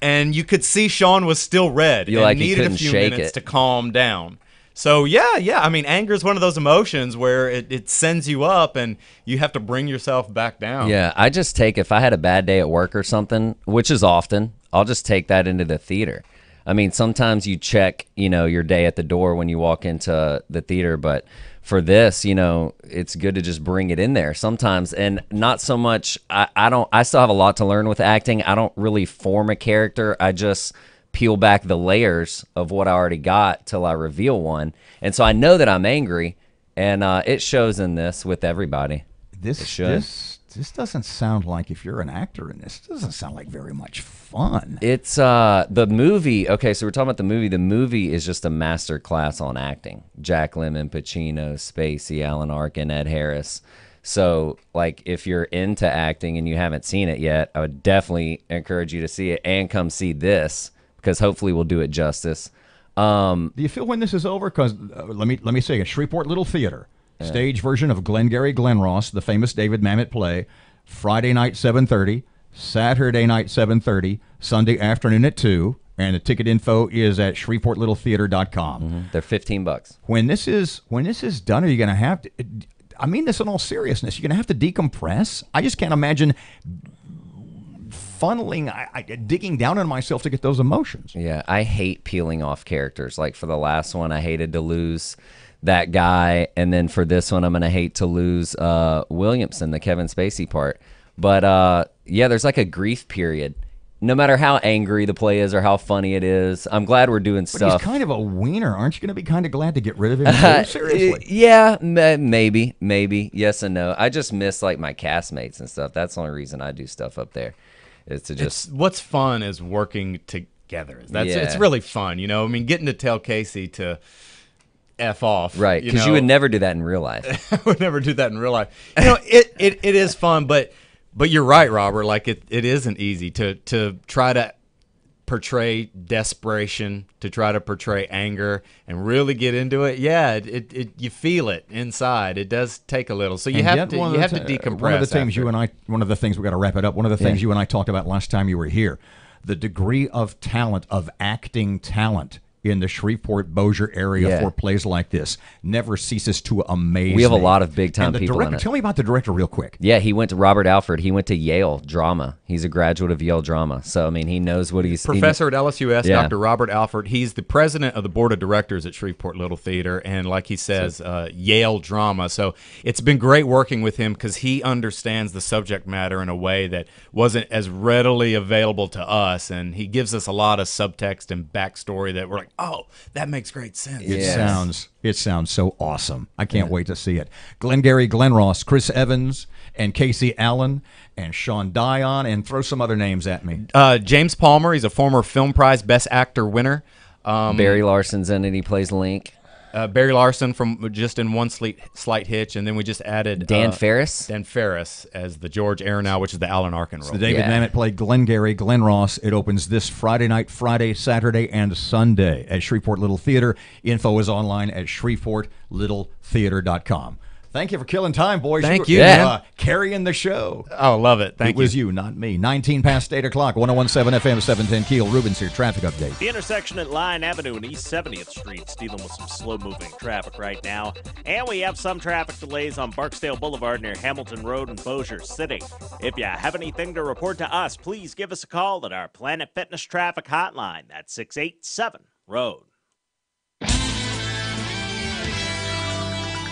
And you could see Sean was still red and needed a few minutes to calm down. So, yeah. I mean, anger is one of those emotions where it sends you up and you have to bring yourself back down. Yeah, I just take, if I had a bad day at work or something, which is often, I'll just take that into the theater. I mean, sometimes you check, your day at the door when you walk into the theater, but for this, it's good to just bring it in there sometimes. And not so much, I still have a lot to learn with acting. I don't really form a character. I just peel back the layers of what I already got till I reveal one. And so I know that I'm angry, and it shows in this with everybody. This doesn't sound like, if you're an actor in this, it doesn't sound like very much fun. It's the movie. Okay, so we're talking about the movie. The movie is just a master class on acting. Jack Lemmon, Pacino, Spacey, Alan Arkin, Ed Harris. So, like, if you're into acting and you haven't seen it yet, I would definitely encourage you to see it and come see this, because hopefully we'll do it justice. Do you feel when this is over? Because let me say it. Shreveport Little Theater, stage version of Glengarry Glen Ross, the famous David Mamet play, Friday night 7:30, Saturday night 7:30, Sunday afternoon at 2, and the ticket info is at ShreveportLittleTheater.com. Mm-hmm. They're $15. When this is done, are you going to have to? I mean this in all seriousness. You're going to have to decompress. I just can't imagine funneling, digging down on myself to get those emotions. Yeah, I hate peeling off characters. Like for the last one, I hated to lose that guy, and then for this one, I'm going to hate to lose Williamson, the Kevin Spacey part. But yeah, there's like a grief period. No matter how angry the play is or how funny it is, I'm glad we're doing stuff. But he's kind of a wiener. Aren't you going to be kind of glad to get rid of him too? Seriously. Yeah, maybe. Yes and no. I just miss like my castmates and stuff. That's the only reason I do stuff up there. Is to just what's fun is working together. It's really fun, I mean, getting to tell Casey to F off, right? Because you would never do that in real life. I would never do that in real life. It is fun, but you're right, Robert. Like it isn't easy to try to portray desperation, to try to portray anger, and really get into it. Yeah, it you feel it inside. It does take a little, so you have to decompress. One of the things one of the things we got to wrap it up. One of the things you and I talked about last time you were here, the degree of talent, of acting talent in the Shreveport-Bossier area for plays like this never ceases to amaze me. We have a lot of big-time people in it. Tell me about the director real quick. Yeah, he went to Robert Alford. He went to Yale Drama. He's a graduate of Yale Drama. So, I mean, he knows what he's... Professor at LSUS, Dr. Robert Alford. He's the president of the board of directors at Shreveport Little Theater, and like he says, Yale Drama. So it's been great working with him because he understands the subject matter in a way that wasn't as readily available to us, and he gives us a lot of subtext and backstory that we're like, oh, that makes great sense. It sounds so awesome. I can't wait to see it. Glengarry Glen Ross, Chris Evans, and Casey Allen, and Sean Dion, and throw some other names at me. James Palmer, he's a former Film Prize Best Actor winner. Barry Larson's in it. He plays Link. Barry Larson from just in one slight hitch, and then we just added Dan Ferris. Dan Ferris as the George Aronow, which is the Alan Arkin role. So the David Mamet play Glengarry Glen Ross. It opens this Friday night, Saturday, and Sunday at Shreveport Little Theater. Info is online at ShreveportLittleTheater.com. Thank you for killing time, boys. Thank you, man. Carrying the show. Oh, love it. Thank you. It was you, not me. 19 past 8 o'clock, 101.7 FM, 710 Keel. Rubens here, traffic update. The intersection at Line Avenue and East 70th Street is dealing with some slow-moving traffic right now. And we have some traffic delays on Barksdale Boulevard near Hamilton Road in Bossier City. If you have anything to report to us, please give us a call at our Planet Fitness traffic hotline. That's 687-ROAD.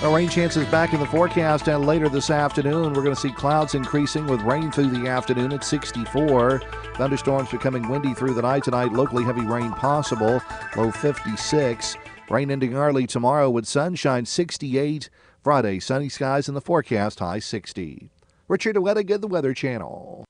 Rain chances back in the forecast, and later this afternoon we're going to see clouds increasing with rain through the afternoon at 64. Thunderstorms becoming windy through the night tonight. Locally heavy rain possible, low 56. Rain ending early tomorrow with sunshine, 68. Friday, sunny skies in the forecast, high 60. Richard Wettigan, the Weather Channel.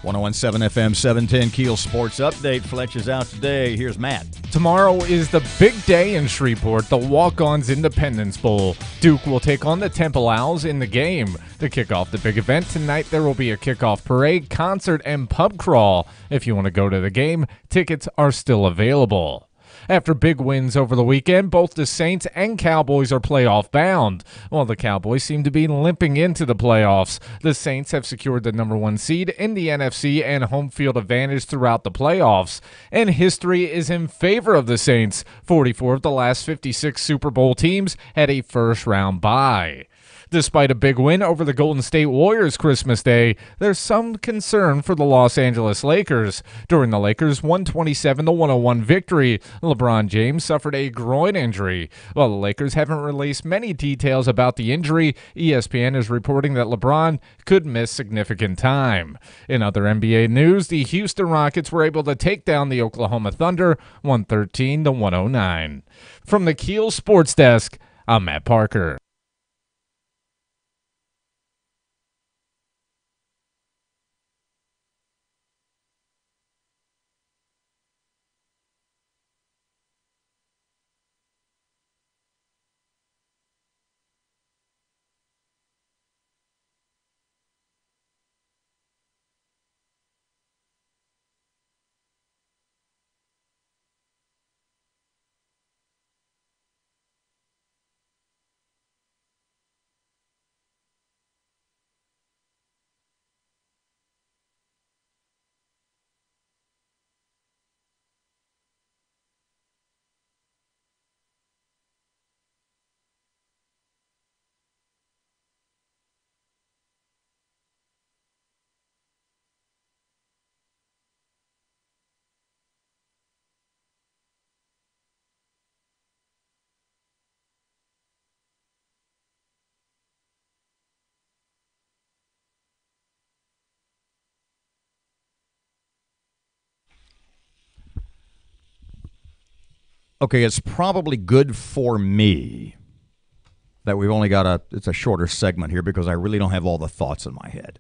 101.7 FM 710 Keel Sports Update. Fletch is out today. Here's Matt. Tomorrow is the big day in Shreveport, the Walk-Ons Independence Bowl. Duke will take on the Temple Owls in the game. To kick off the big event tonight, there will be a kickoff parade, concert, and pub crawl. If you want to go to the game, tickets are still available. After big wins over the weekend, both the Saints and Cowboys are playoff bound. While the Cowboys seem to be limping into the playoffs, the Saints have secured the number 1 seed in the NFC and home field advantage throughout the playoffs. And history is in favor of the Saints. 44 of the last 56 Super Bowl teams had a first-round bye. Despite a big win over the Golden State Warriors Christmas Day, there's some concern for the Los Angeles Lakers. During the Lakers' 127-101 victory, LeBron James suffered a groin injury. While the Lakers haven't released many details about the injury, ESPN is reporting that LeBron could miss significant time. In other NBA news, the Houston Rockets were able to take down the Oklahoma Thunder 113-109. From the Keel Sports Desk, I'm Matt Parker. Okay, it's probably good for me that we've only got it's a shorter segment here because I really don't have all the thoughts in my head.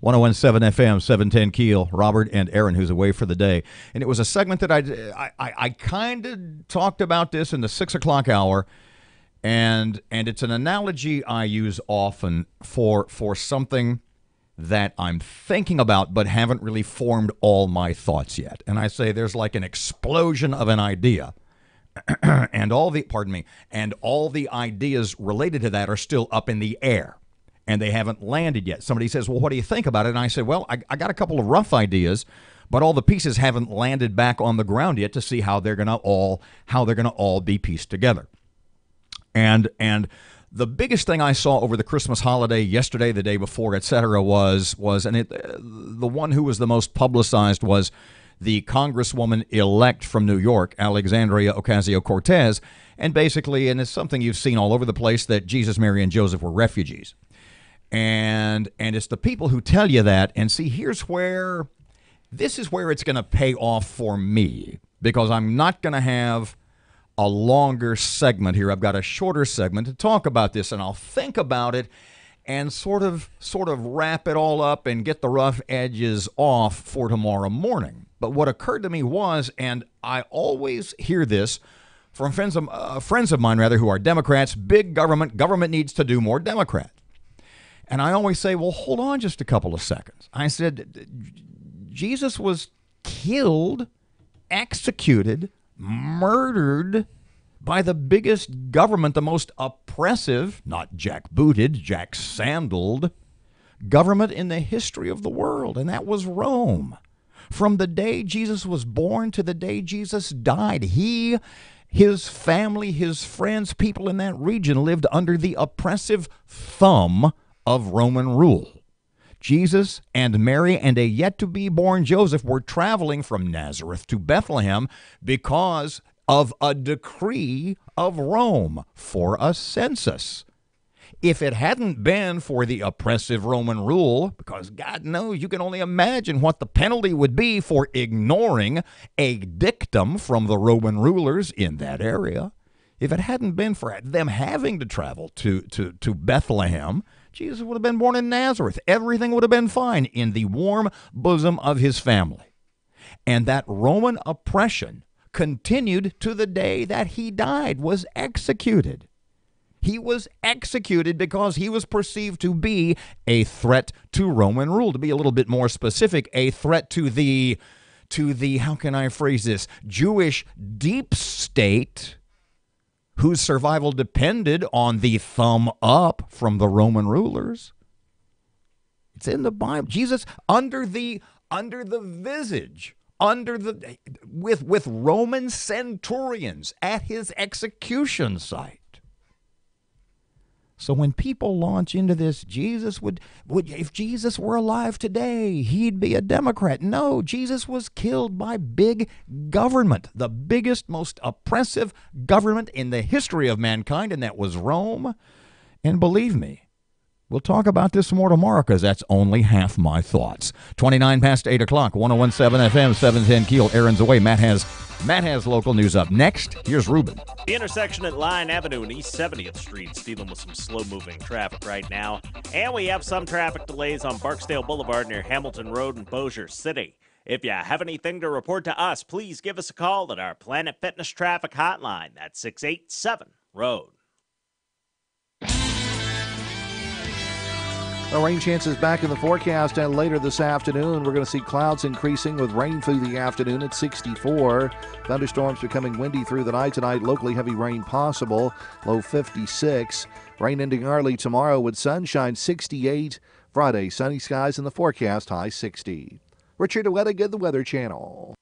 101.7 FM, 710 Keel, Robert and Erin, who's away for the day. And it was a segment that I kind of talked about this in the 6 o'clock hour, and it's an analogy I use often for something that I'm thinking about but haven't really formed all my thoughts yet. And I say there's like an explosion of an idea. And all the ideas related to that are still up in the air, and they haven't landed yet. Somebody says, well, what do you think about it? And I said, well, I got a couple of rough ideas, but all the pieces haven't landed back on the ground yet to see how they're going to all be pieced together. And the biggest thing I saw over the Christmas holiday, yesterday, the day before, etc., the one who was the most publicized was the Congresswoman-elect from New York, Alexandria Ocasio-Cortez, and basically, and it's something you've seen all over the place, that Jesus, Mary, and Joseph were refugees. And it's the people who tell you that, and see, this is where it's going to pay off for me, because I'm not going to have a longer segment here. I've got a shorter segment to talk about this, and I'll think about it and sort of wrap it all up and get the rough edges off for tomorrow morning. But what occurred to me was, and I always hear this from friends of mine who are Democrats, big government needs to do more Democrat. And I always say, well, hold on just a couple of seconds. I said, Jesus was killed, executed, murdered by the biggest government, the most oppressive, not jackbooted, jack-sandaled government in the history of the world, and that was Rome. From the day Jesus was born to the day Jesus died, he, his family, his friends, people in that region lived under the oppressive thumb of Roman rule. Jesus and Mary and a yet-to-be-born Joseph were traveling from Nazareth to Bethlehem because of a decree of Rome for a census. If it hadn't been for the oppressive Roman rule, because God knows you can only imagine what the penalty would be for ignoring a dictum from the Roman rulers in that area, if it hadn't been for them having to travel to Bethlehem Jesus would have been born in Nazareth. Everything would have been fine in the warm bosom of his family. And that Roman oppression continued to the day that he died, was executed. He was executed because he was perceived to be a threat to Roman rule. To be a little bit more specific, a threat to the, how can I phrase this, Jewish deep state, whose survival depended on the thumb up from the Roman rulers. It's in the Bible. Jesus, under the visage, with Roman centurions at his execution site. So when people launch into this, Jesus would if Jesus were alive today, he'd be a Democrat. No, Jesus was killed by big government, the biggest, most oppressive government in the history of mankind, and that was Rome. And believe me, we'll talk about this more tomorrow because that's only half my thoughts. 29 past 8 o'clock, 101.7 FM, 710 KEEL. Aaron's away. Matt has local news up. Next, here's Ruben. The intersection at Line Avenue and East 70th Street is dealing with some slow-moving traffic right now. And we have some traffic delays on Barksdale Boulevard near Hamilton Road in Bossier City. If you have anything to report to us, please give us a call at our Planet Fitness Traffic Hotline. That's 687-ROAD. Rain chances back in the forecast, and later this afternoon we're going to see clouds increasing with rain through the afternoon at 64. Thunderstorms becoming windy through the night tonight. Locally heavy rain possible, low 56. Rain ending early tomorrow with sunshine, 68. Friday, sunny skies in the forecast, high 60. Richard Wettigan, the Weather Channel.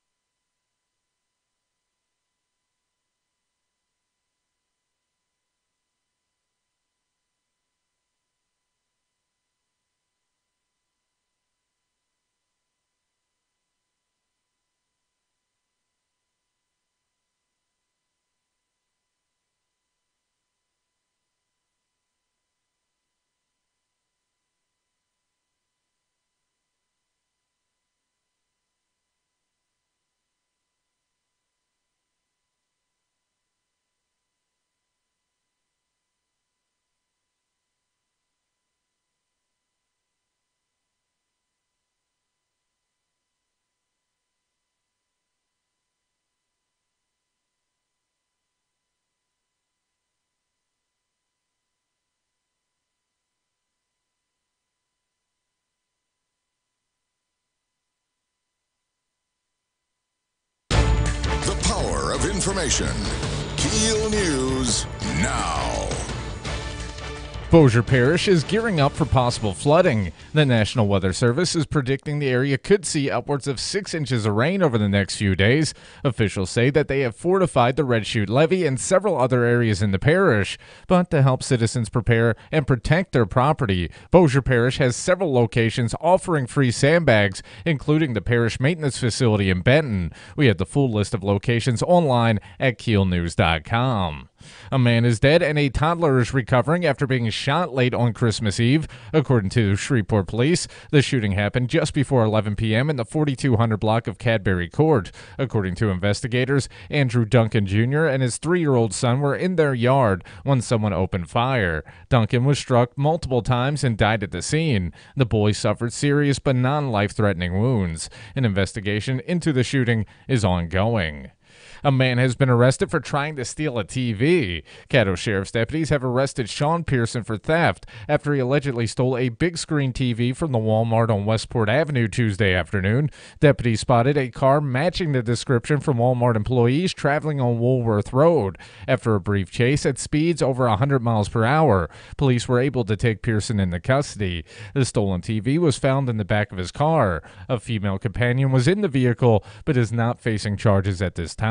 The power of information. KEEL News now. Bossier Parish is gearing up for possible flooding. The National Weather Service is predicting the area could see upwards of 6 inches of rain over the next few days. Officials say that they have fortified the Red Chute Levee and several other areas in the parish. But to help citizens prepare and protect their property, Bossier Parish has several locations offering free sandbags, including the parish maintenance facility in Benton. We have the full list of locations online at KEELnews.com. A man is dead and a toddler is recovering after being shot late on Christmas Eve. According to Shreveport police, the shooting happened just before 11 p.m. in the 4200 block of Cadbury Court. According to investigators, Andrew Duncan Jr. and his 3-year-old son were in their yard when someone opened fire. Duncan was struck multiple times and died at the scene. The boy suffered serious but non-life-threatening wounds. An investigation into the shooting is ongoing. A man has been arrested for trying to steal a TV. Caddo Sheriff's deputies have arrested Sean Pearson for theft after he allegedly stole a big screen TV from the Walmart on Westport Avenue Tuesday afternoon. Deputies spotted a car matching the description from Walmart employees traveling on Woolworth Road. After a brief chase at speeds over 100 miles per hour, police were able to take Pearson into custody. The stolen TV was found in the back of his car. A female companion was in the vehicle but is not facing charges at this time.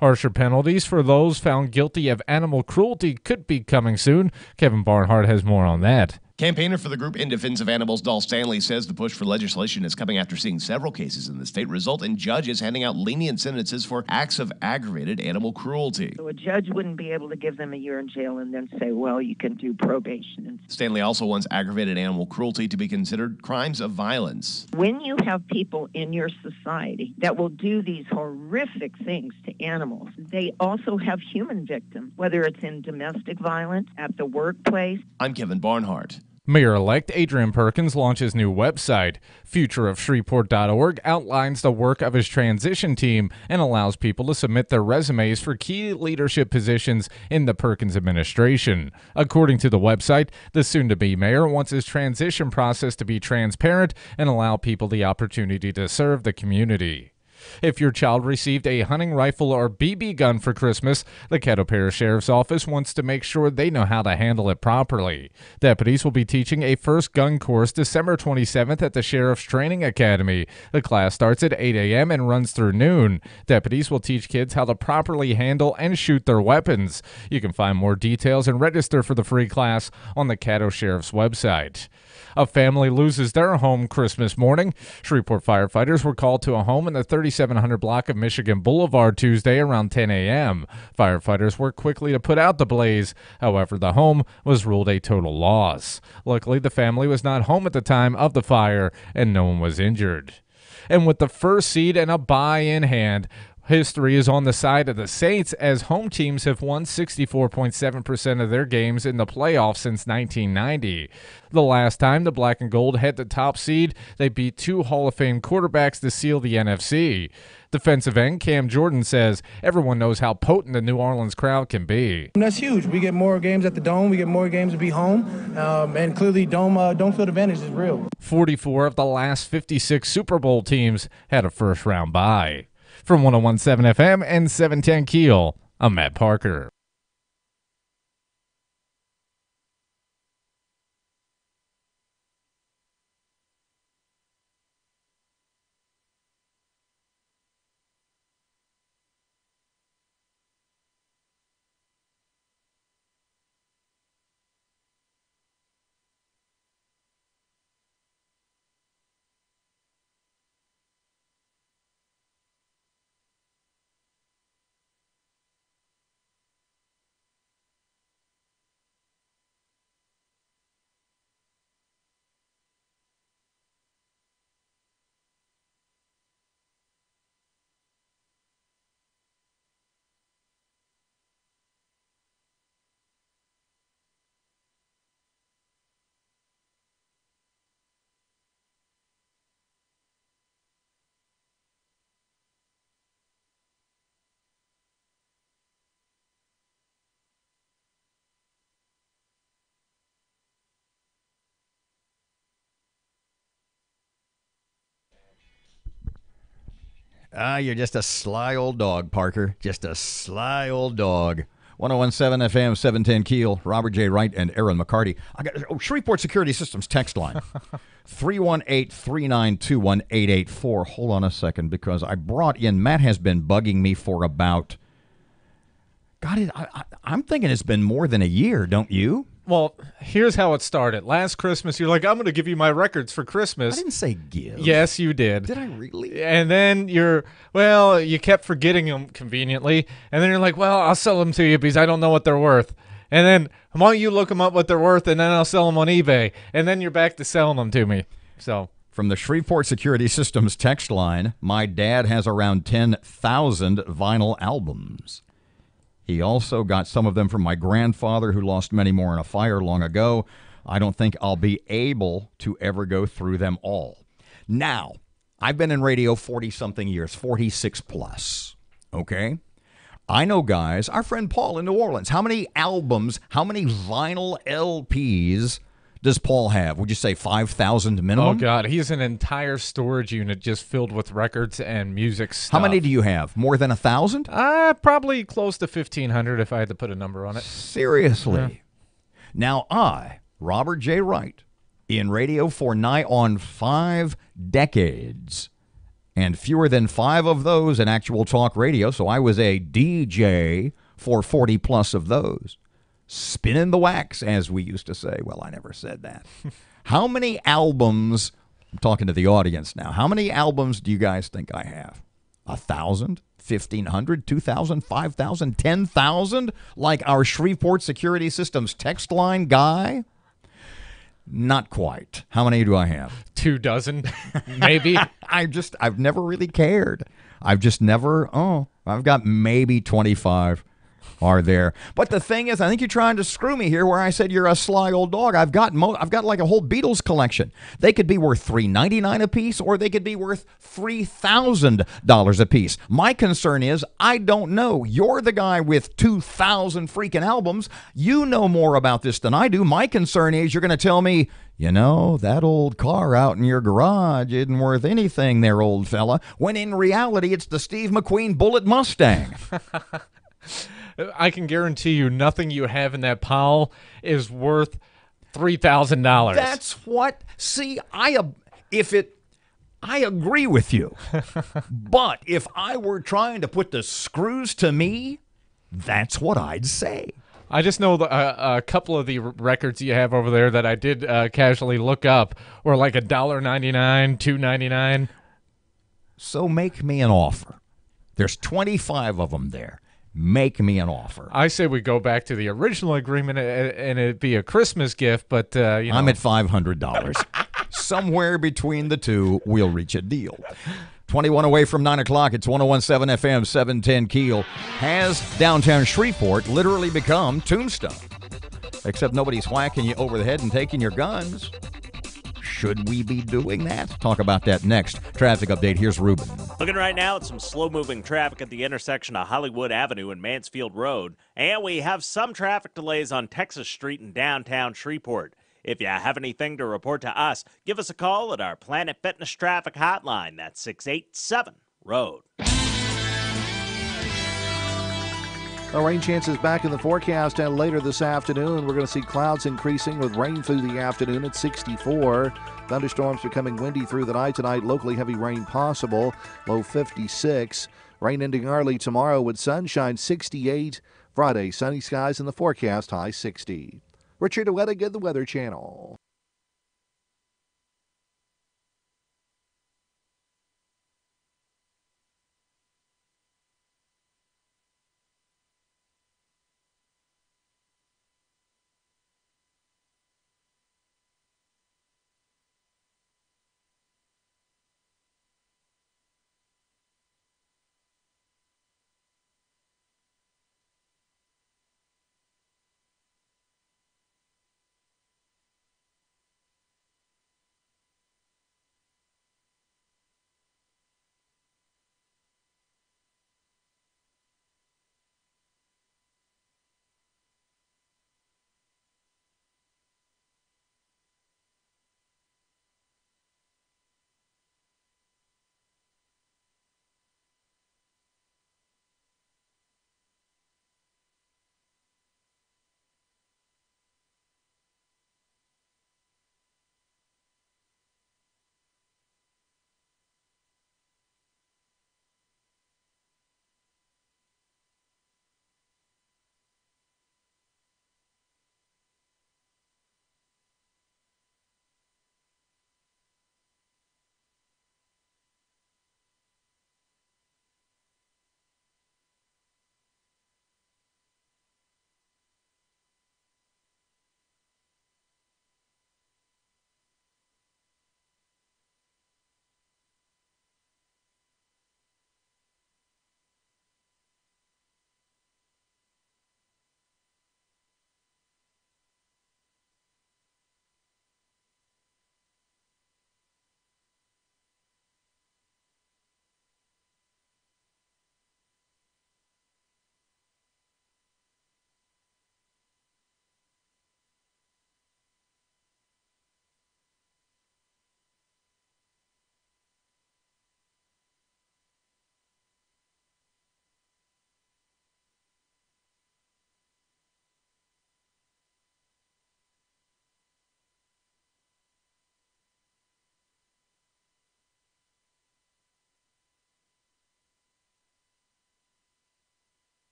Harsher penalties for those found guilty of animal cruelty could be coming soon. Kevin Barnhart has more on that. Campaigner for the group In Defense of Animals, Dal Stanley, says the push for legislation is coming after seeing several cases in the state result in judges handing out lenient sentences for acts of aggravated animal cruelty. So a judge wouldn't be able to give them a year in jail and then say, well, you can do probation. Stanley also wants aggravated animal cruelty to be considered crimes of violence. When you have people in your society that will do these horrific things to animals, they also have human victims, whether it's in domestic violence, at the workplace. I'm Kevin Barnhart. Mayor-elect Adrian Perkins launches new website. Futureofshreveport.org outlines the work of his transition team and allows people to submit their resumes for key leadership positions in the Perkins administration. According to the website, the soon-to-be mayor wants his transition process to be transparent and allow people the opportunity to serve the community. If your child received a hunting rifle or BB gun for Christmas, the Caddo Parish Sheriff's Office wants to make sure they know how to handle it properly. Deputies will be teaching a first gun course December 27th at the Sheriff's Training Academy. The class starts at 8 a.m. and runs through noon. Deputies will teach kids how to properly handle and shoot their weapons. You can find more details and register for the free class on the Caddo Sheriff's website. A family loses their home Christmas morning. Shreveport firefighters were called to a home in the 3700 block of Michigan Boulevard Tuesday around 10 a.m. Firefighters worked quickly to put out the blaze. However, the home was ruled a total loss. Luckily, the family was not home at the time of the fire, and no one was injured. And with the first seed and a bye in hand, history is on the side of the Saints as home teams have won 64.7% of their games in the playoffs since 1990. The last time the Black and Gold had the top seed, they beat two Hall of Fame quarterbacks to seal the NFC. Defensive end Cam Jordan says everyone knows how potent the New Orleans crowd can be. That's huge. We get more games at the Dome. We get more games to be home. And clearly, Dome field advantage is real. 44 of the last 56 Super Bowl teams had a first-round bye. From 101.7 FM and 710 KEEL, I'm Matt Parker. You're just a sly old dog, Parker. Just a sly old dog. 101.7 FM, 710 KEEL, Robert J. Wright and Erin McCarty. I got Shreveport Security Systems text line. 318-392-1884. Hold on a second, because I brought in, Matt has been bugging me for about, I'm thinking it's been more than a year, don't you? Well, here's how it started. Last Christmas, you're like, I'm going to give you my records for Christmas. I didn't say give. Yes, you did. Did I really? And then you kept forgetting them conveniently. And then you're like, well, I'll sell them to you because I don't know what they're worth. And then why don't you look them up what they're worth, and then I'll sell them on eBay. And then you're back to selling them to me. So from the Shreveport Security Systems text line, my dad has around 10,000 vinyl albums. He also got some of them from my grandfather, who lost many more in a fire long ago. I don't think I'll be able to ever go through them all. Now, I've been in radio 40-something years, 46 plus, okay? I know guys, our friend Paul in New Orleans, how many albums, how many vinyl LPs does Paul have? Would you say 5,000 minimum? Oh, God. He has an entire storage unit just filled with records and music stuff. How many do you have? More than 1,000? Probably close to 1,500 if I had to put a number on it. Seriously? Yeah. Now, I, Robert J. Wright, in radio for nigh on 5 decades, and fewer than 5 of those in actual talk radio, so I was a DJ for 40 plus of those. Spinning the wax, as we used to say. Well, I never said that. How many albums, I'm talking to the audience now, how many albums do you guys think I have? 1,000? 1,500? 2,000? 5,000? 10,000? Like our Shreveport Security Systems text line guy? Not quite. How many do I have? 24, maybe. I've never really cared. I've got maybe 25. are there. But the thing is, I think you're trying to screw me here where I said you're a sly old dog. I've got like a whole Beatles collection. They could be worth $3.99 a piece, or they could be worth $3,000 a piece. My concern is I don't know. You're the guy with 2,000 freaking albums. You know more about this than I do. My concern is you're going to tell me, you know, that old car out in your garage isn't worth anything there, old fella, when in reality it's the Steve McQueen Bullet Mustang. I can guarantee you nothing you have in that pile is worth $3,000. That's what. See, I agree with you. But if I were trying to put the screws to me, that's what I'd say. I just know a couple of the records you have over there that I did casually look up were like $1.99, $2.99. So make me an offer. There's 25 of them there. Make me an offer. I say we go back to the original agreement and it'd be a Christmas gift, but you know. I'm at $500. Somewhere between the two, we'll reach a deal. 21 away from 9 o'clock. It's 101.7 FM, 710 KEEL. Has downtown Shreveport literally become Tombstone? Except nobody's whacking you over the head and taking your guns. Should we be doing that? Talk about that next. Traffic update. Here's Ruben. Looking right now at some slow-moving traffic at the intersection of Hollywood Avenue and Mansfield Road. And we have some traffic delays on Texas Street in downtown Shreveport. If you have anything to report to us, give us a call at our Planet Fitness Traffic Hotline. That's 687-ROAD. Rain chances back in the forecast, and later this afternoon we're going to see clouds increasing with rain through the afternoon at 64. Thunderstorms becoming windy through the night tonight. Locally heavy rain possible. Low 56. Rain ending early tomorrow with sunshine 68. Friday sunny skies in the forecast, high 60. Richard Wettigan, the Weather Channel.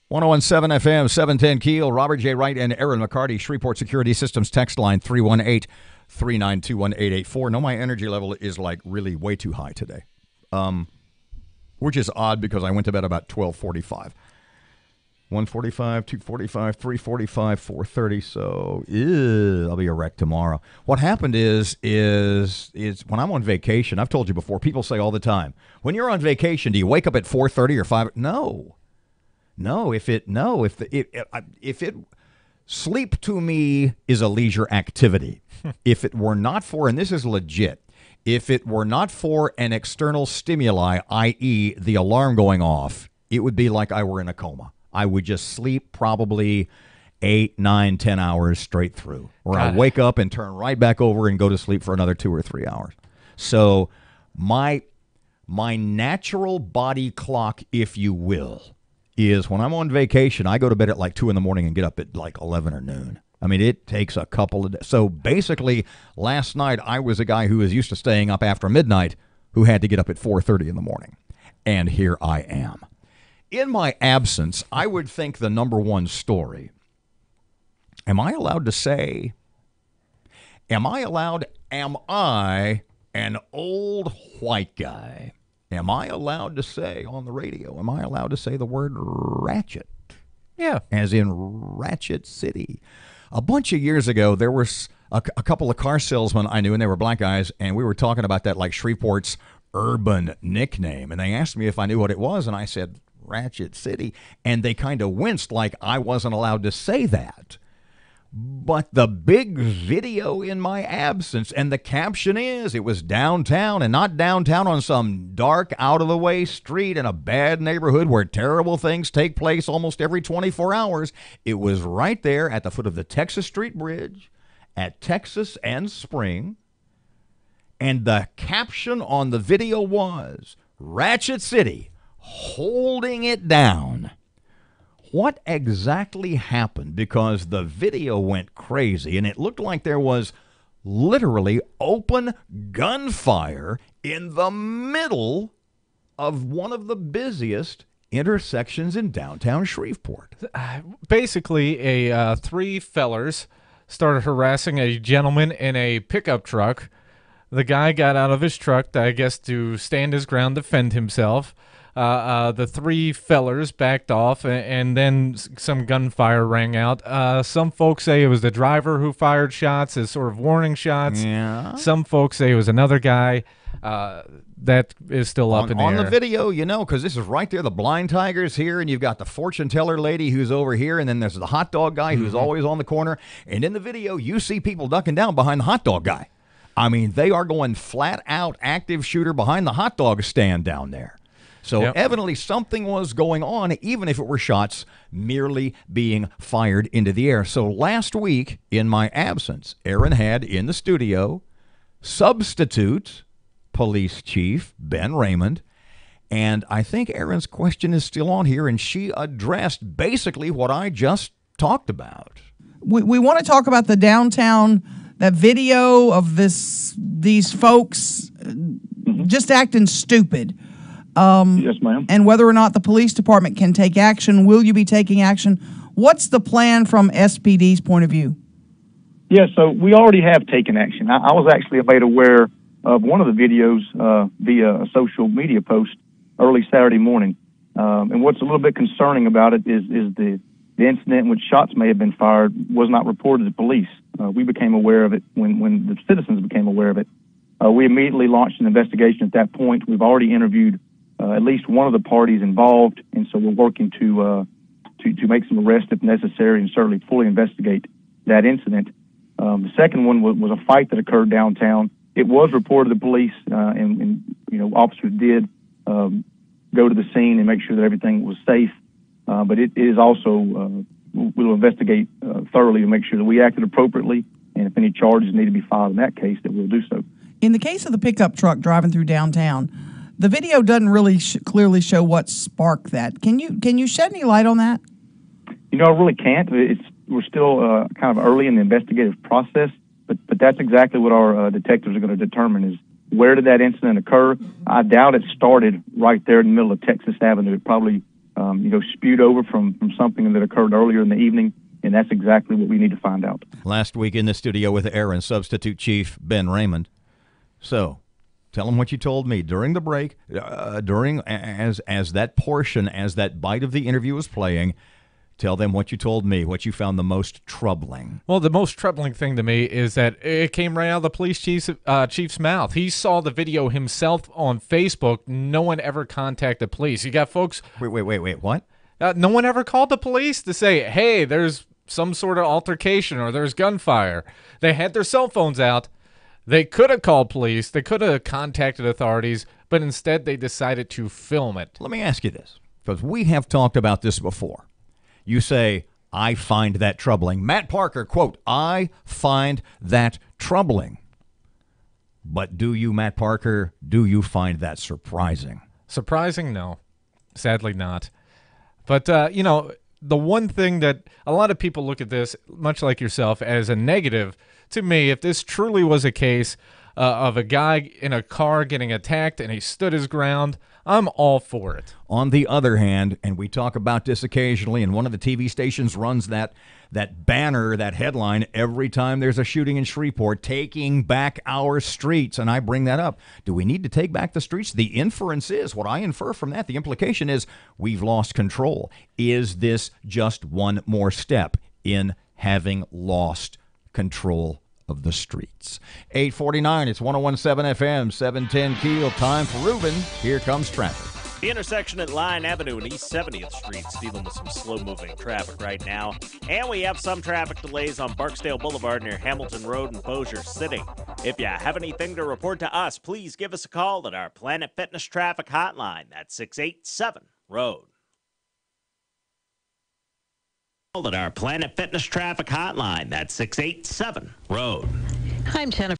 .101.7 FM, 710 KEEL. Robert J. Wright and Erin McCarty. Shreveport Security Systems text line 318-392-1884. No, my energy level is like really way too high today. which is odd because I went to bed about 12:45. 1:45, 2:45, 3:45, 4:30. So I'll be a wreck tomorrow. What happened is when I'm on vacation, I've told you before, people say all the time, when you're on vacation, do you wake up at 4:30 or 5? No. Sleep to me is a leisure activity. If it were not for, and this is legit, if it were not for an external stimuli, i.e. the alarm going off, it would be like I were in a coma. I would just sleep probably 8, 9, 10 hours straight through. Or I'd wake up and turn right back over and go to sleep for another 2 or 3 hours. So my natural body clock, if you will, is when I'm on vacation, I go to bed at like 2 in the morning and get up at like 11 or noon. I mean, it takes a couple of days. So basically, last night, I was a guy who was used to staying up after midnight who had to get up at 4:30 in the morning. And here I am. In my absence, I would think the number one story, am I an old white guy? Am I allowed to say on the radio, am I allowed to say the word ratchet? Yeah. As in Ratchet City. A bunch of years ago, there was a couple of car salesmen I knew, and they were black guys, and we were talking about that, like Shreveport's urban nickname. And they asked me if I knew what it was, and I said, Ratchet City. And they kind of winced like I wasn't allowed to say that. But the big video in my absence, and the caption is, it was downtown, and not downtown on some dark, out-of-the-way street in a bad neighborhood where terrible things take place almost every 24 hours. It was right there at the foot of the Texas Street Bridge at Texas and Spring. And the caption on the video was, Ratchet City, holding it down. What exactly happened? Because the video went crazy, and it looked like there was literally open gunfire in the middle of one of the busiest intersections in downtown Shreveport. Basically, three fellers started harassing a gentleman in a pickup truck. The guy got out of his truck, I guess, to stand his ground, defend himself. The three fellers backed off, and then some gunfire rang out. Some folks say it was the driver who fired shots as sort of warning shots. Yeah. Some folks say it was another guy. That is still up in the air. On the video, because this is right there. The blind tiger's here, and you've got the fortune teller lady who's over here, and then there's the hot dog guy who's always on the corner. And in the video, you see people ducking down behind the hot dog guy. I mean, they are going flat out active shooter behind the hot dog stand down there. So evidently something was going on, even if it were shots merely being fired into the air. So last week, in my absence, Erin had in the studio substitute police chief Ben Raymond. And I think Erin's question is still on here, and she addressed basically what I just talked about. We want to talk about the downtown, that video of these folks just acting stupid. Yes, ma'am. And whether or not the police department can take action. Will you be taking action? What's the plan from SPD's point of view? Yeah, so we already have taken action. I was actually made aware of one of the videos via a social media post early Saturday morning. And what's a little bit concerning about it is the incident in which shots may have been fired was not reported to police. We became aware of it when the citizens became aware of it. We immediately launched an investigation at that point. We've already interviewed at least one of the parties involved, and so we're working to make some arrests if necessary and certainly fully investigate that incident. The second one was a fight that occurred downtown. It was reported to police, and officers did go to the scene and make sure that everything was safe. But it is also we'll investigate thoroughly to make sure that we acted appropriately, and if any charges need to be filed in that case, that we'll do so. In the case of the pickup truck driving through downtown, the video doesn't really clearly show what sparked that. Can you shed any light on that? I really can't. We're still kind of early in the investigative process, but that's exactly what our detectives are going to determine is where did that incident occur. I doubt it started right there in the middle of Texas Avenue. It probably spewed over from something that occurred earlier in the evening, and that's exactly what we need to find out. Last week in the studio with Erin, substitute chief Ben Raymond. So, Tell them what you told me during the break, as that portion, as that bite of the interview was playing. Tell them what you told me, what you found the most troubling. Well, the most troubling thing to me is that it came right out of the police chief's mouth. He saw the video himself on Facebook. No one ever contacted police. You got folks... Wait, what? No one ever called the police to say, hey, there's some sort of altercation or there's gunfire. They had their cell phones out. They could have called police. They could have contacted authorities, but instead they decided to film it. Let me ask you this, because we have talked about this before. You say, I find that troubling. Matt Parker, quote, I find that troubling. But do you, Matt Parker, do you find that surprising? Surprising? No. Sadly not. But, the one thing that a lot of people look at this, much like yourself, as a negative, to me, if this truly was a case of a guy in a car getting attacked and he stood his ground, I'm all for it. On the other hand, and we talk about this occasionally, and one of the TV stations runs that banner, that headline, every time there's a shooting in Shreveport, taking back our streets, and I bring that up. Do we need to take back the streets? The inference is, what I infer from that, the implication is we've lost control. Is this just one more step in having lost control of the streets? 8:49, it's 101.7 FM, 710 KEEL. Time for Ruben. Here comes traffic. The intersection at Line Avenue and East 70th Street's dealing with some slow-moving traffic right now. And we have some traffic delays on Barksdale Boulevard near Hamilton Road and Bossier City. If you have anything to report to us, please give us a call at our Planet Fitness Traffic Hotline. That's 687-ROAD. At our Planet Fitness Traffic Hotline. That's 687-ROAD. I'm Jennifer.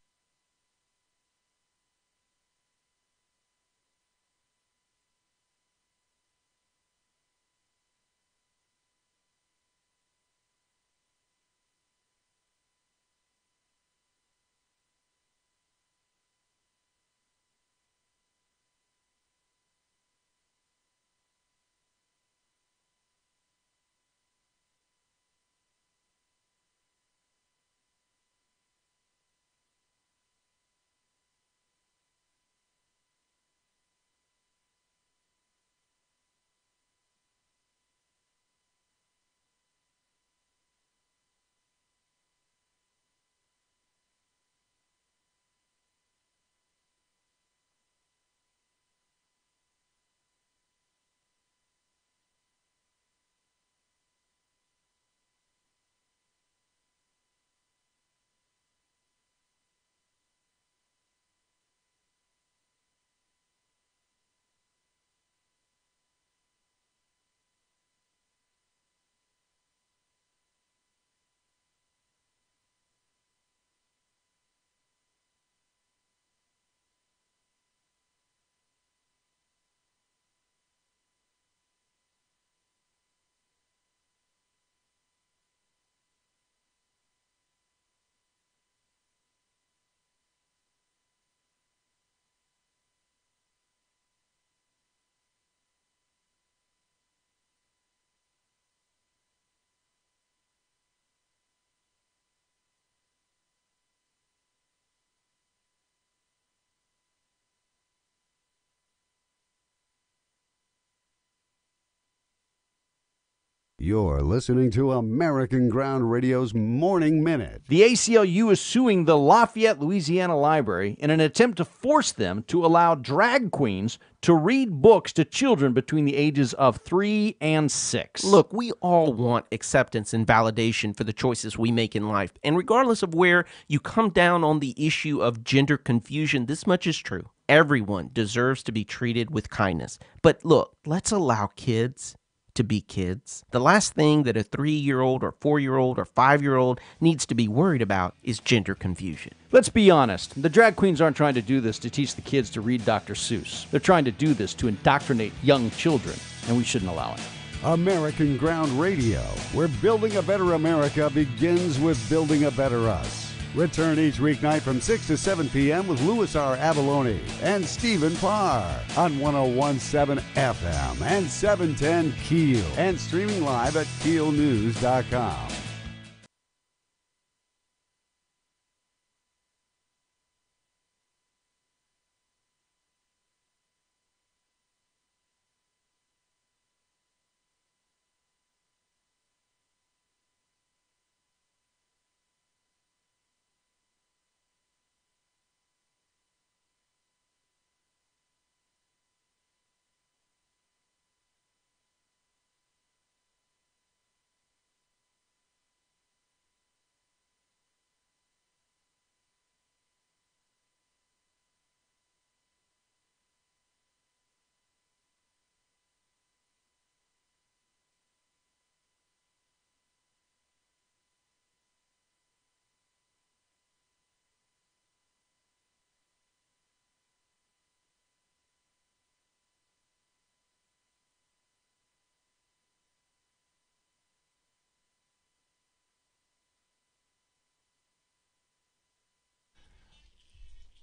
You're listening to American Ground Radio's Morning Minute. The ACLU is suing the Lafayette, Louisiana Library in an attempt to force them to allow drag queens to read books to children between the ages of 3 and 6. Look, we all want acceptance and validation for the choices we make in life. And regardless of where you come down on the issue of gender confusion, this much is true. Everyone deserves to be treated with kindness. But look, let's allow kids to be kids. The last thing that a 3-year-old or 4-year-old or 5-year-old needs to be worried about is gender confusion. Let's be honest. The drag queens aren't trying to do this to teach the kids to read Dr. Seuss. They're trying to do this to indoctrinate young children, and we shouldn't allow it. American Ground Radio, where building a better America begins with building a better us. Return each weeknight from 6 to 7 p.m. with Louis R. Avalone and Stephen Parr on 101.7 FM and 710 KEEL and streaming live at KEELnews.com.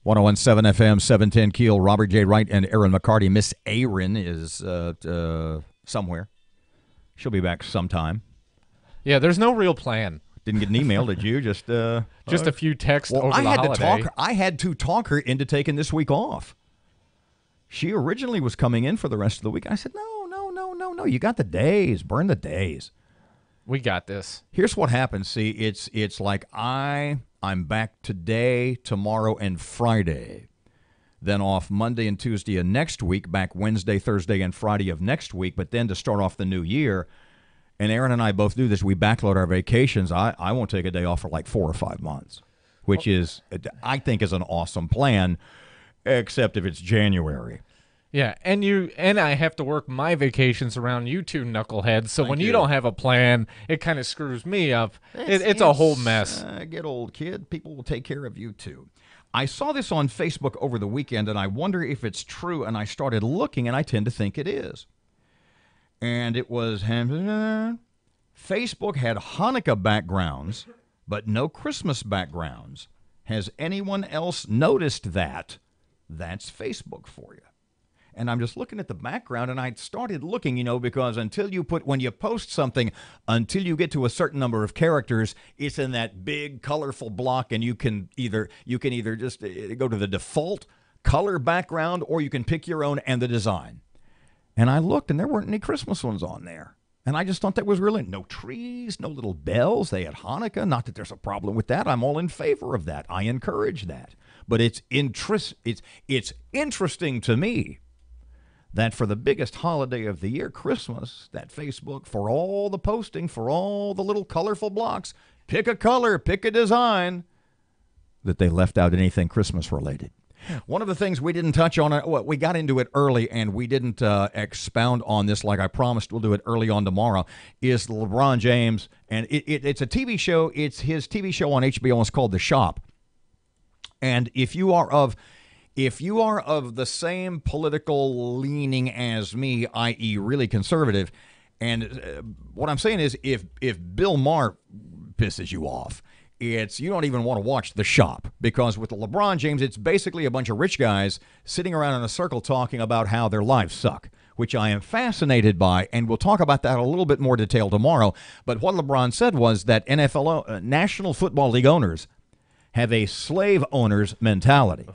1017 FM, 710 Keel, Robert J. Wright and Erin McCarty. Miss Erin is somewhere. She'll be back sometime. Yeah, there's no real plan. Didn't get an email, did you? Just a few texts over I the had holiday. I had to talk her into taking this week off. She originally was coming in for the rest of the week. I said, no. You got the days. Burn the days. We got this. Here's what happens. See, it's like I'm back today, tomorrow, and Friday. Then off Monday and Tuesday of next week, back Wednesday, Thursday, and Friday of next week. But then to start off the new year, and Erin and I both do this, we backload our vacations. I won't take a day off for like 4 or 5 months, which is, I think, is an awesome plan, except if it's January. Yeah, and I have to work my vacations around you two knuckleheads, so when you don't have a plan, it kind of screws me up. It's a whole mess. Get old, kid. People will take care of you, too. I saw this on Facebook over the weekend, and I wonder if it's true, and I started looking, and I tend to think it is. And it was, Facebook had Hanukkah backgrounds, but no Christmas backgrounds. Has anyone else noticed that? That's Facebook for you. And I'm just looking at the background, and I started looking, because when you post something, until you get to a certain number of characters, it's in that big colorful block, and you can either just go to the default color background, or you can pick your own and the design. And I looked, and there weren't any Christmas ones on there. And I just thought that was really no trees, no little bells. They had Hanukkah. Not that there's a problem with that. I'm all in favor of that. I encourage that. But it's interesting to me that for the biggest holiday of the year, Christmas, that Facebook, for all the posting, for all the little colorful blocks, pick a color, pick a design, that they left out anything Christmas related. One of the things we didn't touch on, we got into it early, and we didn't expound on this like I promised. We'll do it early on tomorrow, is LeBron James. And it's a TV show. It's his TV show on HBO. It's called The Shop. And if you are of the same political leaning as me, i.e. really conservative, and what I'm saying is if Bill Maher pisses you off, you don't even want to watch The Shop, because with LeBron James, it's basically a bunch of rich guys sitting around in a circle talking about how their lives suck, which I am fascinated by, and we'll talk about that a little bit more detail tomorrow. But what LeBron said was that National Football League owners have a slave owner's mentality.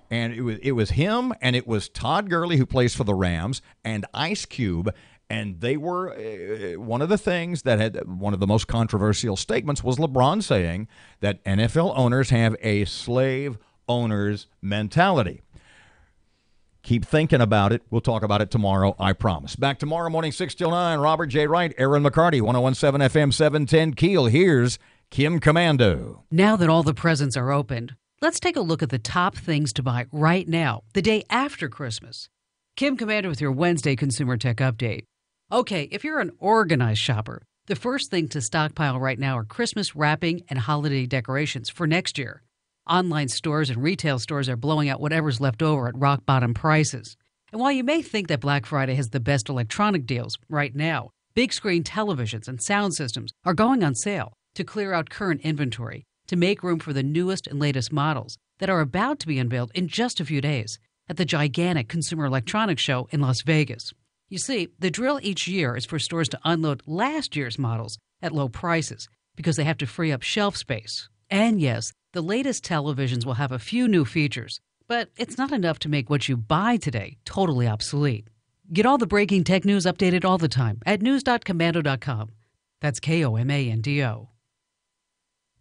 And it was him, and it was Todd Gurley, who plays for the Rams, and Ice Cube, and they were one of the things that had one of the most controversial statements was LeBron saying that NFL owners have a slave owner's mentality. Keep thinking about it. We'll talk about it tomorrow, I promise. Back tomorrow morning, 6 till 9. Robert J. Wright, Erin McCarty, 1017 FM, 710 Keel. Here's Kim Commando. Now that all the presents are opened, let's take a look at the top things to buy right now, the day after Christmas. Kim Commando with your Wednesday Consumer Tech Update. Okay, if you're an organized shopper, the first thing to stockpile right now are Christmas wrapping and holiday decorations for next year. Online stores and retail stores are blowing out whatever's left over at rock-bottom prices. And while you may think that Black Friday has the best electronic deals right now, big screen televisions and sound systems are going on sale to clear out current inventory, to make room for the newest and latest models that are about to be unveiled in just a few days at the gigantic Consumer Electronics Show in Las Vegas. You see, the drill each year is for stores to unload last year's models at low prices because they have to free up shelf space. And yes, the latest televisions will have a few new features, but it's not enough to make what you buy today totally obsolete. Get all the breaking tech news updated all the time at news.commando.com. That's Komando.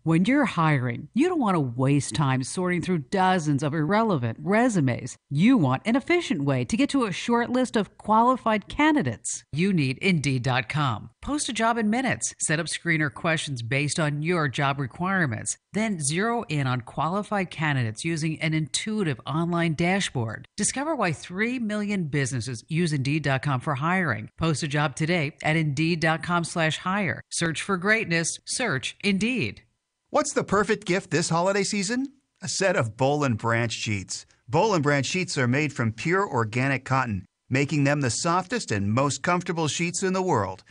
When you're hiring, you don't want to waste time sorting through dozens of irrelevant resumes. You want an efficient way to get to a short list of qualified candidates. You need Indeed.com. Post a job in minutes. Set up screener questions based on your job requirements. Then zero in on qualified candidates using an intuitive online dashboard. Discover why 3 million businesses use Indeed.com for hiring. Post a job today at Indeed.com/hire. Search for greatness. Search Indeed. What's the perfect gift this holiday season? A set of Boll & Branch sheets. Boll & Branch sheets are made from pure organic cotton, making them the softest and most comfortable sheets in the world.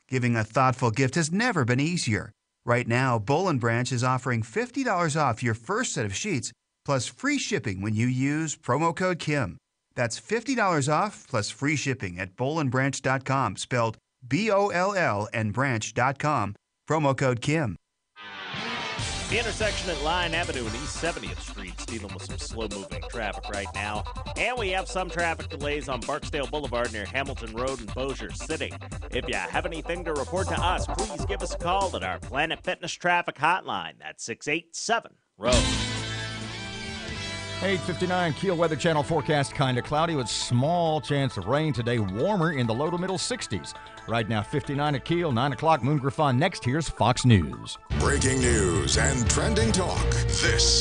Giving a thoughtful gift has never been easier. Right now, Boll & Branch is offering $50 off your first set of sheets plus free shipping when you use promo code KIM. That's $50 off plus free shipping at bollandbranch.com, spelled BOLL and branch.com, promo code KIM. The intersection at Line Avenue and East 70th Street is dealing with some slow-moving traffic right now. And we have some traffic delays on Barksdale Boulevard near Hamilton Road and Bossier City. If you have anything to report to us, please give us a call at our Planet Fitness Traffic Hotline. That's 687-ROAD. 8:59 KEEL Weather Channel forecast, kind of cloudy with small chance of rain today, warmer in the low to middle 60s. Right now 59 at KEEL, 9 o'clock Moon Griffon. Next, here's Fox News. Breaking news and trending talk. This